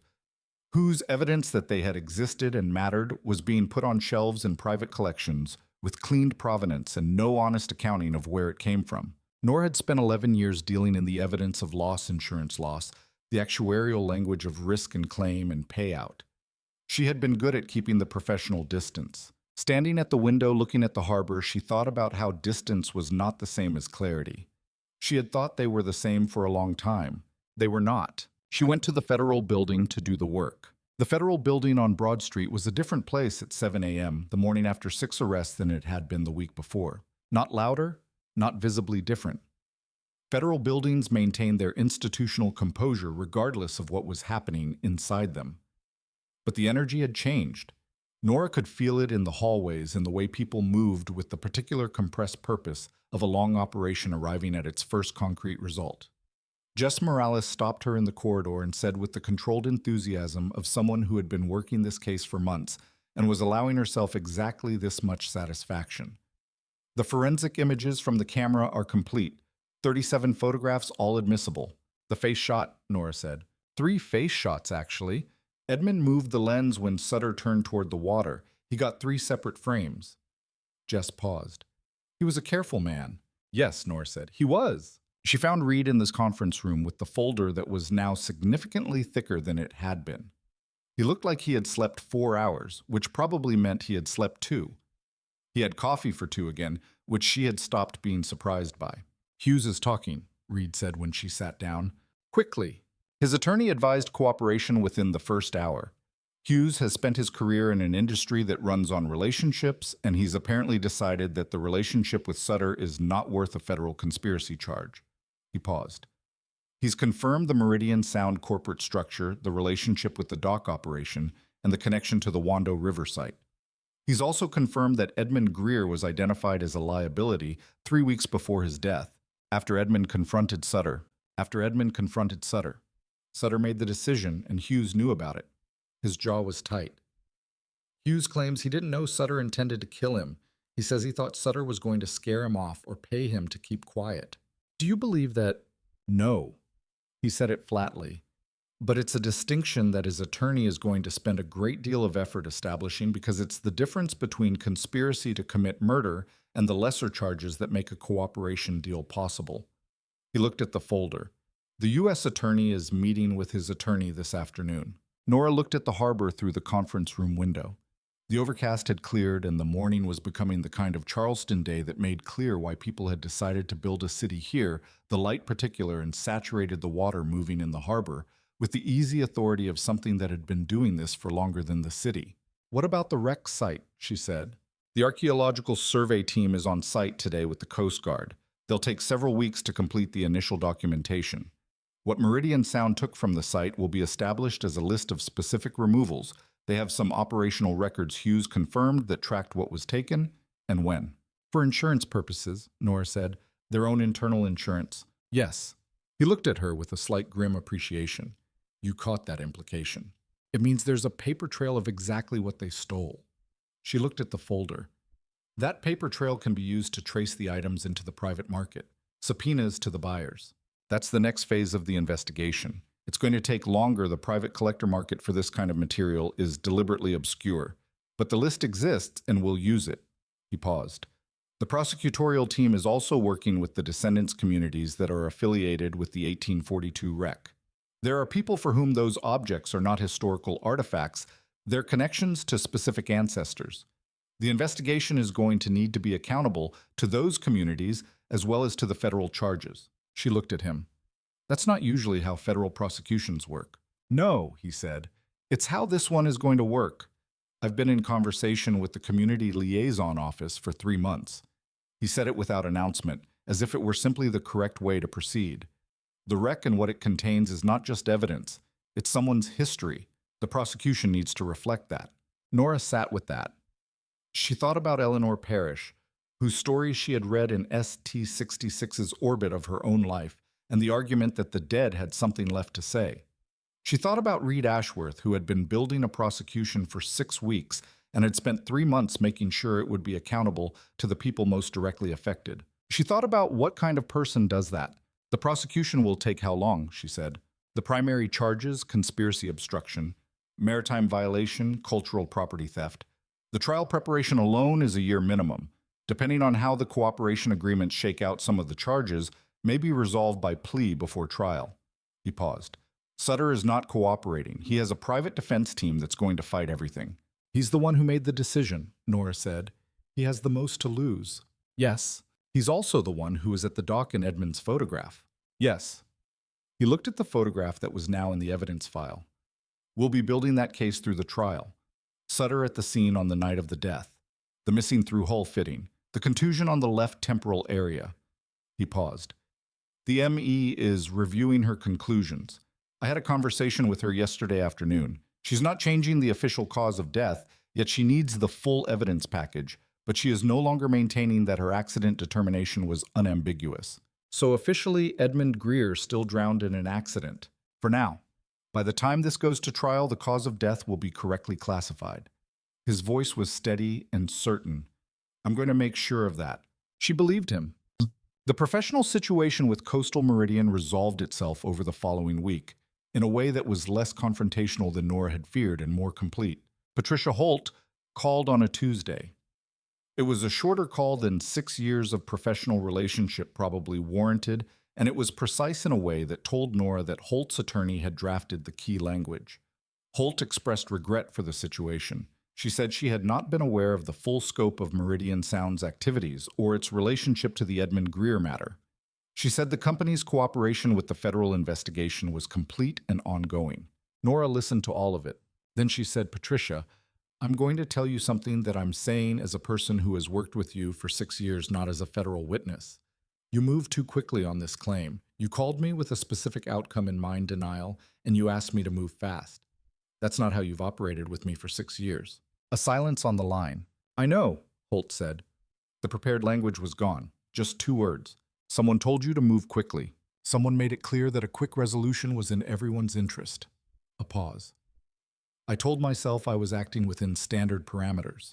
whose evidence that they had existed and mattered was being put on shelves in private collections with cleaned provenance and no honest accounting of where it came from. Nora had spent 11 years dealing in the evidence of loss insurance loss, the actuarial language of risk and claim and payout. She had been good at keeping the professional distance. Standing at the window looking at the harbor, she thought about how distance was not the same as clarity. She had thought they were the same for a long time. They were not. She went to the federal building to do the work. The federal building on Broad Street was a different place at 7 a.m., the morning after 6 arrests, than it had been the week before. Not louder, not visibly different. Federal buildings maintained their institutional composure regardless of what was happening inside them. But the energy had changed. Nora could feel it in the hallways and the way people moved with the particular compressed purpose of a long operation arriving at its first concrete result. Jess Morales stopped her in the corridor and said with the controlled enthusiasm of someone who had been working this case for months and was allowing herself exactly this much satisfaction. The forensic images from the camera are complete. 37 photographs, all admissible. The face shot, Nora said. 3 face shots, actually. Edmund moved the lens when Sutter turned toward the water. He got 3 separate frames. Jess paused. He was a careful man. Yes, Nora said. He was. She found Reed in this conference room with the folder that was now significantly thicker than it had been. He looked like he had slept 4 hours, which probably meant he had slept 2. He had coffee for 2 again, which she had stopped being surprised by. Hughes is talking, Reed said when she sat down. Quickly. His attorney advised cooperation within the first hour. Hughes has spent his career in an industry that runs on relationships, and he's apparently decided that the relationship with Sutter is not worth a federal conspiracy charge. He paused. He's confirmed the Meridian Sound corporate structure, the relationship with the dock operation, and the connection to the Wando River site. He's also confirmed that Edmund Greer was identified as a liability 3 weeks before his death, after Edmund confronted Sutter. Sutter made the decision, and Hughes knew about it. His jaw was tight. Hughes claims he didn't know Sutter intended to kill him. He says he thought Sutter was going to scare him off or pay him to keep quiet. Do you believe that? No. He said it flatly. But it's a distinction that his attorney is going to spend a great deal of effort establishing because it's the difference between conspiracy to commit murder and the lesser charges that make a cooperation deal possible. He looked at the folder. The U.S. attorney is meeting with his attorney this afternoon. Nora looked at the harbor through the conference room window. The overcast had cleared, and the morning was becoming the kind of Charleston day that made clear why people had decided to build a city here, the light particular and saturated the water moving in the harbor, with the easy authority of something that had been doing this for longer than the city. What about the wreck site? She said. The archaeological survey team is on site today with the Coast Guard. They'll take several weeks to complete the initial documentation. What Meridian Sound took from the site will be established as a list of specific removals. They have some operational records Hughes confirmed that tracked what was taken and when. For insurance purposes, Nora said, their own internal insurance. Yes. He looked at her with a slight grim appreciation. You caught that implication. It means there's a paper trail of exactly what they stole. She looked at the folder. That paper trail can be used to trace the items into the private market. Subpoenas to the buyers. That's the next phase of the investigation. It's going to take longer. The private collector market for this kind of material is deliberately obscure. But the list exists and we'll use it. He paused. The prosecutorial team is also working with the descendants communities that are affiliated with the 1842 wreck. There are people for whom those objects are not historical artifacts, they're connections to specific ancestors. The investigation is going to need to be accountable to those communities as well as to the federal charges. She looked at him. That's not usually how federal prosecutions work. No, he said. It's how this one is going to work. I've been in conversation with the Community Liaison Office for 3 months. He said it without announcement, as if it were simply the correct way to proceed. The wreck and what it contains is not just evidence. It's someone's history. The prosecution needs to reflect that. Nora sat with that. She thought about Eleanor Parrish, whose story she had read in ST-66's orbit of her own life, and the argument that the dead had something left to say. She thought about Reed Ashworth, who had been building a prosecution for 6 weeks and had spent 3 months making sure it would be accountable to the people most directly affected. She thought about what kind of person does that. The prosecution will take how long, she said. The primary charges, conspiracy obstruction, maritime violation, cultural property theft. The trial preparation alone is a year minimum. Depending on how the cooperation agreements shake out, some of the charges may be resolved by plea before trial. He paused. Sutter is not cooperating. He has a private defense team that's going to fight everything. He's the one who made the decision, Nora said. He has the most to lose. Yes. He's also the one who was at the dock in Edmund's photograph. Yes. He looked at the photograph that was now in the evidence file. We'll be building that case through the trial. Sutter at the scene on the night of the death. The missing through-hole fitting. The contusion on the left temporal area. He paused. The ME is reviewing her conclusions. I had a conversation with her yesterday afternoon. She's not changing the official cause of death, yet she needs the full evidence package, but she is no longer maintaining that her accident determination was unambiguous. So officially, Edmund Greer still drowned in an accident. For now. By the time this goes to trial, the cause of death will be correctly classified. His voice was steady and certain. I'm going to make sure of that. She believed him. The professional situation with Coastal Meridian resolved itself over the following week, in a way that was less confrontational than Nora had feared and more complete. Patricia Holt called on a Tuesday. It was a shorter call than 6 years of professional relationship probably warranted, and it was precise in a way that told Nora that Holt's attorney had drafted the key language. Holt expressed regret for the situation. She said she had not been aware of the full scope of Meridian Sound's activities or its relationship to the Edmund Greer matter. She said the company's cooperation with the federal investigation was complete and ongoing. Nora listened to all of it. Then she said, Patricia, I'm going to tell you something that I'm saying as a person who has worked with you for 6 years, not as a federal witness. You moved too quickly on this claim. You called me with a specific outcome in mind, denial, and you asked me to move fast. That's not how you've operated with me for 6 years. A silence on the line. I know, Holt said. The prepared language was gone. Just 2 words. Someone told you to move quickly. Someone made it clear that a quick resolution was in everyone's interest. A pause. I told myself I was acting within standard parameters.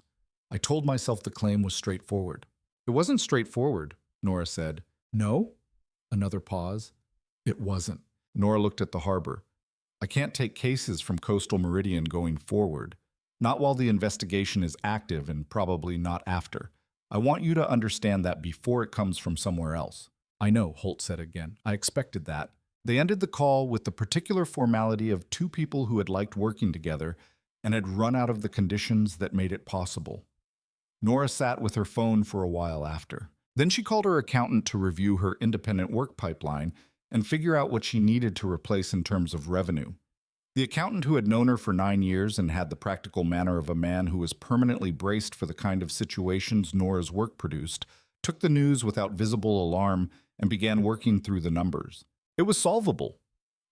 I told myself the claim was straightforward. It wasn't straightforward, Nora said. No? Another pause. It wasn't. Nora looked at the harbor. I can't take cases from Coastal Meridian going forward. Not while the investigation is active and probably not after. I want you to understand that before it comes from somewhere else. I know, Holt said again. I expected that. They ended the call with the particular formality of 2 people who had liked working together and had run out of the conditions that made it possible. Nora sat with her phone for a while after. Then she called her accountant to review her independent work pipeline and figure out what she needed to replace in terms of revenue. The accountant, who had known her for 9 years and had the practical manner of a man who was permanently braced for the kind of situations Nora's work produced, took the news without visible alarm and began working through the numbers. It was solvable.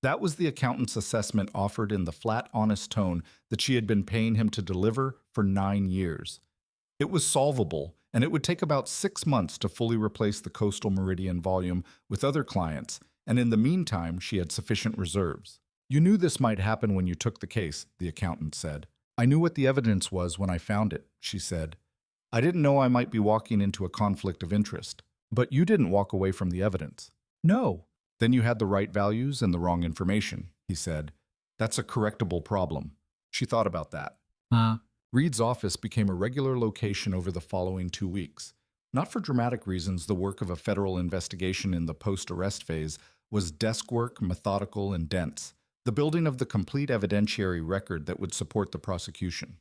That was the accountant's assessment, offered in the flat, honest tone that she had been paying him to deliver for 9 years. It was solvable, and it would take about 6 months to fully replace the Coastal Meridian volume with other clients, and in the meantime she had sufficient reserves. You knew this might happen when you took the case, the accountant said. I knew what the evidence was when I found it, she said. I didn't know I might be walking into a conflict of interest. But you didn't walk away from the evidence. No. Then you had the right values and the wrong information, he said. That's a correctable problem. She thought about that. Reed's office became a regular location over the following 2 weeks. Not for dramatic reasons, the work of a federal investigation in the post-arrest phase was desk work, methodical, and dense, the building of the complete evidentiary record that would support the prosecution.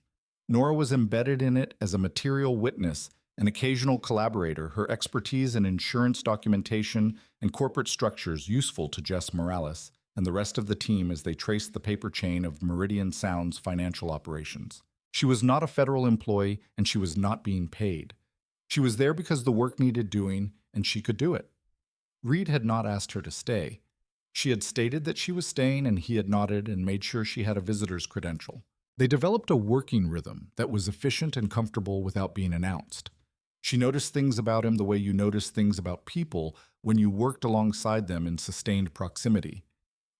Nora was embedded in it as a material witness, an occasional collaborator, her expertise in insurance documentation and corporate structures useful to Jess Morales and the rest of the team as they traced the paper chain of Meridian Sound's financial operations. She was not a federal employee, and she was not being paid. She was there because the work needed doing, and she could do it. Reed had not asked her to stay. She had stated that she was staying, and he had nodded and made sure she had a visitor's credential. They developed a working rhythm that was efficient and comfortable without being announced. She noticed things about him the way you notice things about people when you worked alongside them in sustained proximity.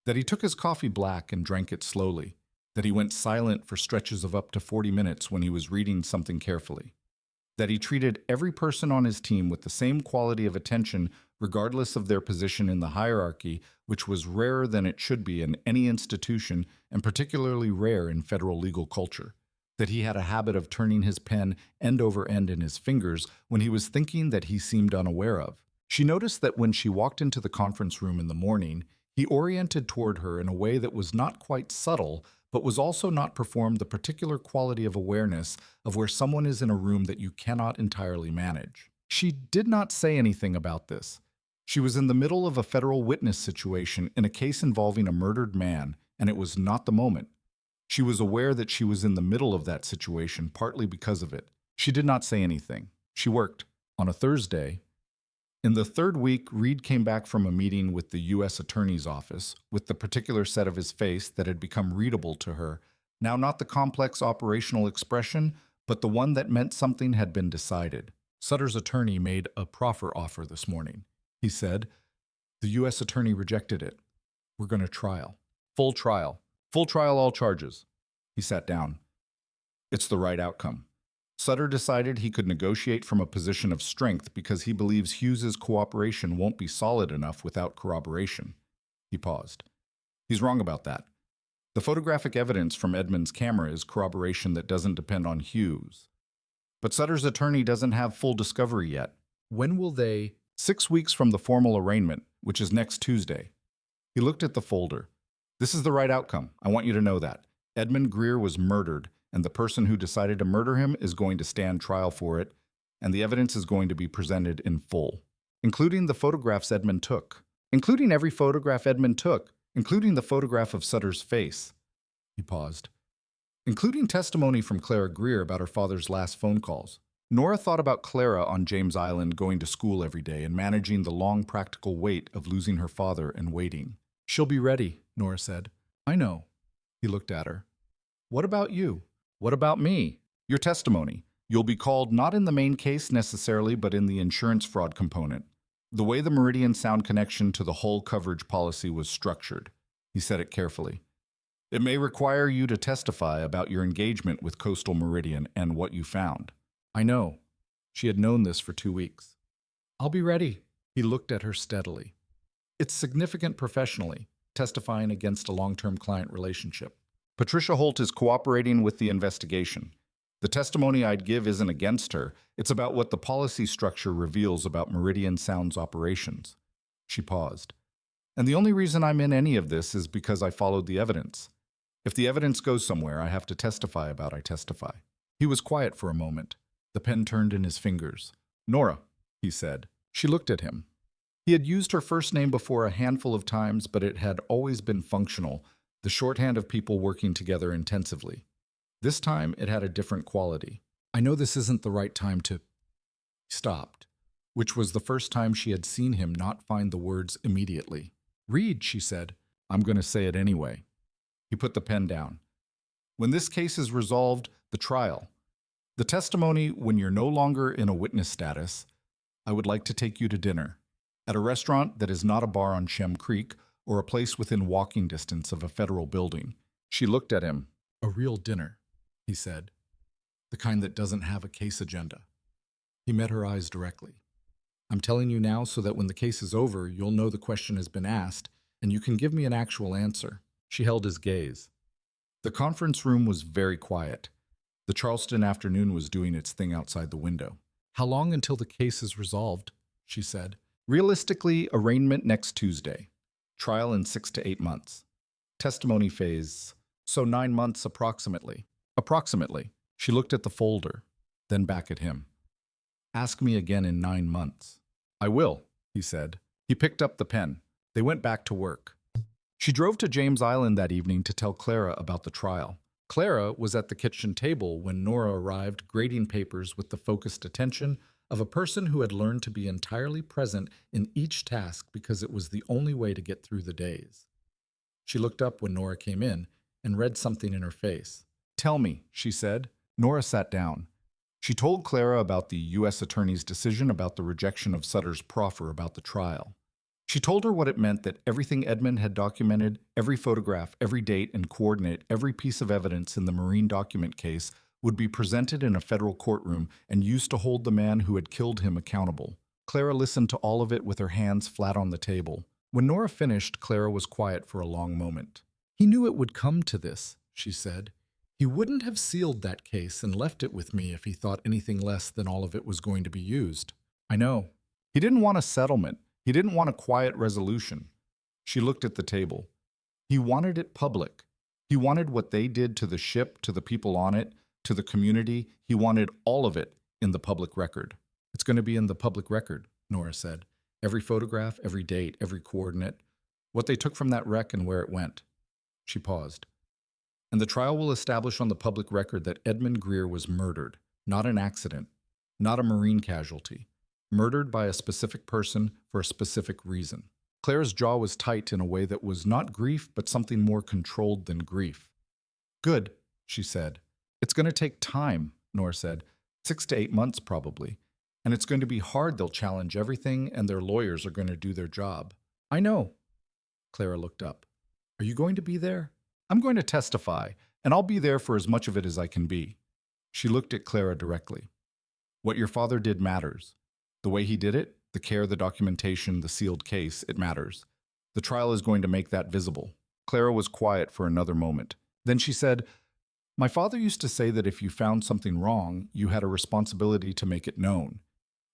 That he took his coffee black and drank it slowly. That he went silent for stretches of up to 40 minutes when he was reading something carefully. That he treated every person on his team with the same quality of attention regardless of their position in the hierarchy, which was rarer than it should be in any institution and particularly rare in federal legal culture. That he had a habit of turning his pen end over end in his fingers when he was thinking that he seemed unaware of. She noticed that when she walked into the conference room in the morning, he oriented toward her in a way that was not quite subtle, but was also not performed the particular quality of awareness of where someone is in a room that you cannot entirely manage. She did not say anything about this. She was in the middle of a federal witness situation in a case involving a murdered man, and it was not the moment. She was aware that she was in the middle of that situation, partly because of it. She did not say anything. She worked. On a Thursday, in the 3rd week, Reed came back from a meeting with the U.S. Attorney's Office with the particular set of his face that had become readable to her, now not the complex operational expression, but the one that meant something had been decided. Sutter's attorney made a proffer offer this morning, he said. The U.S. Attorney rejected it. We're going to trial. Full trial. Full trial, all charges. He sat down. It's the right outcome. Sutter decided he could negotiate from a position of strength because he believes Hughes's cooperation won't be solid enough without corroboration. He paused. He's wrong about that. The photographic evidence from Edmund's camera is corroboration that doesn't depend on Hughes. But Sutter's attorney doesn't have full discovery yet. When will they? 6 weeks from the formal arraignment, which is next Tuesday. He looked at the folder. This is the right outcome. I want you to know that. Edmund Greer was murdered, and the person who decided to murder him is going to stand trial for it, and the evidence is going to be presented in full, including the photographs Edmund took, including every photograph Edmund took, including the photograph of Sutter's face. He paused. Including testimony from Clara Greer about her father's last phone calls. Nora thought about Clara on James Island going to school every day and managing the long practical weight of losing her father and waiting. She'll be ready, Nora said. I know. He looked at her. What about you? What about me? Your testimony. You'll be called not in the main case necessarily, but in the insurance fraud component. The way the Meridian Sound connection to the hull coverage policy was structured. He said it carefully. It may require you to testify about your engagement with Coastal Meridian and what you found. I know. She had known this for 2 weeks. I'll be ready. He looked at her steadily. It's significant professionally, testifying against a long-term client relationship. Patricia Holt is cooperating with the investigation. The testimony I'd give isn't against her. It's about what the policy structure reveals about Meridian Sound's operations. She paused. And the only reason I'm in any of this is because I followed the evidence. If the evidence goes somewhere I have to testify about, I testify. He was quiet for a moment. The pen turned in his fingers. Nora, he said. She looked at him. He had used her first name before a handful of times, but it had always been functional, the shorthand of people working together intensively. This time it had a different quality. I know this isn't the right time to... He stopped, which was the first time she had seen him not find the words immediately. Read, she said. I'm going to say it anyway. He put the pen down. When this case is resolved, the trial. The testimony when you're no longer in a witness status, I would like to take you to dinner. At a restaurant that is not a bar on Shem Creek or a place within walking distance of a federal building. She looked at him. A real dinner, he said. The kind that doesn't have a case agenda. He met her eyes directly. I'm telling you now so that when the case is over, you'll know the question has been asked and you can give me an actual answer. She held his gaze. The conference room was very quiet. The Charleston afternoon was doing its thing outside the window. How long until the case is resolved? She said. Realistically, arraignment next Tuesday. Trial in 6 to 8 months. Testimony phase, so 9 months approximately. Approximately. She looked at the folder, then back at him. Ask me again in 9 months. I will, he said. He picked up the pen. They went back to work. She drove to James Island that evening to tell Clara about the trial. Clara was at the kitchen table when Nora arrived, grading papers with the focused attention of a person who had learned to be entirely present in each task because it was the only way to get through the days. She looked up when Nora came in and read something in her face. Tell me, she said. Nora sat down. She told Clara about the U.S. Attorney's decision about the rejection of Sutter's proffer about the trial. She told her what it meant that everything Edmund had documented, every photograph, every date and coordinate, every piece of evidence in the marine document case would be presented in a federal courtroom and used to hold the man who had killed him accountable. Clara listened to all of it with her hands flat on the table. When Nora finished, Clara was quiet for a long moment. He knew it would come to this, she said. He wouldn't have sealed that case and left it with me if he thought anything less than all of it was going to be used. I know. He didn't want a settlement. He didn't want a quiet resolution. She looked at the table. He wanted it public. He wanted what they did to the ship, to the people on it, to the community. He wanted all of it in the public record. It's going to be in the public record, Nora said. Every photograph, every date, every coordinate, what they took from that wreck and where it went. She paused. And the trial will establish on the public record that Edmund Greer was murdered, not an accident, not a marine casualty. Murdered by a specific person for a specific reason. Clara's jaw was tight in a way that was not grief, but something more controlled than grief. Good, she said. It's going to take time, Nora said. 6 to 8 months, probably. And it's going to be hard. They'll challenge everything, and their lawyers are going to do their job. I know. Clara looked up. Are you going to be there? I'm going to testify, and I'll be there for as much of it as I can be. She looked at Clara directly. What your father did matters. The way he did it, the care, the documentation, the sealed case, it matters. The trial is going to make that visible. Clara was quiet for another moment. Then she said, My father used to say that if you found something wrong, you had a responsibility to make it known.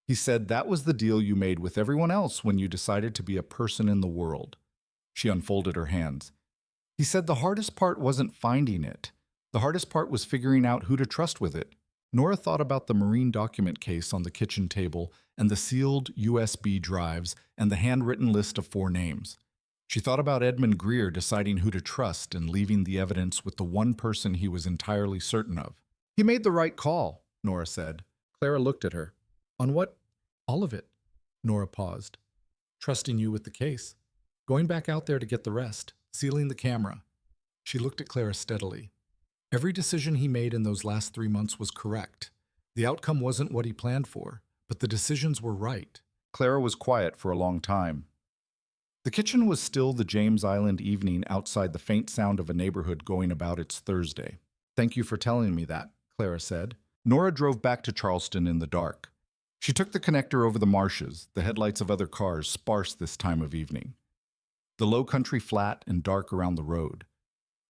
He said that was the deal you made with everyone else when you decided to be a person in the world. She unfolded her hands. He said the hardest part wasn't finding it. The hardest part was figuring out who to trust with it. Nora thought about the marine document case on the kitchen table and the sealed USB drives and the handwritten list of 4 names. She thought about Edmund Greer deciding who to trust and leaving the evidence with the one person he was entirely certain of. He made the right call, Nora said. Clara looked at her. On what? All of it. Nora paused. Trusting you with the case. Going back out there to get the rest. Sealing the camera. She looked at Clara steadily. Every decision he made in those last 3 months was correct. The outcome wasn't what he planned for, but the decisions were right. Clara was quiet for a long time. The kitchen was still the James Island evening outside the faint sound of a neighborhood going about its Thursday. "Thank you for telling me that," Clara said. Nora drove back to Charleston in the dark. She took the connector over the marshes, the headlights of other cars sparse this time of evening. The low country flat and dark around the road.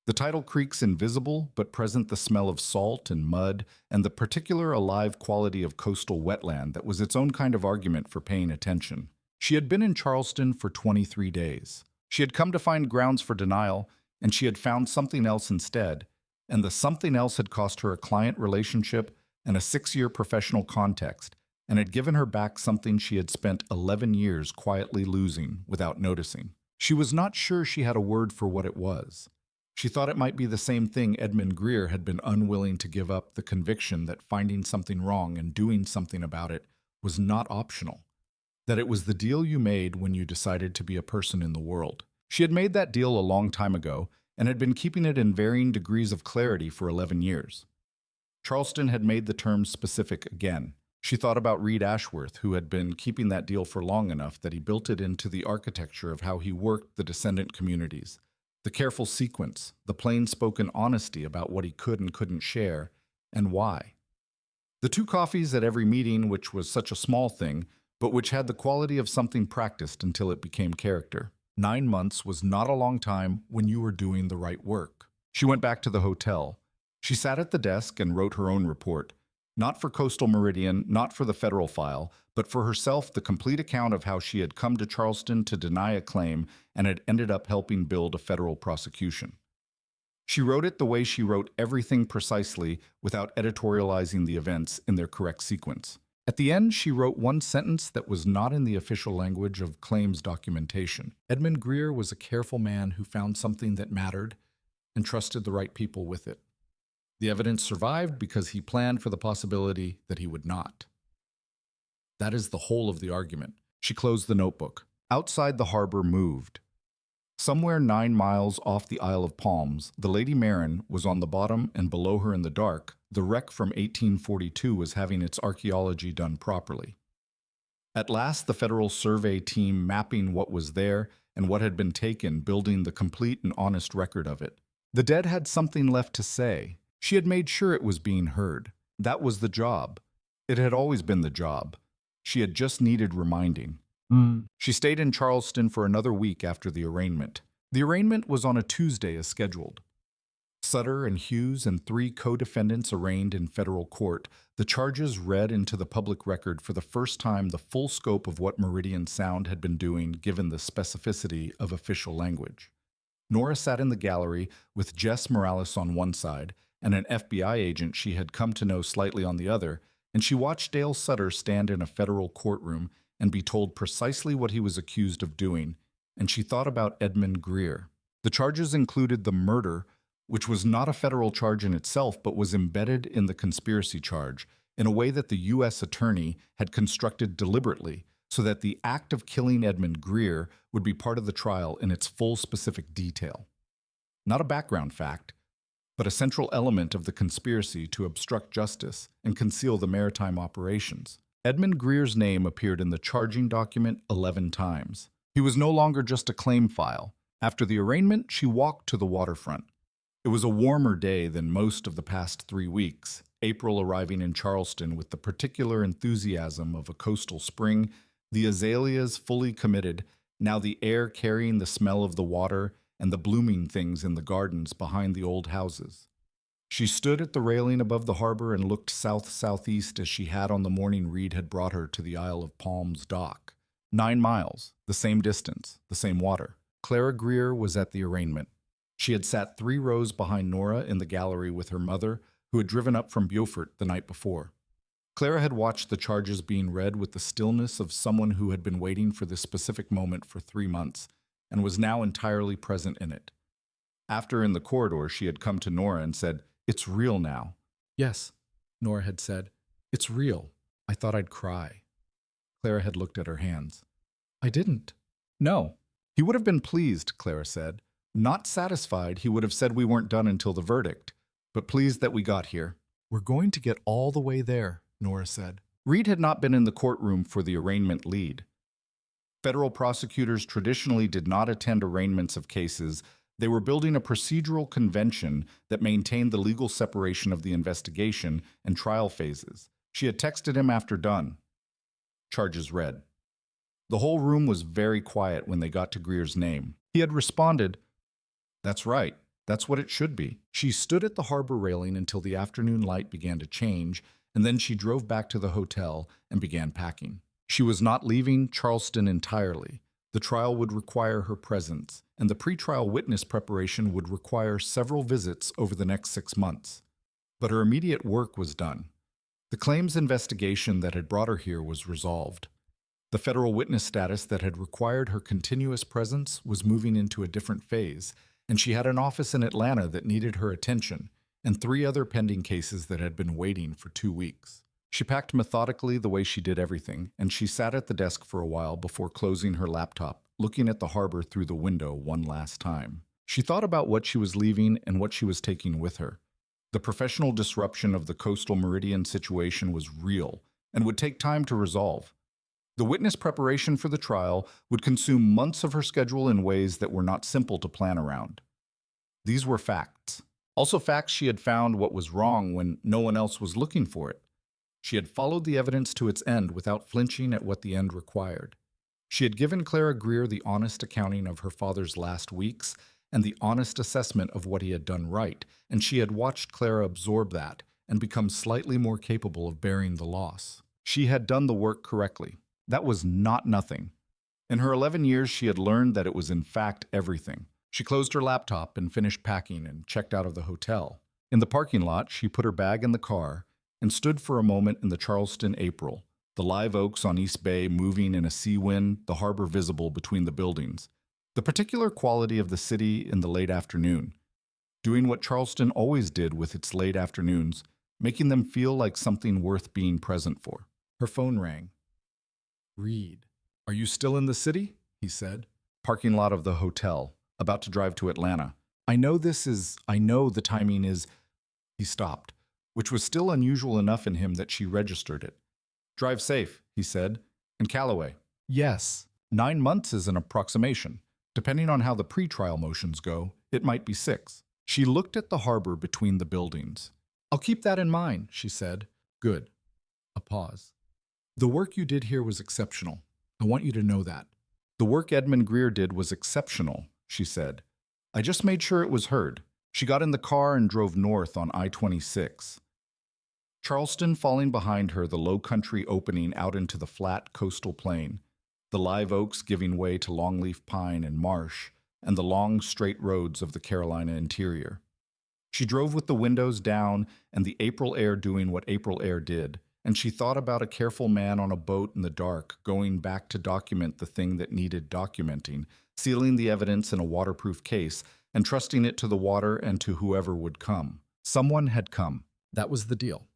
The tidal creeks invisible, but present the smell of salt and mud and the particular alive quality of coastal wetland that was its own kind of argument for paying attention. She had been in Charleston for 23 days. She had come to find grounds for denial, and she had found something else instead, and the something else had cost her a client relationship and a 6-year professional context, and had given her back something she had spent 11 years quietly losing without noticing. She was not sure she had a word for what it was. She thought it might be the same thing Edmund Greer had been unwilling to give up, the conviction that finding something wrong and doing something about it was not optional, that it was the deal you made when you decided to be a person in the world. She had made that deal a long time ago and had been keeping it in varying degrees of clarity for 11 years. Charleston had made the terms specific again. She thought about Reed Ashworth, who had been keeping that deal for long enough that he built it into the architecture of how he worked the descendant communities. The careful sequence, the plain-spoken honesty about what he could and couldn't share, and why. The 2 coffees at every meeting, which was such a small thing, but which had the quality of something practiced until it became character. 9 months was not a long time when you were doing the right work. She went back to the hotel. She sat at the desk and wrote her own report. Not for Coastal Meridian, not for the federal file, but for herself, the complete account of how she had come to Charleston to deny a claim and had ended up helping build a federal prosecution. She wrote it the way she wrote everything precisely without editorializing the events in their correct sequence. At the end, she wrote one sentence that was not in the official language of claims documentation. Edmund Greer was a careful man who found something that mattered and trusted the right people with it. The evidence survived because he planned for the possibility that he would not. That is the whole of the argument. She closed the notebook. Outside the harbor moved. Somewhere 9 miles off the Isle of Palms, the Lady Marin was on the bottom, and below her in the dark, the wreck from 1842 was having its archaeology done properly. At last, the federal survey team mapping what was there and what had been taken, building the complete and honest record of it. The dead had something left to say. She had made sure it was being heard. That was the job. It had always been the job. She had just needed reminding. She stayed in Charleston for another week after the arraignment. The arraignment was on a Tuesday as scheduled. Sutter and Hughes and 3 co-defendants arraigned in federal court. The charges read into the public record for the first time the full scope of what Meridian Sound had been doing given the specificity of official language. Nora sat in the gallery with Jess Morales on one side and an FBI agent she had come to know slightly on the other, and she watched Dale Sutter stand in a federal courtroom and be told precisely what he was accused of doing, and she thought about Edmund Greer. The charges included the murder, which was not a federal charge in itself but was embedded in the conspiracy charge in a way that the U.S. attorney had constructed deliberately so that the act of killing Edmund Greer would be part of the trial in its full specific detail. Not a background fact, but a central element of the conspiracy to obstruct justice and conceal the maritime operations. Edmund Greer's name appeared in the charging document 11 times. He was no longer just a claim file. After the arraignment, she walked to the waterfront. It was a warmer day than most of the past 3 weeks, April arriving in Charleston with the particular enthusiasm of a coastal spring, the azaleas fully committed, now the air carrying the smell of the water and the blooming things in the gardens behind the old houses. She stood at the railing above the harbor and looked south-southeast as she had on the morning Reed had brought her to the Isle of Palms dock. 9 miles, the same distance, the same water. Clara Greer was at the arraignment. She had sat 3 rows behind Nora in the gallery with her mother, who had driven up from Beaufort the night before. Clara had watched the charges being read with the stillness of someone who had been waiting for this specific moment for 3 months, and was now entirely present in it. After in the corridor, she had come to Nora and said, "It's real now." "Yes," Nora had said. "It's real. I thought I'd cry." Clara had looked at her hands. "I didn't." "No." He would have been pleased, Clara said. Not satisfied, he would have said we weren't done until the verdict, but pleased that we got here. "We're going to get all the way there," Nora said. Reed had not been in the courtroom for the arraignment lead. Federal prosecutors traditionally did not attend arraignments of cases. They were building a procedural convention that maintained the legal separation of the investigation and trial phases. She had texted him after done. Charges read. The whole room was very quiet when they got to Greer's name. He had responded, "That's right. That's what it should be." She stood at the harbor railing until the afternoon light began to change, and then she drove back to the hotel and began packing. She was not leaving Charleston entirely. The trial would require her presence, and the pretrial witness preparation would require several visits over the next 6 months. But her immediate work was done. The claims investigation that had brought her here was resolved. The federal witness status that had required her continuous presence was moving into a different phase, and she had an office in Atlanta that needed her attention, and 3 other pending cases that had been waiting for 2 weeks. She packed methodically the way she did everything, and she sat at the desk for a while before closing her laptop, looking at the harbor through the window one last time. She thought about what she was leaving and what she was taking with her. The professional disruption of the coastal meridian situation was real and would take time to resolve. The witness preparation for the trial would consume months of her schedule in ways that were not simple to plan around. These were facts. Also facts she had found what was wrong when no one else was looking for it. She had followed the evidence to its end without flinching at what the end required. She had given Clara Greer the honest accounting of her father's last weeks and the honest assessment of what he had done right, and she had watched Clara absorb that and become slightly more capable of bearing the loss. She had done the work correctly. That was not nothing. In her 11 years, she had learned that it was in fact everything. She closed her laptop and finished packing and checked out of the hotel. In the parking lot, she put her bag in the car and stood for a moment in the Charleston April, the live oaks on East Bay moving in a sea wind, the harbor visible between the buildings. The particular quality of the city in the late afternoon, doing what Charleston always did with its late afternoons, making them feel like something worth being present for. Her phone rang. Reed. Are you still in the city? He said. Parking lot of the hotel, about to drive to Atlanta. I know the timing is. He stopped, which was still unusual enough in him that she registered it. Drive safe, he said. And Calloway. Yes. 9 months is an approximation. Depending on how the pretrial motions go, it might be 6. She looked at the harbor between the buildings. I'll keep that in mind, she said. Good. A pause. The work you did here was exceptional. I want you to know that. The work Edmund Greer did was exceptional, she said. I just made sure it was heard. She got in the car and drove north on I-26. Charleston falling behind her, the low country opening out into the flat coastal plain, the live oaks giving way to longleaf pine and marsh, and the long, straight roads of the Carolina interior. She drove with the windows down and the April air doing what April air did, and she thought about a careful man on a boat in the dark going back to document the thing that needed documenting, sealing the evidence in a waterproof case, and trusting it to the water and to whoever would come. Someone had come. That was the deal.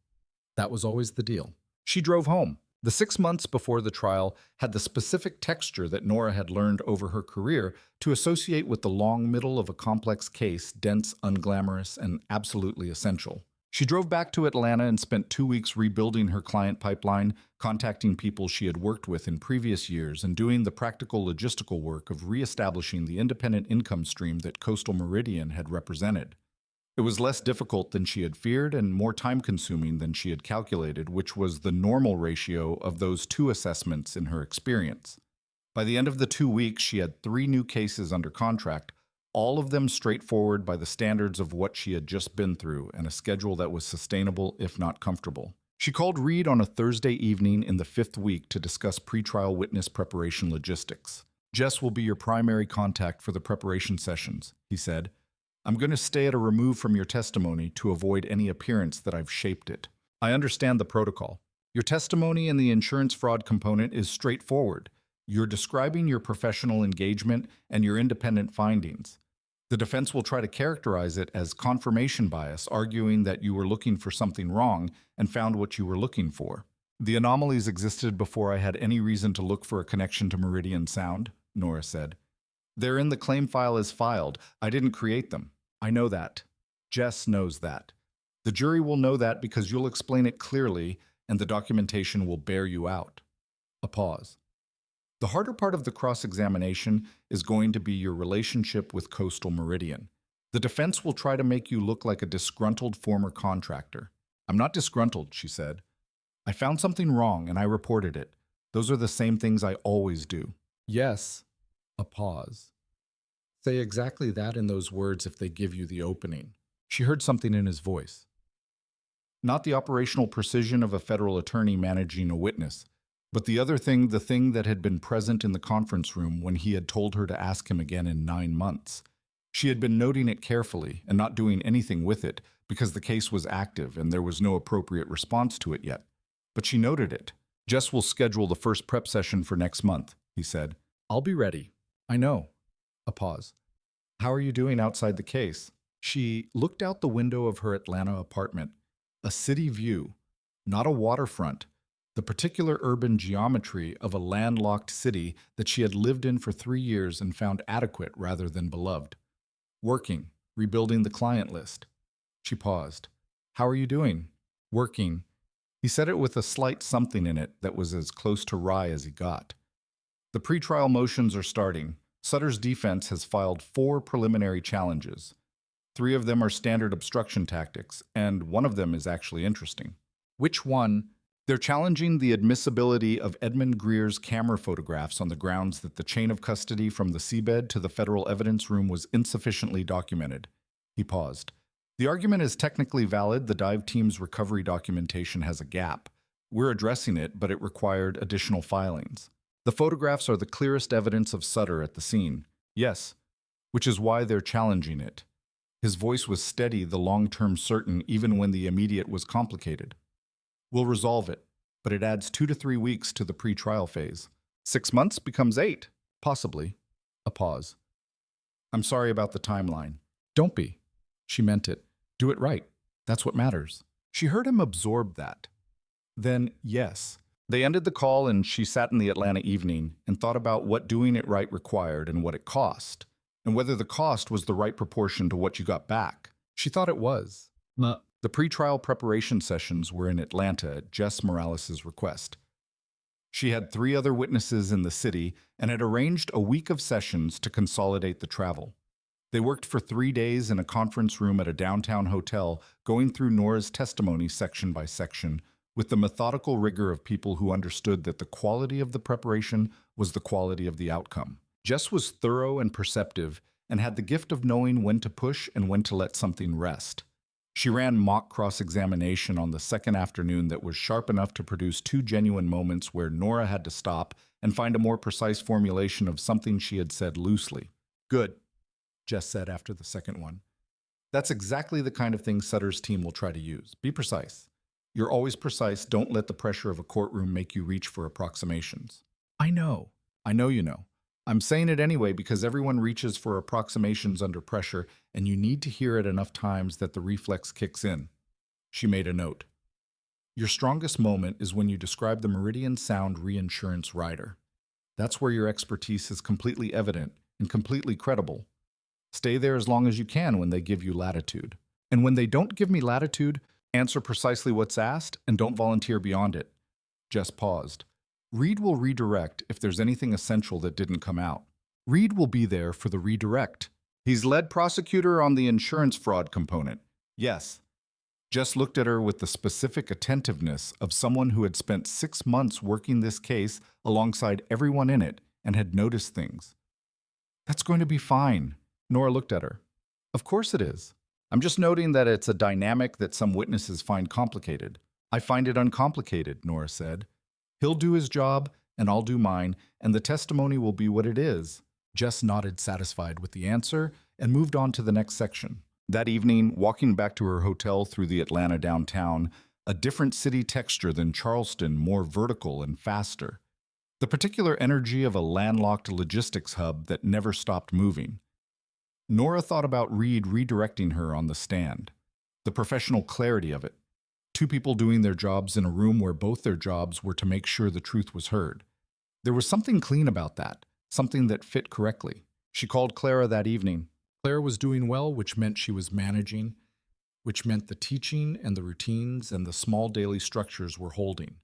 That was always the deal. She drove home. The 6 months before the trial had the specific texture that Nora had learned over her career to associate with the long middle of a complex case, dense, unglamorous, and absolutely essential. She drove back to Atlanta and spent 2 weeks rebuilding her client pipeline, contacting people she had worked with in previous years, and doing the practical logistical work of reestablishing the independent income stream that Coastal Meridian had represented. It was less difficult than she had feared and more time-consuming than she had calculated, which was the normal ratio of those 2 assessments in her experience. By the end of the 2 weeks, she had 3 new cases under contract, all of them straightforward by the standards of what she had just been through, and a schedule that was sustainable, if not comfortable. She called Reed on a Thursday evening in the 5th week to discuss pretrial witness preparation logistics. Jess will be your primary contact for the preparation sessions, he said. I'm going to stay at a remove from your testimony to avoid any appearance that I've shaped it. I understand the protocol. Your testimony in the insurance fraud component is straightforward. You're describing your professional engagement and your independent findings. The defense will try to characterize it as confirmation bias, arguing that you were looking for something wrong and found what you were looking for. The anomalies existed before I had any reason to look for a connection to Meridian Sound, Nora said. They're in the claim file as filed. I didn't create them. I know that. Jess knows that. The jury will know that because you'll explain it clearly, and the documentation will bear you out. A pause. The harder part of the cross-examination is going to be your relationship with Coastal Meridian. The defense will try to make you look like a disgruntled former contractor. I'm not disgruntled, she said. I found something wrong and I reported it. Those are the same things I always do. Yes. A pause. Say exactly that in those words if they give you the opening. She heard something in his voice. Not the operational precision of a federal attorney managing a witness, but the thing that had been present in the conference room when he had told her to ask him again in 9 months. She had been noting it carefully and not doing anything with it because the case was active and there was no appropriate response to it yet. But she noted it. Jess will schedule the first prep session for next month, he said. I'll be ready. I know. A pause. How are you doing outside the case? She looked out the window of her Atlanta apartment. A city view, not a waterfront. The particular urban geometry of a landlocked city that she had lived in for 3 years and found adequate rather than beloved. Working, rebuilding the client list. She paused. How are you doing? Working. He said it with a slight something in it that was as close to wry as he got. The pretrial motions are starting. Sutter's defense has filed 4 preliminary challenges. 3 of them are standard obstruction tactics, and one of them is actually interesting. Which one? They're challenging the admissibility of Edmund Greer's camera photographs on the grounds that the chain of custody from the seabed to the federal evidence room was insufficiently documented. He paused. The argument is technically valid. The dive team's recovery documentation has a gap. We're addressing it, but it required additional filings. The photographs are the clearest evidence of Sutter at the scene. Yes, which is why they're challenging it. His voice was steady, the long-term certain, even when the immediate was complicated. We'll resolve it, but it adds 2 to 3 weeks to the pre-trial phase. 6 months becomes 8, possibly. A pause. I'm sorry about the timeline. Don't be. She meant it. Do it right. That's what matters. She heard him absorb that. Then, yes. They ended the call and she sat in the Atlanta evening and thought about what doing it right required and what it cost, and whether the cost was the right proportion to what you got back. She thought it was. The pretrial preparation sessions were in Atlanta at Jess Morales' request. She had 3 other witnesses in the city and had arranged a week of sessions to consolidate the travel. They worked for 3 days in a conference room at a downtown hotel, going through Nora's testimony section by section, with the methodical rigor of people who understood that the quality of the preparation was the quality of the outcome. Jess was thorough and perceptive and had the gift of knowing when to push and when to let something rest. She ran mock cross-examination on the second afternoon that was sharp enough to produce 2 genuine moments where Nora had to stop and find a more precise formulation of something she had said loosely. Good, Jess said after the second one. That's exactly the kind of thing Sutter's team will try to use. Be precise. You're always precise. Don't let the pressure of a courtroom make you reach for approximations. I know you know. I'm saying it anyway because everyone reaches for approximations under pressure, and you need to hear it enough times that the reflex kicks in. She made a note. Your strongest moment is when you describe the Meridian Sound reinsurance rider. That's where your expertise is completely evident and completely credible. Stay there as long as you can when they give you latitude. And when they don't give me latitude, answer precisely what's asked and don't volunteer beyond it. Jess paused. Reed will redirect if there's anything essential that didn't come out. Reed will be there for the redirect. He's lead prosecutor on the insurance fraud component. Yes. Jess looked at her with the specific attentiveness of someone who had spent 6 months working this case alongside everyone in it and had noticed things. That's going to be fine. Nora looked at her. Of course it is. I'm just noting that it's a dynamic that some witnesses find complicated. I find it uncomplicated, Nora said. He'll do his job, and I'll do mine, and the testimony will be what it is. Jess nodded, satisfied with the answer, and moved on to the next section. That evening, walking back to her hotel through the Atlanta downtown, a different city texture than Charleston, more vertical and faster. The particular energy of a landlocked logistics hub that never stopped moving. Nora thought about Reed redirecting her on the stand. The professional clarity of it. 2 people doing their jobs in a room where both their jobs were to make sure the truth was heard. There was something clean about that, something that fit correctly. She called Clara that evening. Claire was doing well, which meant she was managing, which meant the teaching and the routines and the small daily structures were holding.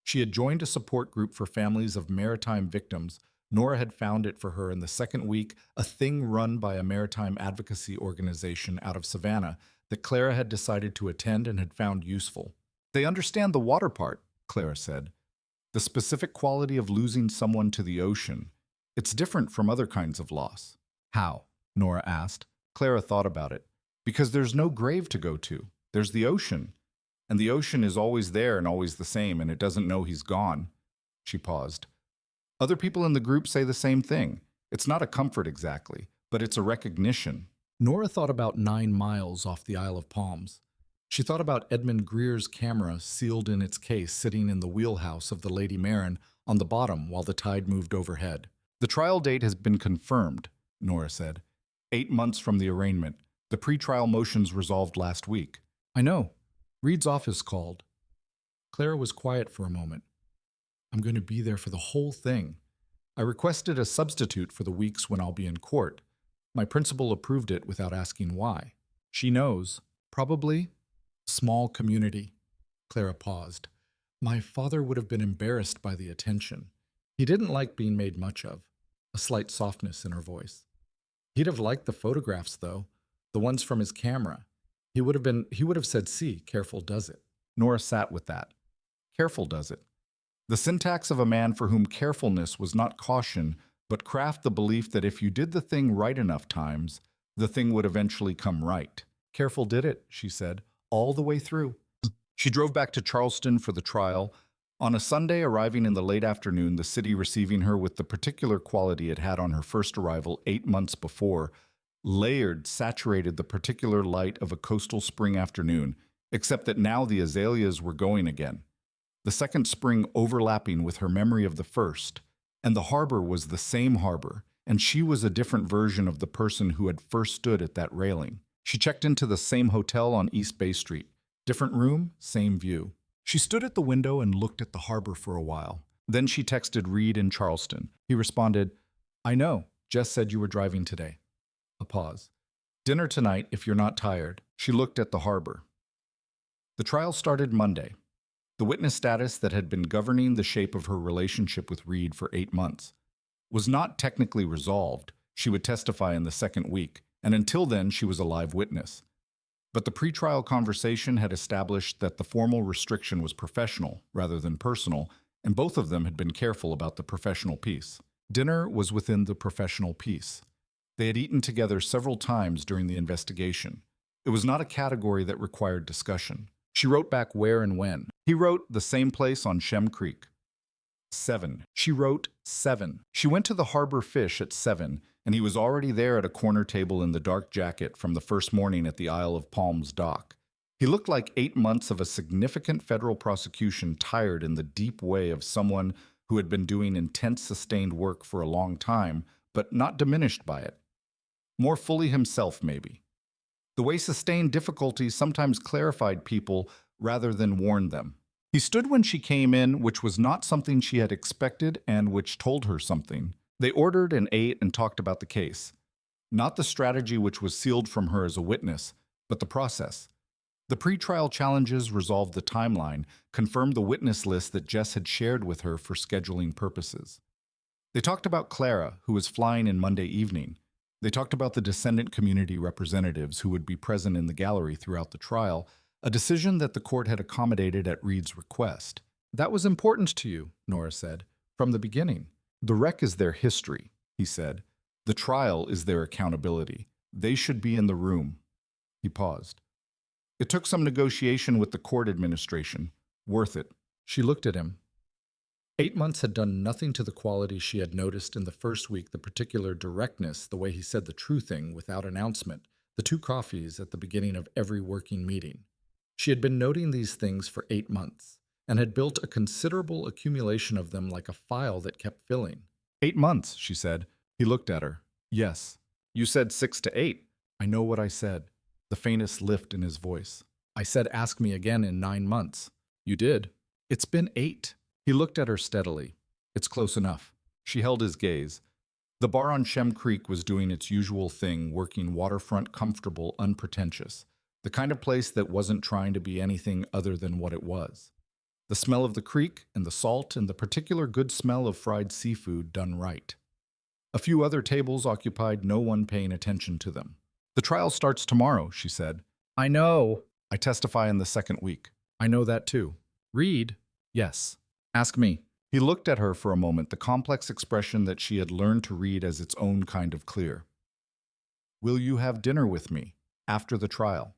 She had joined a support group for families of maritime victims. Nora had found it for her in the second week, a thing run by a maritime advocacy organization out of Savannah that Clara had decided to attend and had found useful. They understand the water part, Clara said. The specific quality of losing someone to the ocean. It's different from other kinds of loss. How? Nora asked. Clara thought about it. Because there's no grave to go to. There's the ocean. And the ocean is always there and always the same, and it doesn't know he's gone. She paused. Other people in the group say the same thing. It's not a comfort exactly, but it's a recognition. Nora thought about 9 miles off the Isle of Palms. She thought about Edmund Greer's camera sealed in its case sitting in the wheelhouse of the Lady Marin on the bottom while the tide moved overhead. The trial date has been confirmed, Nora said. 8 months from the arraignment. The pre-trial motions resolved last week. I know. Reed's office called. Clara was quiet for a moment. I'm going to be there for the whole thing. I requested a substitute for the weeks when I'll be in court. My principal approved it without asking why. She knows. Probably. Small community. Clara paused. My father would have been embarrassed by the attention. He didn't like being made much of. A slight softness in her voice. He'd have liked the photographs, though. The ones from his camera. He would have said, see, careful does it. Nora sat with that. Careful does it. The syntax of a man for whom carefulness was not caution, but craft the belief that if you did the thing right enough times, the thing would eventually come right. Careful did it, she said, all the way through. She drove back to Charleston for the trial. On a Sunday, arriving in the late afternoon, the city receiving her with the particular quality it had on her first arrival 8 months before, layered, saturated the particular light of a coastal spring afternoon, except that now the azaleas were going again. The second spring overlapping with her memory of the first, and the harbor was the same harbor, and she was a different version of the person who had first stood at that railing. She checked into the same hotel on East Bay Street. Different room, same view. She stood at the window and looked at the harbor for a while. Then she texted Reed in Charleston. He responded, I know, Jess said you were driving today. A pause. Dinner tonight if you're not tired. She looked at the harbor. The trial started Monday. The witness status that had been governing the shape of her relationship with Reed for 8 months was not technically resolved. She would testify in the second week, and until then she was a live witness. But the pretrial conversation had established that the formal restriction was professional rather than personal, and both of them had been careful about the professional piece. Dinner was within the professional piece. They had eaten together several times during the investigation. It was not a category that required discussion. She wrote back where and when. He wrote the same place on Shem Creek. 7. She wrote 7. She went to the Harbor Fish at 7, and he was already there at a corner table in the dark jacket from the first morning at the Isle of Palms dock. He looked like 8 months of a significant federal prosecution tired in the deep way of someone who had been doing intense sustained work for a long time, but not diminished by it. More fully himself, maybe. The way sustained difficulties sometimes clarified people rather than warned them. He stood when she came in, which was not something she had expected and which told her something. They ordered and ate and talked about the case. Not the strategy which was sealed from her as a witness, but the process. The pretrial challenges resolved the timeline, confirmed the witness list that Jess had shared with her for scheduling purposes. They talked about Clara, who was flying in Monday evening. They talked about the descendant community representatives who would be present in the gallery throughout the trial, a decision that the court had accommodated at Reed's request. That was important to you, Nora said, from the beginning. The wreck is their history, he said. The trial is their accountability. They should be in the room. He paused. It took some negotiation with the court administration. Worth it. She looked at him. 8 months had done nothing to the quality she had noticed in the first week, the particular directness, the way he said the true thing without announcement, the 2 coffees at the beginning of every working meeting. She had been noting these things for 8 months, and had built a considerable accumulation of them like a file that kept filling. 8 months, she said. He looked at her. Yes. You said 6 to 8. I know what I said. The faintest lift in his voice. I said ask me again in 9 months. You did. It's been 8. He looked at her steadily. It's close enough. She held his gaze. The bar on Shem Creek was doing its usual thing, working waterfront comfortable, unpretentious. The kind of place that wasn't trying to be anything other than what it was. The smell of the creek and the salt and the particular good smell of fried seafood done right. A few other tables occupied, no one paying attention to them. The trial starts tomorrow, she said. I know. I testify in the second week. I know that too. Read? Yes. Ask me. He looked at her for a moment, the complex expression that she had learned to read as its own kind of clear. Will you have dinner with me after the trial?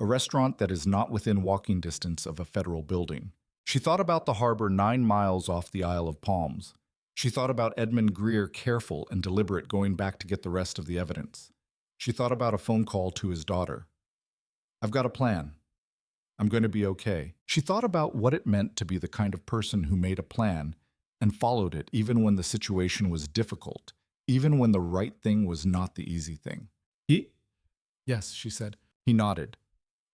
A restaurant that is not within walking distance of a federal building. She thought about the harbor 9 miles off the Isle of Palms. She thought about Edmund Greer, careful and deliberate, going back to get the rest of the evidence. She thought about a phone call to his daughter. I've got a plan. I'm going to be okay. She thought about what it meant to be the kind of person who made a plan and followed it even when the situation was difficult, even when the right thing was not the easy thing. Yes, she said. He nodded.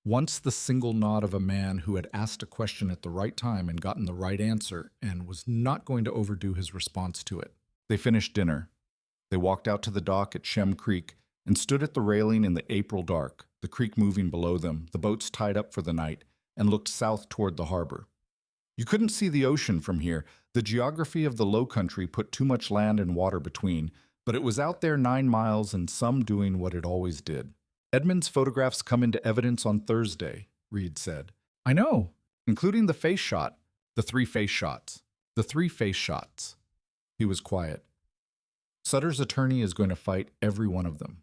Once the single nod of a man who had asked a question at the right time and gotten the right answer and was not going to overdo his response to it. They finished dinner. They walked out to the dock at Shem Creek and stood at the railing in the April dark, the creek moving below them, the boats tied up for the night, and looked south toward the harbor. You couldn't see the ocean from here. The geography of the low country put too much land and water between, but it was out there 9 miles and some doing what it always did. Edmund's photographs come into evidence on Thursday, Reed said. I know. Including the face shot, the 3 face shots. The 3 face shots. He was quiet. Sutter's attorney is going to fight every one of them.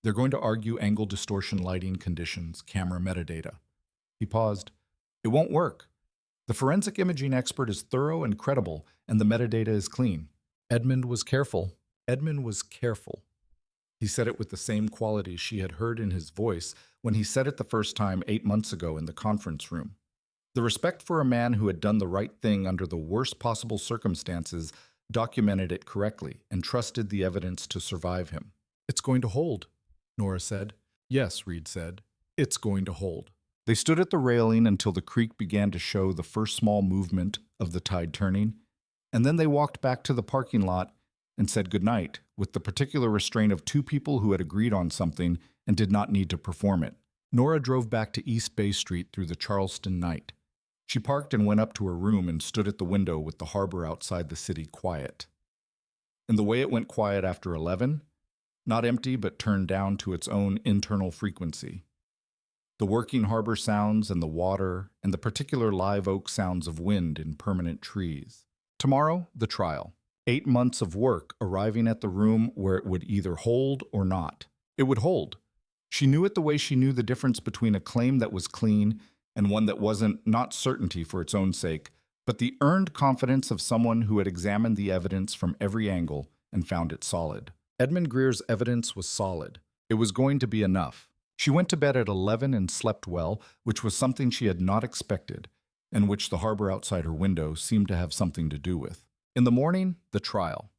They're going to argue angle distortion, lighting conditions, camera metadata. He paused. It won't work. The forensic imaging expert is thorough and credible, and the metadata is clean. Edmund was careful. Edmund was careful. He said it with the same quality she had heard in his voice when he said it the first time 8 months ago in the conference room. The respect for a man who had done the right thing under the worst possible circumstances documented it correctly and trusted the evidence to survive him. It's going to hold, Nora said. Yes, Reed said. It's going to hold. They stood at the railing until the creek began to show the first small movement of the tide turning, and then they walked back to the parking lot and said goodnight, with the particular restraint of 2 people who had agreed on something and did not need to perform it. Nora drove back to East Bay Street through the Charleston night. She parked and went up to her room and stood at the window with the harbor outside the city quiet. And the way it went quiet after 11, not empty but turned down to its own internal frequency. The working harbor sounds and the water and the particular live oak sounds of wind in permanent trees. Tomorrow, the trial. 8 months of work arriving at the room where it would either hold or not. It would hold. She knew it the way she knew the difference between a claim that was clean and one that wasn't, not certainty for its own sake, but the earned confidence of someone who had examined the evidence from every angle and found it solid. Edmund Greer's evidence was solid. It was going to be enough. She went to bed at 11 and slept well, which was something she had not expected, and which the harbor outside her window seemed to have something to do with. In the morning, the trial.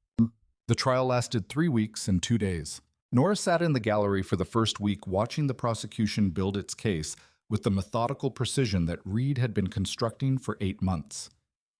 The trial lasted 3 weeks and 2 days. Nora sat in the gallery for the first week watching the prosecution build its case with the methodical precision that Reed had been constructing for 8 months.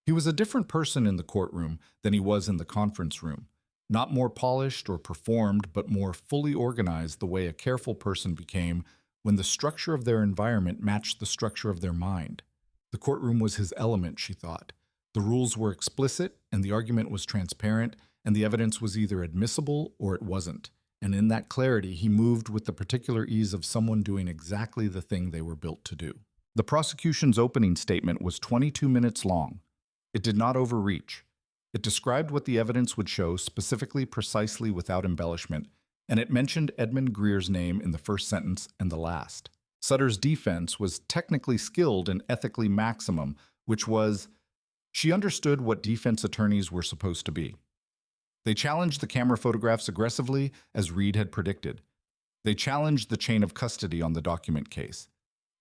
He was a different person in the courtroom than he was in the conference room. Not more polished or performed, but more fully organized the way a careful person became when the structure of their environment matched the structure of their mind. The courtroom was his element, she thought. The rules were explicit, and the argument was transparent, and the evidence was either admissible or it wasn't. And in that clarity, he moved with the particular ease of someone doing exactly the thing they were built to do. The prosecution's opening statement was 22 minutes long. It did not overreach. It described what the evidence would show, specifically, precisely, without embellishment, and it mentioned Edmund Greer's name in the first sentence and the last. Sutter's defense was technically skilled and ethically maximum, which was, she understood what defense attorneys were supposed to be. They challenged the camera photographs aggressively, as Reed had predicted. They challenged the chain of custody on the document case.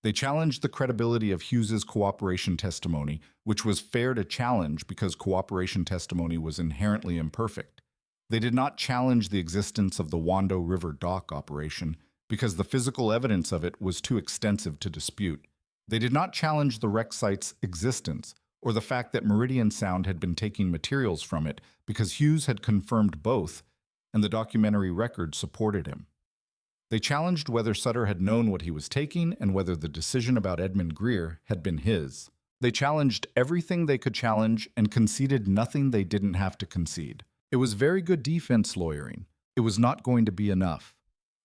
They challenged the credibility of Hughes's cooperation testimony, which was fair to challenge because cooperation testimony was inherently imperfect. They did not challenge the existence of the Wando River dock operation because the physical evidence of it was too extensive to dispute. They did not challenge the wreck site's existence or the fact that Meridian Sound had been taking materials from it because Hughes had confirmed both and the documentary record supported him. They challenged whether Sutter had known what he was taking and whether the decision about Edmund Greer had been his. They challenged everything they could challenge and conceded nothing they didn't have to concede. It was very good defense lawyering. It was not going to be enough.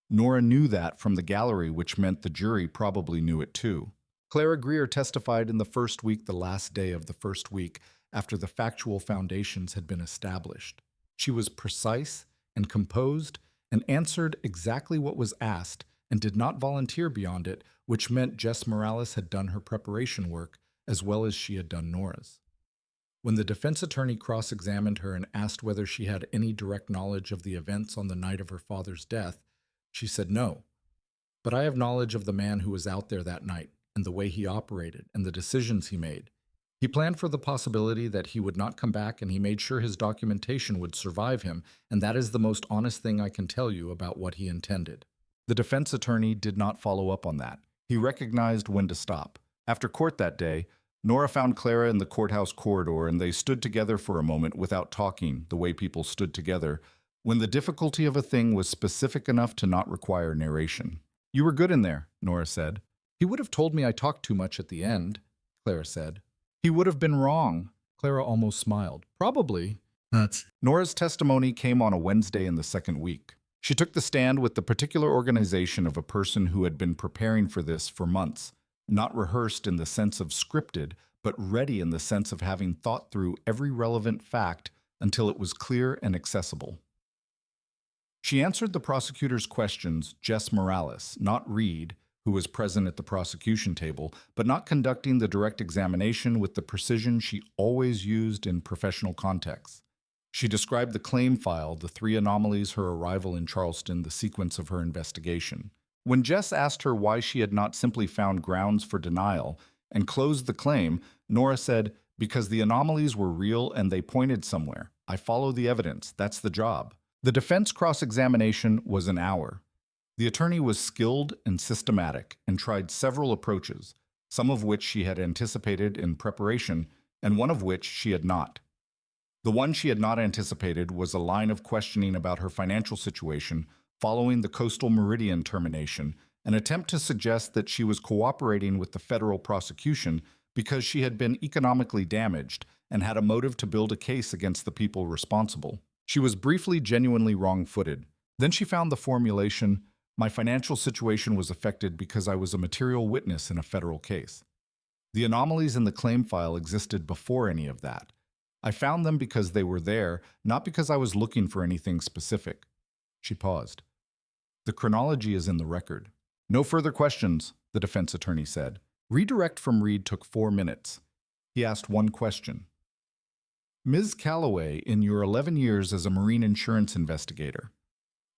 Nora knew that from the gallery, which meant the jury probably knew it too. Clara Greer testified in the first week, the last day of the first week, after the factual foundations had been established. She was precise and composed and answered exactly what was asked and did not volunteer beyond it, which meant Jess Morales had done her preparation work as well as she had done Nora's. When the defense attorney cross-examined her and asked whether she had any direct knowledge of the events on the night of her father's death, she said no. But I have knowledge of the man who was out there that night and the way he operated and the decisions he made. He planned for the possibility that he would not come back, and he made sure his documentation would survive him, and that is the most honest thing I can tell you about what he intended. The defense attorney did not follow up on that. He recognized when to stop. After court that day, Nora found Clara in the courthouse corridor, and they stood together for a moment without talking, the way people stood together, when the difficulty of a thing was specific enough to not require narration. "You were good in there," Nora said. "He would have told me I talked too much at the end," Clara said. "He would have been wrong." Clara almost smiled. "Probably." Nora's testimony came on a Wednesday in the second week. She took the stand with the particular organization of a person who had been preparing for this for months, not rehearsed in the sense of scripted, but ready in the sense of having thought through every relevant fact until it was clear and accessible. She answered the prosecutor's questions, Jess Morales, not Reed, who was present at the prosecution table, but not conducting the direct examination with the precision she always used in professional contexts. She described the claim file, the 3 anomalies, her arrival in Charleston, the sequence of her investigation. When Jess asked her why she had not simply found grounds for denial and closed the claim, Nora said, "Because the anomalies were real and they pointed somewhere. I follow the evidence. That's the job." The defense cross-examination was an hour. The attorney was skilled and systematic and tried several approaches, some of which she had anticipated in preparation and one of which she had not. The one she had not anticipated was a line of questioning about her financial situation following the Coastal Meridian termination, an attempt to suggest that she was cooperating with the federal prosecution because she had been economically damaged and had a motive to build a case against the people responsible. She was briefly genuinely wrong-footed. Then she found the formulation, "My financial situation was affected because I was a material witness in a federal case." The anomalies in the claim file existed before any of that. I found them because they were there, not because I was looking for anything specific. She paused. "The chronology is in the record." "No further questions," the defense attorney said. Redirect from Reed took 4 minutes. He asked one question. "Ms. Calloway, in your 11 years as a marine insurance investigator,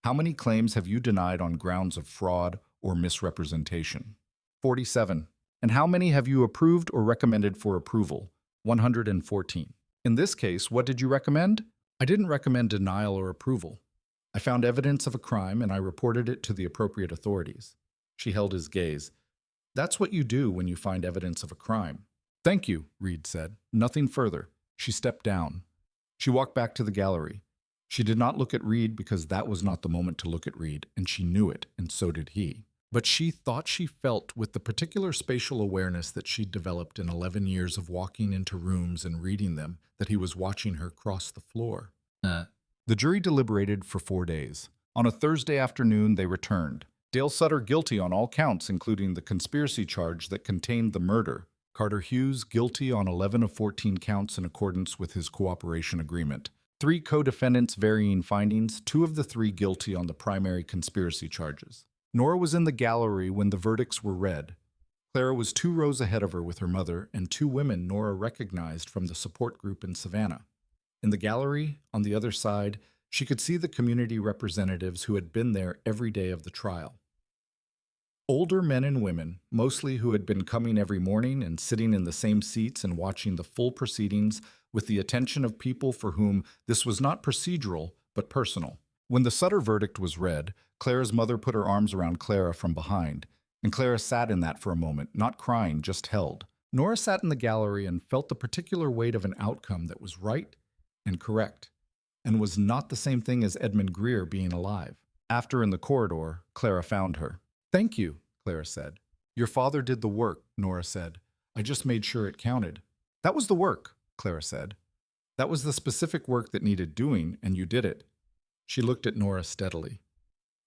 how many claims have you denied on grounds of fraud or misrepresentation?" 47. "And how many have you approved or recommended for approval?" 114. "In this case, what did you recommend?" "I didn't recommend denial or approval. I found evidence of a crime and I reported it to the appropriate authorities." She held his gaze. "That's what you do when you find evidence of a crime." "Thank you," Reed said. "Nothing further." She stepped down. She walked back to the gallery. She did not look at Reed because that was not the moment to look at Reed, and she knew it, and so did he. But she thought she felt, with the particular spatial awareness that she'd developed in 11 years of walking into rooms and reading them, that he was watching her cross the floor. The jury deliberated for 4 days. On a Thursday afternoon, they returned. Dale Sutter guilty on all counts, including the conspiracy charge that contained the murder. Carter Hughes guilty on 11 of 14 counts in accordance with his cooperation agreement. 3 co-defendants varying findings, 2 of the 3 guilty on the primary conspiracy charges. Nora was in the gallery when the verdicts were read. Clara was 2 rows ahead of her with her mother and 2 women Nora recognized from the support group in Savannah. In the gallery, on the other side, she could see the community representatives who had been there every day of the trial. Older men and women, mostly who had been coming every morning and sitting in the same seats and watching the full proceedings with the attention of people for whom this was not procedural, but personal. When the Sutter verdict was read, Clara's mother put her arms around Clara from behind, and Clara sat in that for a moment, not crying, just held. Nora sat in the gallery and felt the particular weight of an outcome that was right and correct, and was not the same thing as Edmund Greer being alive. After in the corridor, Clara found her. "Thank you," Clara said. "Your father did the work," Nora said. "I just made sure it counted." "That was the work," Clara said. "That was the specific work that needed doing, and you did it." She looked at Nora steadily.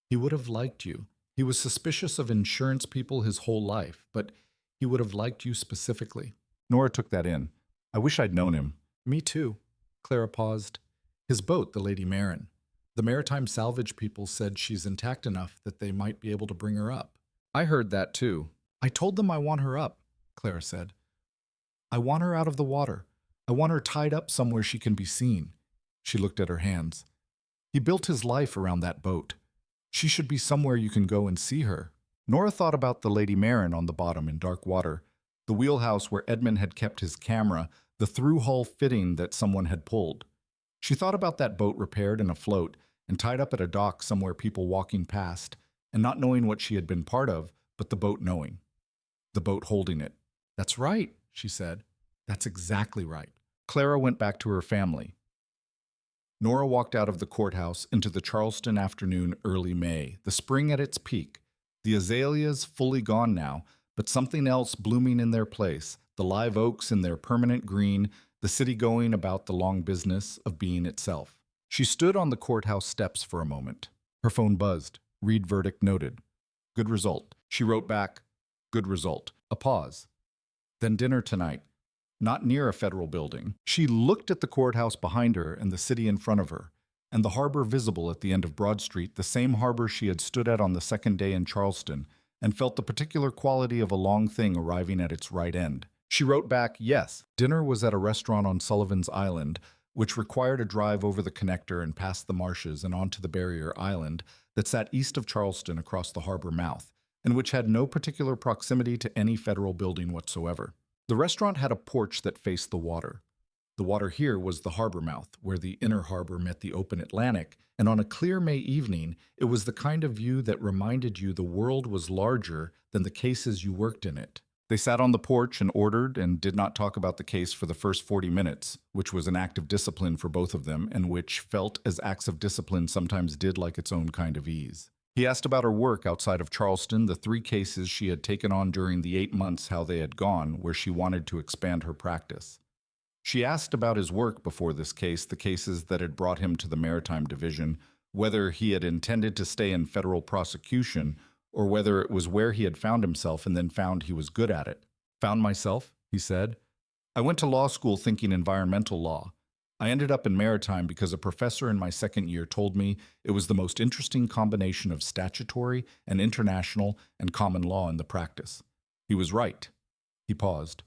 "He would have liked you. He was suspicious of insurance people his whole life, but he would have liked you specifically." Nora took that in. "I wish I'd known him." "Me too." Clara paused. "His boat, the Lady Marin. The maritime salvage people said she's intact enough that they might be able to bring her up." "I heard that too." "I told them I want her up," Clara said. "I want her out of the water. I want her tied up somewhere she can be seen." She looked at her hands. "He built his life around that boat. She should be somewhere you can go and see her." Nora thought about the Lady Marin on the bottom in dark water, the wheelhouse where Edmund had kept his camera, the through-hull fitting that someone had pulled. She thought about that boat repaired and afloat and tied up at a dock somewhere, people walking past, and not knowing what she had been part of, but the boat knowing. The boat holding it. "That's right," she said. "That's exactly right." Clara went back to her family. Nora walked out of the courthouse into the Charleston afternoon, early May, the spring at its peak. The azaleas fully gone now, but something else blooming in their place, the live oaks in their permanent green, the city going about the long business of being itself. She stood on the courthouse steps for a moment. Her phone buzzed. Read verdict noted. Good result. She wrote back, good result. A pause. Then dinner tonight. Not near a federal building. She looked at the courthouse behind her and the city in front of her, and the harbor visible at the end of Broad Street, the same harbor she had stood at on the second day in Charleston, and felt the particular quality of a long thing arriving at its right end. She wrote back, yes. Dinner was at a restaurant on Sullivan's Island, which required a drive over the connector and past the marshes and onto the barrier island that sat east of Charleston across the harbor mouth, and which had no particular proximity to any federal building whatsoever. The restaurant had a porch that faced the water. The water here was the harbor mouth, where the inner harbor met the open Atlantic, and on a clear May evening, it was the kind of view that reminded you the world was larger than the cases you worked in it. They sat on the porch and ordered and did not talk about the case for the first 40 minutes, which was an act of discipline for both of them, and which felt as acts of discipline sometimes did like its own kind of ease. He asked about her work outside of Charleston, the 3 cases she had taken on during the 8 months, how they had gone, where she wanted to expand her practice. She asked about his work before this case, the cases that had brought him to the Maritime Division, whether he had intended to stay in federal prosecution, or whether it was where he had found himself and then found he was good at it. Found myself, he said. I went to law school thinking environmental law. I ended up in maritime because a professor in my second year told me it was the most interesting combination of statutory and international and common law in the practice. He was right. He paused.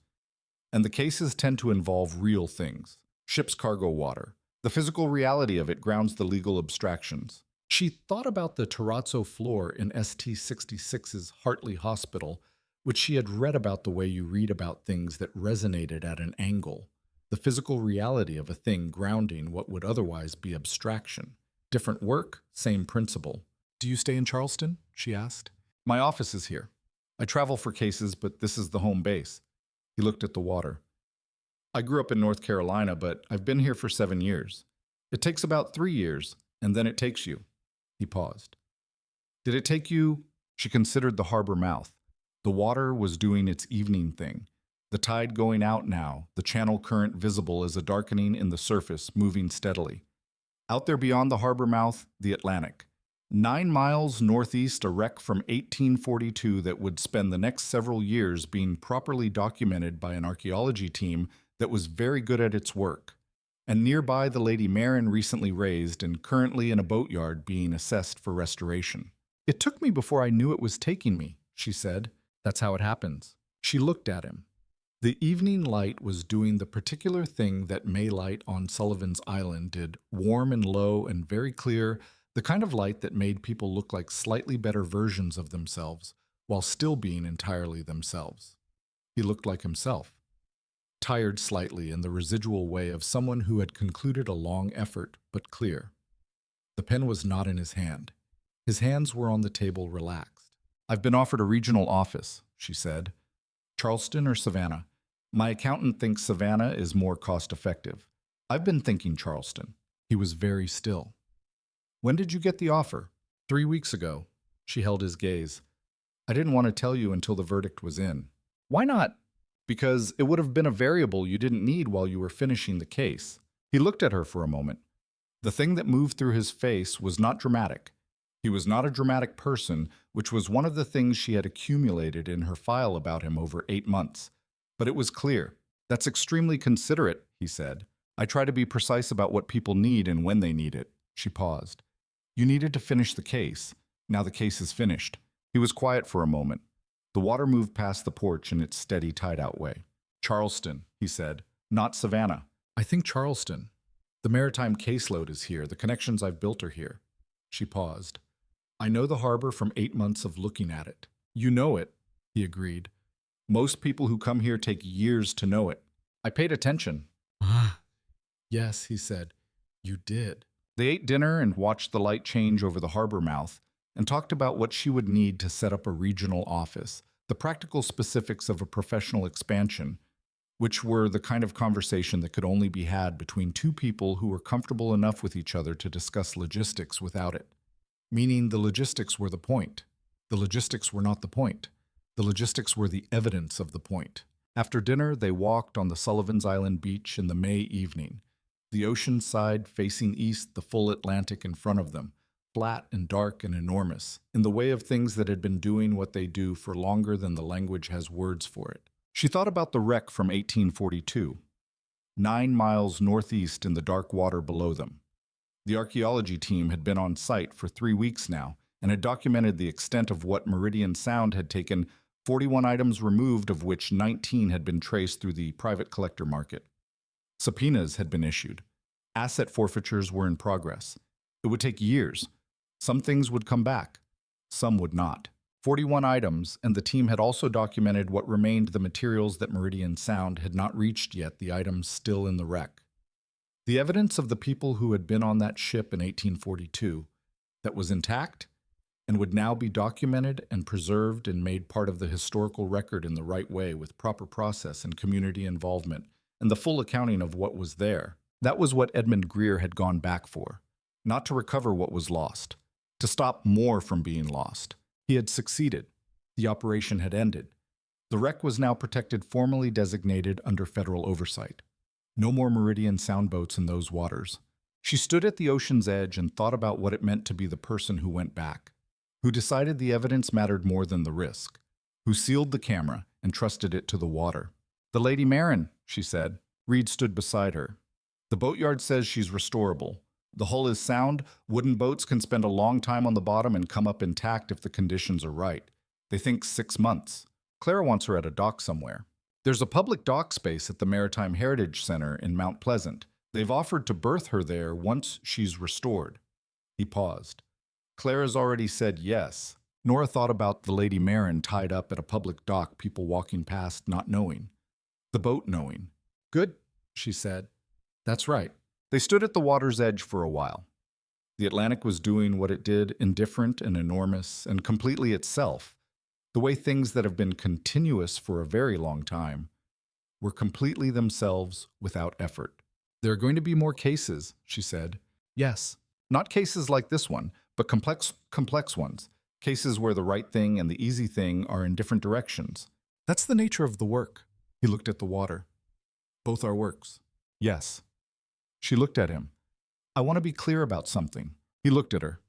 And the cases tend to involve real things. Ship's cargo water. The physical reality of it grounds the legal abstractions. She thought about the terrazzo floor in ST-66's Hartley Hospital, which she had read about the way you read about things that resonated at an angle. The physical reality of a thing grounding what would otherwise be abstraction. Different work, same principle. Do you stay in Charleston? She asked. My office is here. I travel for cases, but this is the home base. He looked at the water. I grew up in North Carolina, but I've been here for 7 years. It takes about 3 years, and then it takes you. He paused. Did it take you? She considered the harbor mouth. The water was doing its evening thing. The tide going out now, the channel current visible as a darkening in the surface, moving steadily. Out there beyond the harbor mouth, the Atlantic. 9 miles northeast, a wreck from 1842 that would spend the next several years being properly documented by an archaeology team that was very good at its work. And nearby the Lady Marin recently raised and currently in a boatyard being assessed for restoration. It took me before I knew it was taking me, she said. That's how it happens. She looked at him. The evening light was doing the particular thing that May light on Sullivan's Island did, warm and low and very clear, the kind of light that made people look like slightly better versions of themselves, while still being entirely themselves. He looked like himself. Tired slightly in the residual way of someone who had concluded a long effort, but clear. The pen was not in his hand. His hands were on the table, relaxed. I've been offered a regional office, she said. Charleston or Savannah? My accountant thinks Savannah is more cost-effective. I've been thinking Charleston. He was very still. When did you get the offer? 3 weeks ago. She held his gaze. I didn't want to tell you until the verdict was in. Why not? Because it would have been a variable you didn't need while you were finishing the case. He looked at her for a moment. The thing that moved through his face was not dramatic. He was not a dramatic person, which was one of the things she had accumulated in her file about him over 8 months. But it was clear. That's extremely considerate, he said. I try to be precise about what people need and when they need it. She paused. You needed to finish the case. Now the case is finished. He was quiet for a moment. The water moved past the porch in its steady tide-out way. Charleston, he said, not Savannah. I think Charleston. The maritime caseload is here. The connections I've built are here. She paused. I know the harbor from 8 months of looking at it. You know it, he agreed. Most people who come here take years to know it. I paid attention. Ah, yes, he said. You did. They ate dinner and watched the light change over the harbor mouth and talked about what she would need to set up a regional office, the practical specifics of a professional expansion, which were the kind of conversation that could only be had between two people who were comfortable enough with each other to discuss logistics without it. Meaning the logistics were the point. The logistics were not the point. The logistics were the evidence of the point. After dinner, they walked on the Sullivan's Island beach in the May evening, the ocean side facing east, the full Atlantic in front of them, flat and dark and enormous, in the way of things that had been doing what they do for longer than the language has words for it. She thought about the wreck from 1842, 9 miles northeast in the dark water below them. The archaeology team had been on site for 3 weeks now and had documented the extent of what Meridian Sound had taken, 41 items removed, of which 19 had been traced through the private collector market. Subpoenas had been issued. Asset forfeitures were in progress. It would take years. Some things would come back. Some would not. 41 items, and the team had also documented what remained the materials that Meridian Sound had not reached yet, the items still in the wreck. The evidence of the people who had been on that ship in 1842 that was intact and would now be documented and preserved and made part of the historical record in the right way with proper process and community involvement and the full accounting of what was there. That was what Edmund Greer had gone back for, not to recover what was lost, to stop more from being lost. He had succeeded. The operation had ended. The wreck was now protected, formally designated under federal oversight. No more Meridian Sound boats in those waters. She stood at the ocean's edge and thought about what it meant to be the person who went back, who decided the evidence mattered more than the risk, who sealed the camera and trusted it to the water. The Lady Marin, she said. Reed stood beside her. The boatyard says she's restorable. The hull is sound. Wooden boats can spend a long time on the bottom and come up intact if the conditions are right. They think 6 months. Clara wants her at a dock somewhere. There's a public dock space at the Maritime Heritage Center in Mount Pleasant. They've offered to berth her there once she's restored. He paused. Clara's already said yes. Nora thought about the Lady Marin tied up at a public dock, people walking past not knowing. The boat knowing. Good, she said. That's right. They stood at the water's edge for a while. The Atlantic was doing what it did, indifferent and enormous and completely itself, the way things that have been continuous for a very long time were completely themselves without effort. There are going to be more cases, she said. Yes, not cases like this one, but complex ones, cases where the right thing and the easy thing are in different directions. That's the nature of the work. He looked at the water. Both are works. Yes. She looked at him. I want to be clear about something. He looked at her.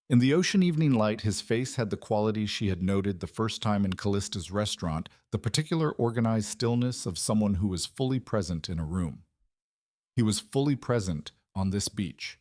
In the ocean evening light, his face had the quality she had noted the first time in Callista's restaurant, the particular organized stillness of someone who was fully present in a room. He was fully present on this beach,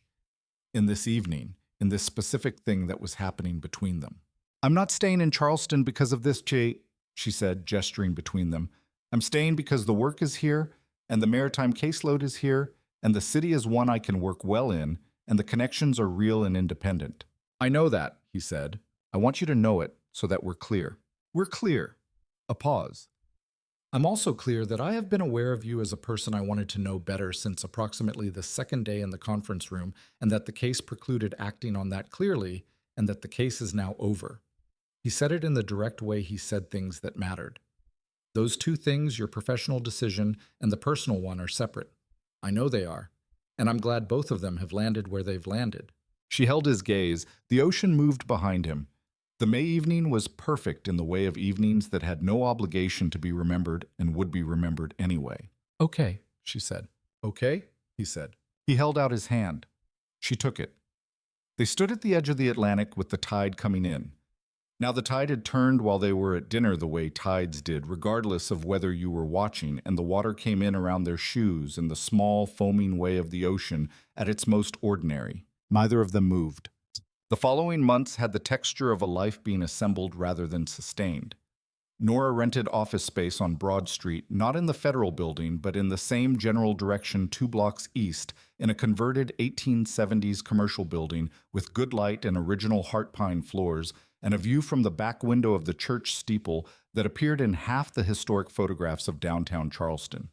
in this evening, in this specific thing that was happening between them. I'm not staying in Charleston because of this, Jay, she said, gesturing between them. I'm staying because the work is here, and the maritime caseload is here, and the city is one I can work well in, and the connections are real and independent. I know that, he said. I want you to know it so that we're clear. We're clear. A pause. I'm also clear that I have been aware of you as a person I wanted to know better since approximately the second day in the conference room, and that the case precluded acting on that clearly, and that the case is now over. He said it in the direct way he said things that mattered. Those two things, your professional decision and the personal one, are separate. I know they are, and I'm glad both of them have landed where they've landed. She held his gaze. The ocean moved behind him. The May evening was perfect in the way of evenings that had no obligation to be remembered and would be remembered anyway. Okay, she said. Okay, he said. He held out his hand. She took it. They stood at the edge of the Atlantic with the tide coming in. Now the tide had turned while they were at dinner the way tides did, regardless of whether you were watching, and the water came in around their shoes in the small, foaming way of the ocean at its most ordinary. Neither of them moved. The following months had the texture of a life being assembled rather than sustained. Nora rented office space on Broad Street, not in the Federal Building, but in the same general direction 2 blocks east, in a converted 1870s commercial building with good light and original heart pine floors, and a view from the back window of the church steeple that appeared in half the historic photographs of downtown Charleston.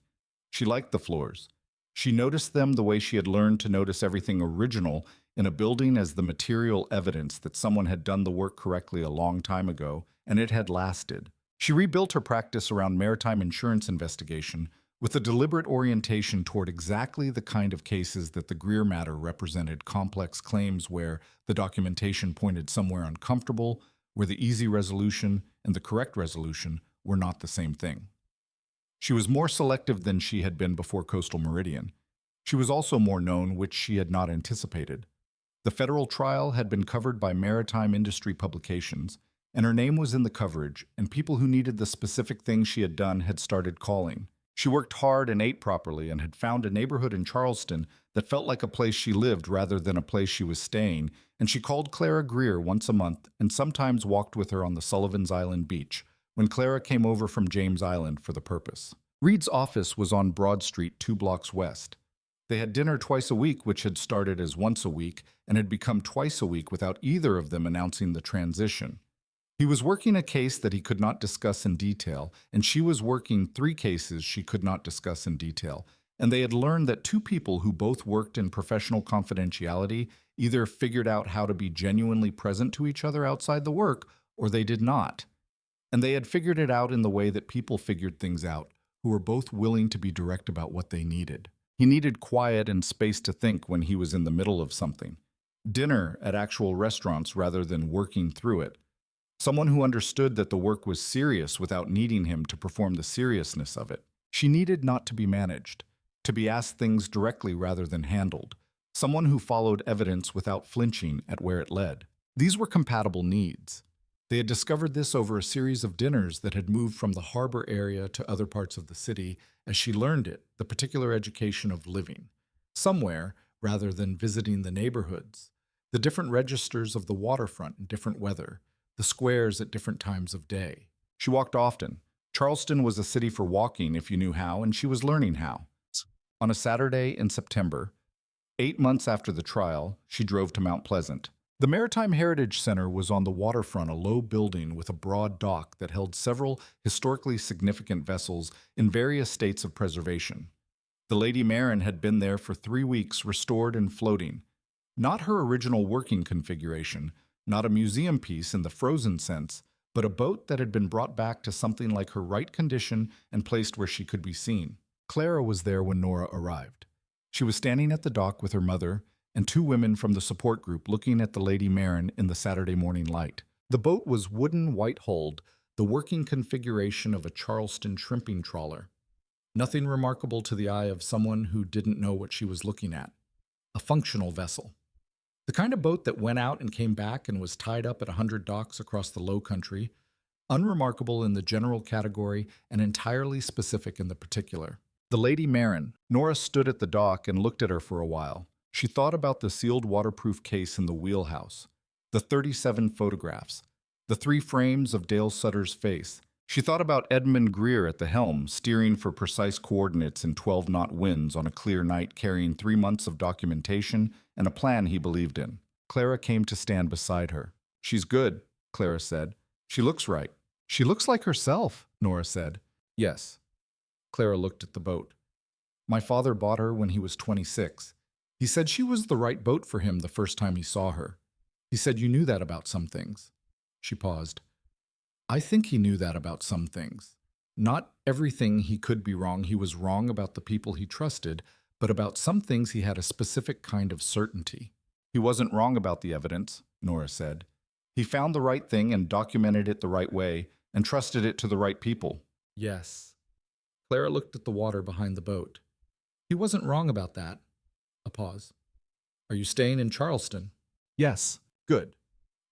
She liked the floors. She noticed them the way she had learned to notice everything original in a building as the material evidence that someone had done the work correctly a long time ago, and it had lasted. She rebuilt her practice around maritime insurance investigation with a deliberate orientation toward exactly the kind of cases that the Greer matter represented, complex claims where the documentation pointed somewhere uncomfortable, where the easy resolution and the correct resolution were not the same thing. She was more selective than she had been before Coastal Meridian. She was also more known, which she had not anticipated. The federal trial had been covered by maritime industry publications, and her name was in the coverage, and people who needed the specific thing she had done had started calling. She worked hard and ate properly and had found a neighborhood in Charleston that felt like a place she lived rather than a place she was staying, and she called Clara Greer once a month and sometimes walked with her on the Sullivan's Island beach when Clara came over from James Island for the purpose. Reed's office was on Broad Street 2 blocks west. They had dinner twice a week, which had started as once a week and had become twice a week without either of them announcing the transition. He was working a case that he could not discuss in detail, and she was working 3 cases she could not discuss in detail, and they had learned that 2 people who both worked in professional confidentiality either figured out how to be genuinely present to each other outside the work, or they did not. And they had figured it out in the way that people figured things out, who were both willing to be direct about what they needed. He needed quiet and space to think when he was in the middle of something. Dinner at actual restaurants rather than working through it. Someone who understood that the work was serious without needing him to perform the seriousness of it. She needed not to be managed, to be asked things directly rather than handled. Someone who followed evidence without flinching at where it led. These were compatible needs. They had discovered this over a series of dinners that had moved from the harbor area to other parts of the city as she learned it, the particular education of living. Somewhere, rather than visiting the neighborhoods, the different registers of the waterfront in different weather, the squares at different times of day. She walked often. Charleston was a city for walking if you knew how, and she was learning how. On a Saturday in September, 8 months after the trial, she drove to Mount Pleasant. The Maritime Heritage Center was on the waterfront, a low building with a broad dock that held several historically significant vessels in various states of preservation. The Lady Marin had been there for 3 weeks, restored and floating. Not her original working configuration, not a museum piece in the frozen sense, but a boat that had been brought back to something like her right condition and placed where she could be seen. Clara was there when Nora arrived. She was standing at the dock with her mother and 2 women from the support group looking at the Lady Marin in the Saturday morning light. The boat was wooden, white-hulled, the working configuration of a Charleston shrimping trawler. Nothing remarkable to the eye of someone who didn't know what she was looking at. A functional vessel. The kind of boat that went out and came back and was tied up at 100 docks across the low country, unremarkable in the general category and entirely specific in the particular. The Lady Marin. Nora stood at the dock and looked at her for a while. She thought about the sealed waterproof case in the wheelhouse, the 37 photographs, the 3 frames of Dale Sutter's face. She thought about Edmund Greer at the helm, steering for precise coordinates in 12-knot winds on a clear night, carrying 3 months of documentation and a plan he believed in. Clara came to stand beside her. "She's good," Clara said. "She looks right." "She looks like herself," Nora said. "Yes." Clara looked at the boat. "My father bought her when he was 26. He said she was the right boat for him the first time he saw her. He said you knew that about some things." She paused. "I think he knew that about some things. Not everything he could be wrong. He was wrong about the people he trusted, but about some things he had a specific kind of certainty." He wasn't wrong about the evidence, Nora said. He found the right thing and documented it the right way and trusted it to the right people. Yes. Clara looked at the water behind the boat. He wasn't wrong about that. A pause. Are you staying in Charleston? Yes, good.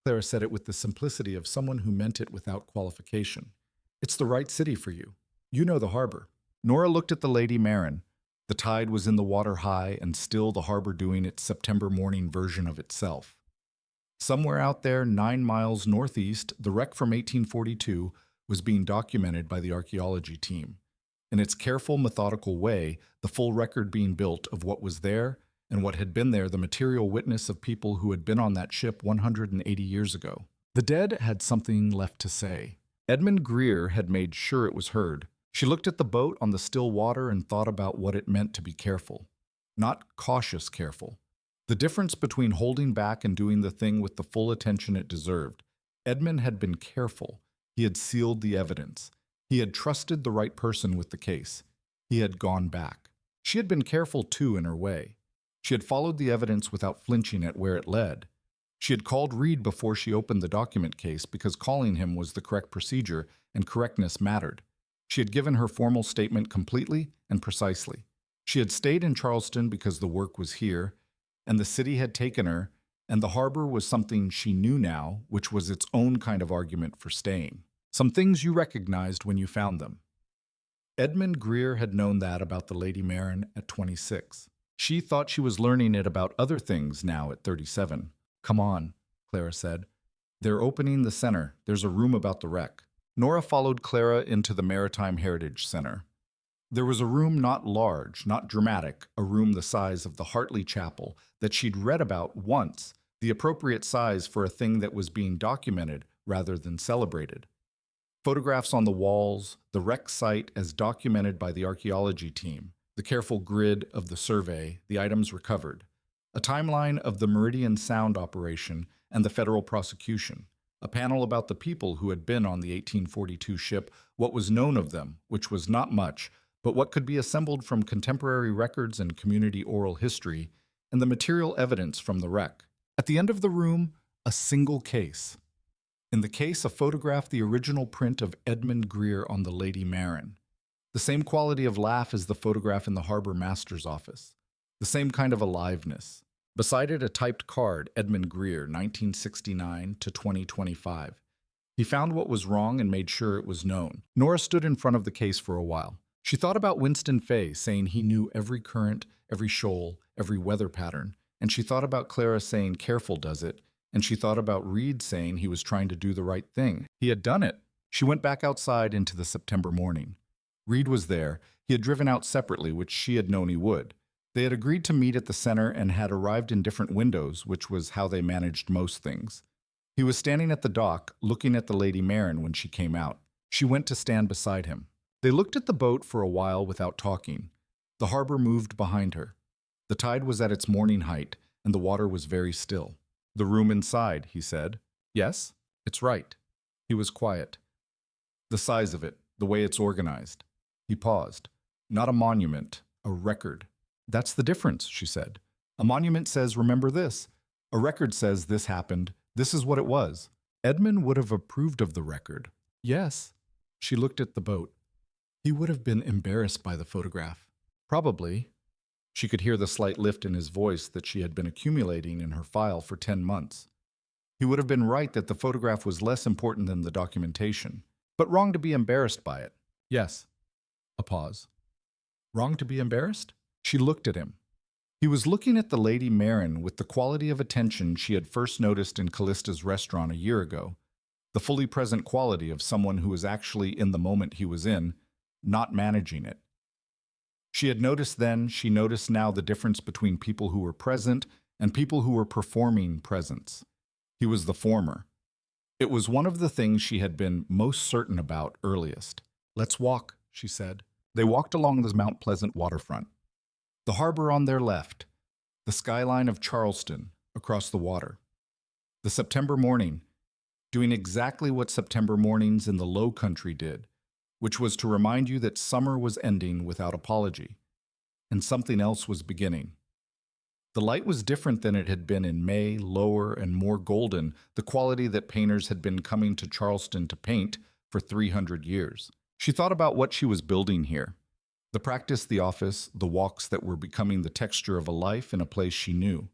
Clara said it with the simplicity of someone who meant it without qualification. It's the right city for you. You know the harbor. Nora looked at the Lady Marin. The tide was in the water high and still the harbor doing its September morning version of itself. Somewhere out there 9 miles northeast, the wreck from 1842 was being documented by the archaeology team. In its careful, methodical way, the full record being built of what was there and what had been there, the material witness of people who had been on that ship 180 years ago. The dead had something left to say. Edmund Greer had made sure it was heard. She looked at the boat on the still water and thought about what it meant to be careful. Not cautious careful. The difference between holding back and doing the thing with the full attention it deserved. Edmund had been careful. He had sealed the evidence. He had trusted the right person with the case. He had gone back. She had been careful too in her way. She had followed the evidence without flinching at where it led. She had called Reed before she opened the document case because calling him was the correct procedure and correctness mattered. She had given her formal statement completely and precisely. She had stayed in Charleston because the work was here, and the city had taken her, and the harbor was something she knew now, which was its own kind of argument for staying. Some things you recognized when you found them. Edmund Greer had known that about the Lady Marin at 26. She thought she was learning it about other things now at 37. Come on, Clara said. They're opening the center. There's a room about the wreck. Nora followed Clara into the Maritime Heritage Center. There was a room not large, not dramatic, a room the size of the Hartley Chapel that she'd read about once, the appropriate size for a thing that was being documented rather than celebrated. Photographs on the walls, the wreck site as documented by the archaeology team, the careful grid of the survey, the items recovered, a timeline of the Meridian Sound operation and the federal prosecution, a panel about the people who had been on the 1842 ship, what was known of them, which was not much, but what could be assembled from contemporary records and community oral history, and the material evidence from the wreck. At the end of the room, a single case. In the case, a photograph, the original print of Edmund Greer on the Lady Marin. The same quality of laugh as the photograph in the harbor master's office. The same kind of aliveness. Beside it, a typed card, Edmund Greer, 1969 to 2025. He found what was wrong and made sure it was known. Nora stood in front of the case for a while. She thought about Winston Fay saying he knew every current, every shoal, every weather pattern, and she thought about Clara saying careful does it, and she thought about Reed saying he was trying to do the right thing. He had done it. She went back outside into the September morning. Reed was there. He had driven out separately, which she had known he would. They had agreed to meet at the center and had arrived in different windows, which was how they managed most things. He was standing at the dock, looking at the Lady Marin when she came out. She went to stand beside him. They looked at the boat for a while without talking. The harbor moved behind her. The tide was at its morning height, and the water was very still. The room inside, he said. Yes, it's right. He was quiet. The size of it, the way it's organized. He paused. Not a monument, a record. That's the difference, she said. A monument says, remember this. A record says this happened. This is what it was. Edmund would have approved of the record. Yes. She looked at the boat. He would have been embarrassed by the photograph. Probably. She could hear the slight lift in his voice that she had been accumulating in her file for 10 months. He would have been right that the photograph was less important than the documentation, but wrong to be embarrassed by it. Yes. A pause. Wrong to be embarrassed? She looked at him. He was looking at the Lady Marin with the quality of attention she had first noticed in Callista's restaurant a year ago, the fully present quality of someone who was actually in the moment he was in, not managing it. She had noticed then, she noticed now the difference between people who were present and people who were performing presence. He was the former. It was one of the things she had been most certain about earliest. Let's walk, she said. They walked along the Mount Pleasant waterfront. The harbor on their left, the skyline of Charleston across the water. The September morning, doing exactly what September mornings in the Low Country did, which was to remind you that summer was ending without apology, and something else was beginning. The light was different than it had been in May, lower and more golden, the quality that painters had been coming to Charleston to paint for 300 years. She thought about what she was building here. The practice, the office, the walks that were becoming the texture of a life in a place she knew.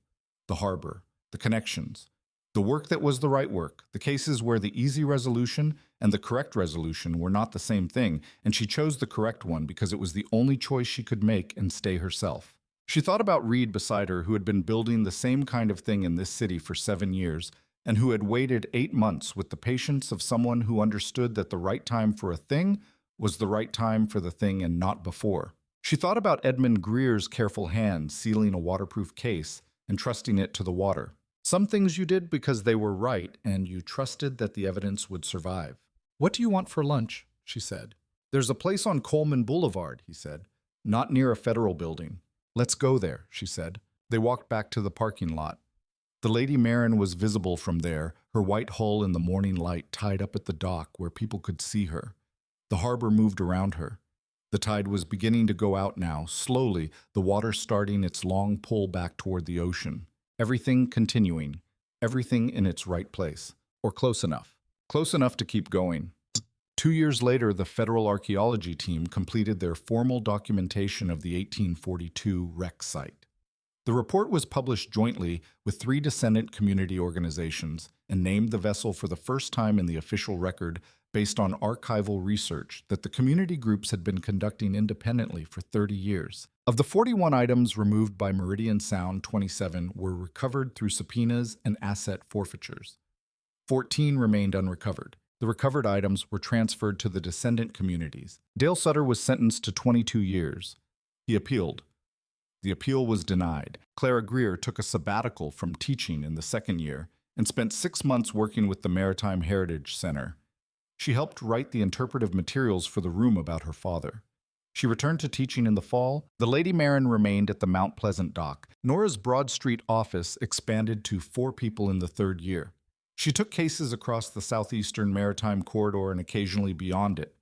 The harbor, the connections, the work that was the right work, the cases where the easy resolution and the correct resolution were not the same thing, and she chose the correct one because it was the only choice she could make and stay herself. She thought about Reed beside her, who had been building the same kind of thing in this city for 7 years, and who had waited 8 months with the patience of someone who understood that the right time for a thing was the right time for the thing and not before. She thought about Edmund Greer's careful hand sealing a waterproof case and trusting it to the water. Some things you did because they were right, and you trusted that the evidence would survive. "What do you want for lunch?" she said. "There's a place on Coleman Boulevard," he said, "not near a federal building." "Let's go there," she said. They walked back to the parking lot. The Lady Marin was visible from there, her white hull in the morning light tied up at the dock where people could see her. The harbor moved around her. The tide was beginning to go out now, slowly, the water starting its long pull back toward the ocean. Everything continuing, everything in its right place, or close enough to keep going. 2 years later, the federal archaeology team completed their formal documentation of the 1842 wreck site. The report was published jointly with 3 descendant community organizations and named the vessel for the first time in the official record based on archival research that the community groups had been conducting independently for 30 years. Of the 41 items removed by Meridian Sound, 27 were recovered through subpoenas and asset forfeitures. 14 remained unrecovered. The recovered items were transferred to the descendant communities. Dale Sutter was sentenced to 22 years. He appealed. The appeal was denied. Clara Greer took a sabbatical from teaching in the 2nd year and spent 6 months working with the Maritime Heritage Center. She helped write the interpretive materials for the room about her father. She returned to teaching in the fall. The Lady Marin remained at the Mount Pleasant dock. Nora's Broad Street office expanded to 4 people in the 3rd year. She took cases across the southeastern maritime corridor and occasionally beyond it,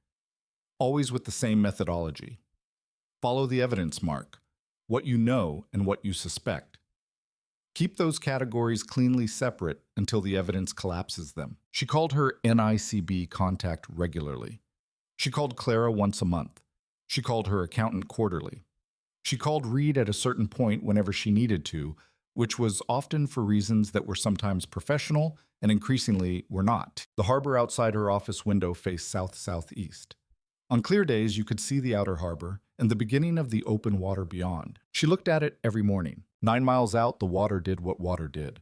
always with the same methodology. Follow the evidence, Mark. What you know and what you suspect. Keep those categories cleanly separate until the evidence collapses them. She called her NICB contact regularly. She called Clara once a month. She called her accountant quarterly. She called Reed at a certain point whenever she needed to, which was often for reasons that were sometimes professional and increasingly were not. The harbor outside her office window faced south-southeast. On clear days, you could see the outer harbor and the beginning of the open water beyond. She looked at it every morning. 9 miles out, the water did what water did.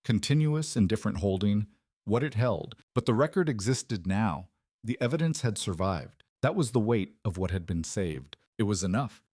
Continuous, indifferent holding, what it held. But the record existed now. The evidence had survived. That was the weight of what had been saved. It was enough.